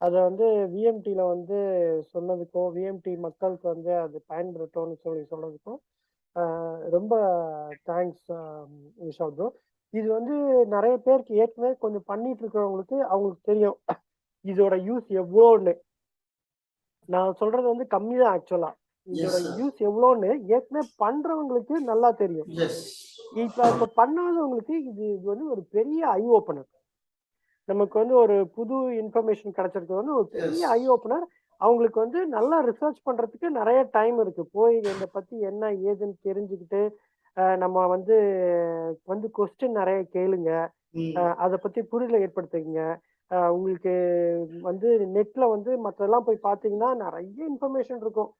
அதை வந்து விஎம்டியில் வந்து சொன்னதுக்கும் விஎம்டி மக்களுக்கு வந்து அது பயன்படுத்தோன்னு சொன்னதுக்கும் ரொம்ப தேங்க்ஸ் விஷால் ப்ரோ. இது வந்து நிறைய பேருக்கு ஏற்கனவே கொஞ்சம் பண்ணிட்டு இருக்கிறவங்களுக்கு அவங்களுக்கு தெரியும் இதோட யூஸ் எவ்வளோன்னு. நான் சொல்றது வந்து கம்மி தான் ஆக்சுவலா. இதோட யூஸ் எவ்வளோன்னு ஏற்கனவே பண்றவங்களுக்கு நல்லா தெரியும். இப்ப பண்ணாதவங்களுக்கு இது வந்து ஒரு பெரிய ஐ ஓப்பனர். நமக்கு வந்து ஒரு புது இன்ஃபர்மேஷன் கிடைச்சிருக்கு வந்து ஒரு பெரிய ஐ ஓப்பனர். அவங்களுக்கு வந்து நல்லா ரிசர்ச் பண்றதுக்கு நிறைய டைம் இருக்கு. போய் இதை பத்தி என்ன ஏதுன்னு தெரிஞ்சுக்கிட்டு நம்ம வந்து கொஸ்டின் நிறைய கேளுங்க, அதை பத்தி புரிதலை ஏற்படுத்துங்க. உங்களுக்கு வந்து நெட்ல வந்து மற்றெல்லாம் போய் பார்த்தீங்கன்னா நிறைய இன்ஃபர்மேஷன் இருக்கும்.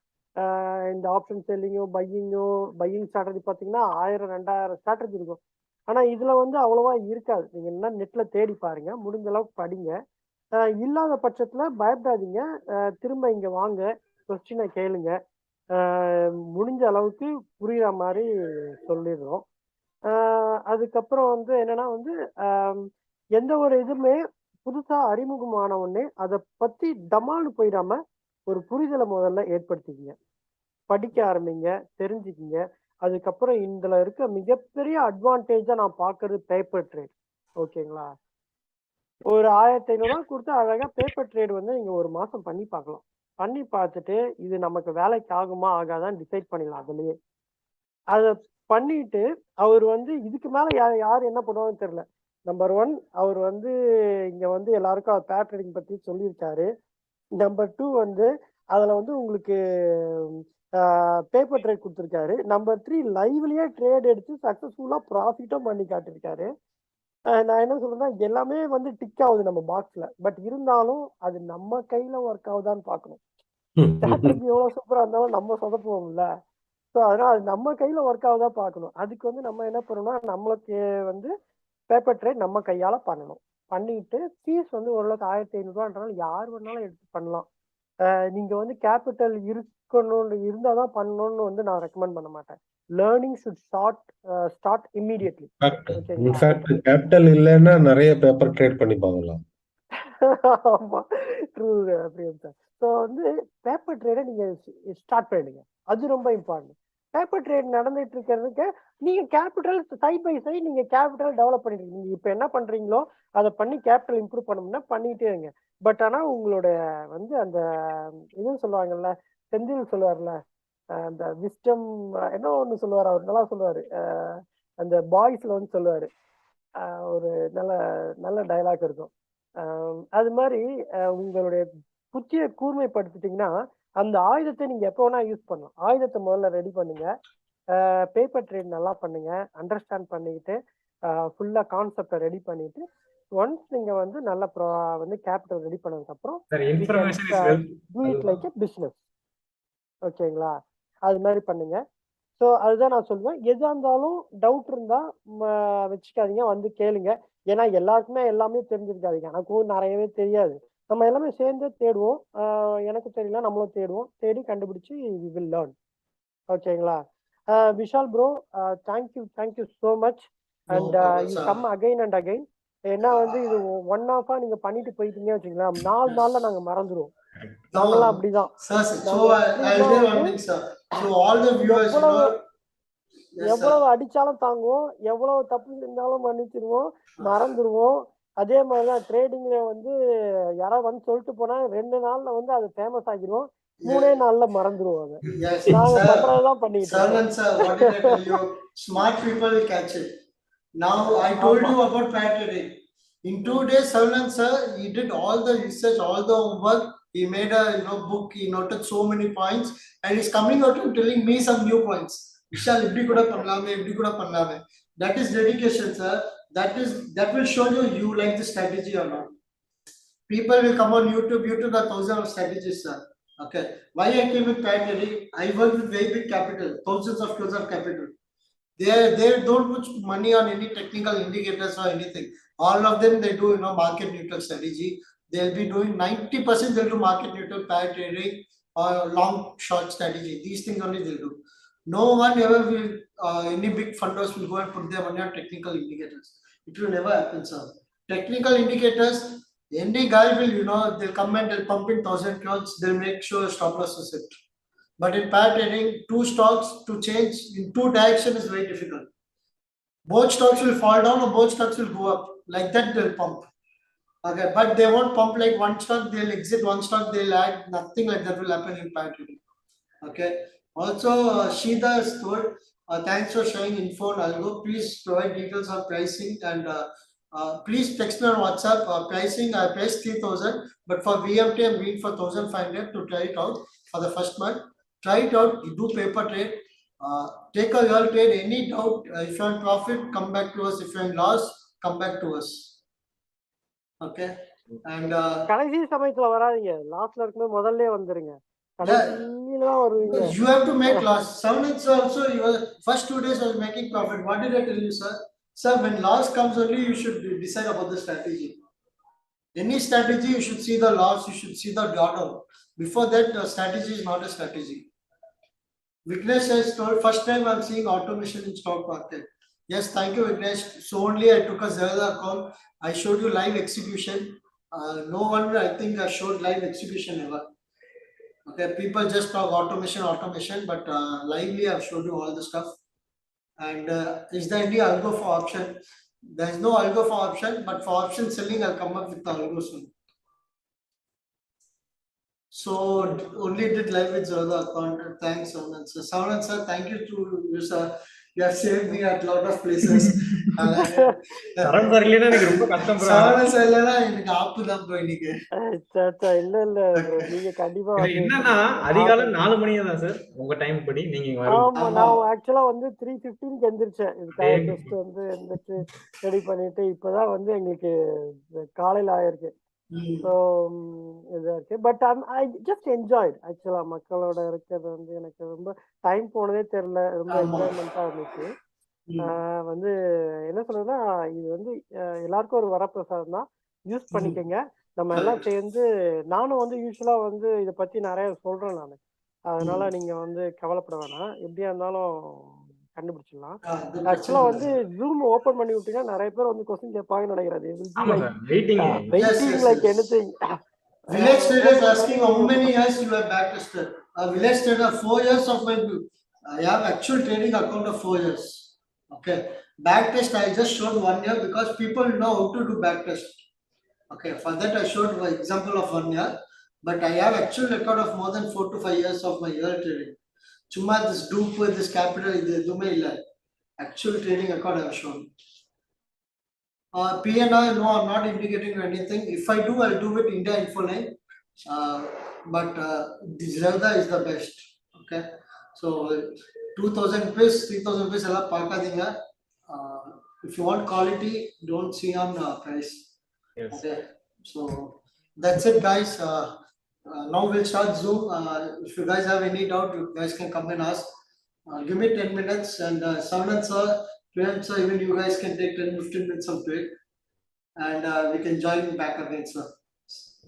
இந்த ஆப்ஷன் செல்லிங்கோ பையிங் ஸ்ட்ராட்டஜி பார்த்தீங்கன்னா 1000-2000 ஸ்ட்ராட்டஜி இருக்கும். ஆனா இதுல வந்து அவ்வளவா இருக்காது. நீங்க என்ன நெட்ல தேடி பாருங்க, முடிஞ்ச அளவுக்கு படிங்க. இல்லாத பட்சத்துல பயப்படாதீங்க, திரும்ப இங்க வாங்க, கொஸ்டினை கேளுங்க, முடிஞ்ச அளவுக்கு புரியுற மாதிரி சொல்லிடுறோம். அதுக்கப்புறம் வந்து என்னன்னா வந்து எந்த ஒரு இதுவுமே புதுசா அறிமுகமான உடனே அதை பத்தி டமால்னு போயிடாம ஒரு புரிதலை முதல்ல ஏற்படுத்திக்கங்க, படிக்க ஆரம்பிங்க, தெரிஞ்சுக்கிங்க. அதுக்கப்புறம் இதுல இருக்க மிகப்பெரிய அட்வான்டேஜா நான் பாக்குறது பேப்பர் ட்ரேட். ஓகேங்களா? ஒரு 1500 கொடுத்து அழகா பேப்பர் ட்ரேட் வந்து நீங்க ஒரு மாசம் பண்ணி பார்க்கலாம். பண்ணி பார்த்துட்டு இது நமக்கு வேலைக்கு ஆகுமா ஆகாதான் டிசைட் பண்ணிடலாம். அதுலயே அதை பண்ணிட்டு அவர் வந்து இதுக்கு மேல யார் என்ன பண்ணுவாங்கன்னு தெரியல. நம்பர் 1 அவர் வந்து இங்க வந்து எல்லாருக்கும் பேப்பர் ட்ரேடிங் பத்தி சொல்லியிருக்காரு. நம்பர் 2 வந்து அதுல வந்து உங்களுக்கு பேப்பர் ட்ரேட் கொடுத்துருக்காரு. நம்பர் 3 லைவ்லயே ட்ரேட் எடுத்து சக்சஸ்ஃபுல்லா ப்ராஃபிட்டும் பண்ணி காட்டிருக்காரு. நான் என்ன சொல்றேன்னா எல்லாமே வந்து டிக் ஆகுது நம்ம பாக்ஸ்ல. பட் இருந்தாலும் அது நம்ம கையில ஒர்க் ஆகுதான்னு பார்க்கணும். ஸ்ட்ராட்டஜி எவ்வளவு சூப்பரா இருந்தாலும் நம்ம சொதப்புவோம்ல. ஸோ அதனால அது நம்ம கையில ஒர்க் ஆகுதா பார்க்கணும். அதுக்கு வந்து நம்ம என்ன பண்ணணும்னா நம்மளுக்கு வந்து பேப்பர் ட்ரேட் நம்ம கையால பண்ணணும். பண்ணிட்டு ஃபீஸ் வந்து ஓரளவுக்கு 1500 யார் வேணாலும் எடுத்து பண்ணலாம். நீங்க வந்து கேபிட்டல் இருக்கணும்னு இருந்தாதான் பண்ணணும்னு வந்து நான் ரெக்கமெண்ட் பண்ண மாட்டேன். Learning should start immediately. In fact capital இல்லைன்னா நிறைய பேப்பர் ட்ரேட் பண்ணி பார்க்கலாம். ஆமா, ட்ரூ பிரியங்கா. ஸோ வந்து பேப்பர் ட்ரேடை நீங்க ஸ்டார்ட் பண்ணிடுங்க, அது ரொம்ப இம்பார்ட்டன்ட். பேப்பர் ட்ரேட் நடந்துட்டு இருக்கிறதுக்கு நீங்க கேபிட்டல் சைட் பை சைட் நீங்க கேபிட்டல் டெவலப் பண்ணிட்டு இருக்கீங்க. இப்ப என்ன பண்றீங்களோ அதை பண்ணி கேபிட்டல் இம்ப்ரூவ் பண்ணணும்னா பண்ணிட்டே இருங்க. பட் ஆனா உங்களோட வந்து அந்த இதுன்னு சொல்லுவாங்கல்ல, செந்தில் சொல்லுவார்ல, அந்த விஸ்டம் என்ன ஒண்ணு சொல்லுவாரு, அவர் நல்லா சொல்லுவாரு, அந்த பாய்ஸ்ல வந்து சொல்லுவாரு, ஒரு நல்ல நல்ல டயலாக் இருக்கும். அது மாதிரி உங்களுடைய புத்தியை கூர்மைப்படுத்திட்டீங்கன்னா அந்த ஆயுதத்தை நீங்க எப்போ வேணா யூஸ் பண்ணலாம். ஆயுதத்தை முதல்ல ரெடி பண்ணுங்க, பேப்பர் ட்ரேட் நல்லா பண்ணுங்க, அண்டர்ஸ்டாண்ட் பண்ணிக்கிட்டு ஃபுல்லா கான்செப்டை ரெடி பண்ணிட்டு ஒன்ஸ் நீங்க வந்து நல்ல வந்து கேபிட்டல் ரெடி பண்ணதுக்கு அப்புறம் do it like a business. ஓகேங்களா? அது மாதிரி பண்ணுங்க. ஸோ அதுதான் நான் சொல்லுவேன். எதா இருந்தாலும் டவுட் இருந்தா வச்சுக்காதீங்க, வந்து கேளுங்க. ஏன்னா எல்லாருக்குமே எல்லாமே தெரிஞ்சிருக்காதீங்க, எனக்கும் நிறையவே தெரியாது. நம்ம எல்லாமே சேர்ந்து தேடுவோம். எனக்கு தெரியல, நம்மளும் தேடுவோம், தேடி கண்டுபிடிச்சு we will learn. ஓகேங்களா? Vishal bro, thank you so much. And you come again and again. ஏன்னா வந்து இது 1 hour நீங்க பண்ணிட்டு போயிட்டீங்க வச்சுங்களா, 4 நாள்ல நாங்க மறந்துடுவோம். நாங்கெல்லாம் அப்படிதான். எவ்வளவு அடிச்சாலும் தாங்குவோம், எவ்வளவு தப்பு செஞ்சாலும் மன்னிச்சிருவோம், மறந்துடுவோம். அதே மாதிரிதான் ட்ரேடிங்ல வந்து யாராவது வந்து சொல்லிட்டு போனா 2 நாள்ல வந்து அது ஃபேமஸ் ஆகிரும், 3 நாள்ல மறந்துருவாங்க. Yes, நாங்க sir. பண்றதுதான் பண்ணிட்டு Sir இருக்கோம். and sir, what did I tell you? Smart people will catch it. Now I told ஆமா. you about pair trading. In 2 days, Sir and sir, he did all the research, all the homework. He made a book. He noted so many points, and he's coming out and telling me some new points. Vishaal, இப்படி கூட பண்ணலாமே, இப்படி கூட பண்ணலாமே. That is dedication, sir. That will show you like the strategy or not. People will come on YouTube. YouTube are thousands of strategies, sir. Okay. Why I came with pair trading? I work with very big capital, thousands of crores of capital. They don't put money on any technical indicators or anything. All of them they do market neutral strategy. They'll be doing 90% they'll do market neutral pair trading or long short strategy. These things only they'll do. No one ever will any big funders will go and put their money on technical indicators. It will never happen, sir. Technical indicators, any guy will they'll come and they'll pump in 1,000 crores, they'll make sure stop loss is hit. But in pair trading, 2 stocks to change in 2 directions is very difficult. Both stocks will fall down or both stocks will go up. Like that, they'll pump. Okay, but they won't pump like one stock, they'll exit one stock, they'll add. Nothing like that will happen in pair trading. Okay. Also, Sheeta has told, thanks for sharing info on Algo. Please provide details of pricing and please text me on WhatsApp. Pricing, I priced 3,000, but for VMT, I'm going for 1,500 to try it out for the first month. Try it out, do paper trade, take a real trade. Any doubt, if you're in profit, come back to us. If you're in loss, come back to us. Okay. And கடைசி சமயத்துல வராதீங்க, லாஸ்ட்ல இருக்கும்போது முதல்ல வந்துருங்க. கடைசியில தான் வருவீங்க. You have to make loss. Some also, your first 2 days was making profit. What did I tell you, sir? Sir, when loss comes only, you should decide about the strategy. Any strategy, you should see the loss, you should see the drawdown. Before that, the strategy is not a strategy. Vignesh has told, first time I'm seeing automation in stock market. Yes, thank you, Vignesh. So only I took a Zelda account. I showed you live execution. No one, I think, I showed live execution ever. Okay, people just talk automation, but lively I've showed you all the stuff. And is there any algo for option? There is no algo for option, but for option selling, I'll come up with the algo soon. So only did live with Zelda account. Thanks, Savanand sir. Savanand sir, thank you to you, sir. You have saved me at a lot of places. எனக்கு ரொம்ப கஷ்டம் bro. Savanand sir இல்லனா எனக்கு ஆப்பு தான் bro இன்னைக்கு. இல்ல bro, நீங்க கண்டிப்பா வந்து என்னன்னா அதிகாலை 4 மணியா தான் சார் உங்க டைம் படி நீங்க ஆமா, நான் ஆக்சுவலா வந்து 3:15க்கு எந்திரிச்சேன். இதுக்காக ஜஸ்ட் வந்து எந்திரிச்சு ரெடி பண்ணிட்டு இப்பதான் வந்து எங்களுக்கு காலையில ஆயிருக்கு. ஸோ இதா இருக்கு. But I just enjoyed. ஆக்சுவலா மக்களோட இருக்கிறது வந்து எனக்கு ரொம்ப டைம் போனதே தெரியல, ரொம்ப என்ஜாய்மெண்டா இருந்துச்சு. வந்து என்ன சொல்றதுன்னா, இது வந்து எல்லாருக்கும் ஒரு வரப்பிரசாதம் தான், யூஸ் பண்ணிக்கங்க. நம்ம எல்லாம் சேர்ந்து, நானும் வந்து யூஸ்வலா வந்து இதை பத்தி நிறைய சொல்றேன் நான். அதனால நீங்க வந்து கவலைப்பட வேணாம், எப்படியா இருந்தாலும் கண்டுபிடிச்சிடலாம். ஆக்சுவலா வந்து ஜூம் ஓபன் பண்ணி விட்டீங்கன்னா நிறைய பேர் வந்து கொஸ்டின் கேட்பாங்கன்னு நினைக்கிறது. Waiting like anything. Village trader is asking how many years you have back tested. Village trader, 4 years of my I have actual trading account of 4 years. Okay, back test I just showed 1 year because people know how to do back test. Okay, for that I showed an example of 1 year, but I have actual record of more than 4 to 5 years of my year trading. Chumma this dupe with this capital idume illa. Actual trading record I have shown. PNR, no, I'm not indicating anything. If I do, I'll do with India Infoline. But the Zelda is the best. Okay, so 2,000 rupees, 3,000 rupees, alla pakadinga. If you want quality, don't see on price. Yes. Okay, so that's it, guys. Now we'll start Zoom. If you guys have any doubt, you guys can come and ask. Give me 10 minutes, and Savanand sir, so even you guys can take 10-15 minutes of break, and we can join back again, sir.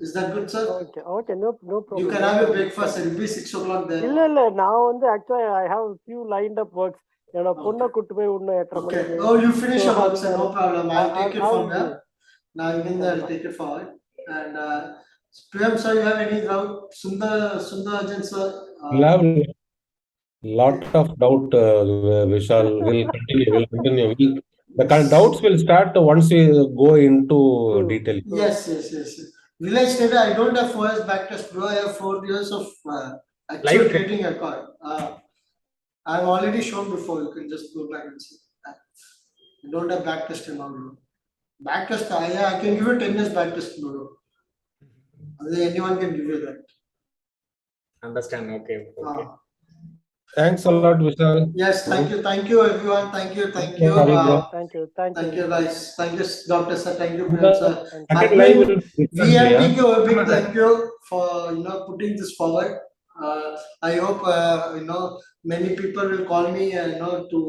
Is that good, sir? Okay, no problem. You can have your breakfast. It will be 6 o'clock there. இல்ல நான் வந்து actually I have few lined up works. என்னோட பொண்ணை கூட்டி போய் இன்னும் 8:30 மணிக்கு. Oh, you finish your work, sir. No problem. I'll take it from there. Now even I'll take it forward. And Prem sir, you have any doubt? Sundarajan sir. Lot of doubt, Vishaal. Will continue. The doubts will start once we go into True. detail. Yes. Village trader, I don't have 4 years backtest, bro. I have 4 years of actual Live trading record. I've already shown before. You can just go back and see. I don't have backtest now, bro. Backtest, I can give you 10 years backtest, bro. Anyone can give you that. Understand. Okay. Thanks a lot, Vishal. Yes, thank you everyone. Thank you. Thank you. Thank you guys. Thank you, Dr. Sir. Thank you, Prem sir. Second live will be VMTK, a big thank you for putting this forward. I hope many people will call me to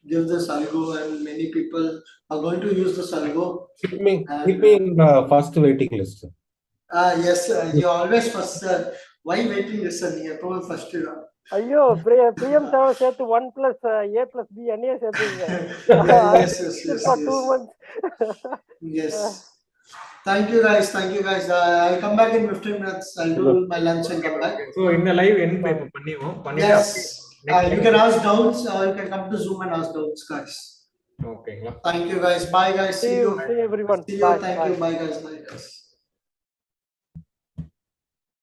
give this Algo, and many people are going to use this Algo. Keep me in the first waiting list. Yes, you always first, sir. Why waiting list, sir? You are first. ஐயோ PM சேவை சேர்த்து 1 + A + B என்னையே சேர்த்துங்க. Yes. For 2 months. Yes. Thank you guys. I'll come back in 15 minutes. I'll do my lunch and come back. So in the live end பண்ணிடுவோம். Yes. You can ask doubts, or you can come to Zoom and ask doubts, guys. Okay. Thank you guys. Bye guys. See you everyone. See you. Thank you. Bye guys.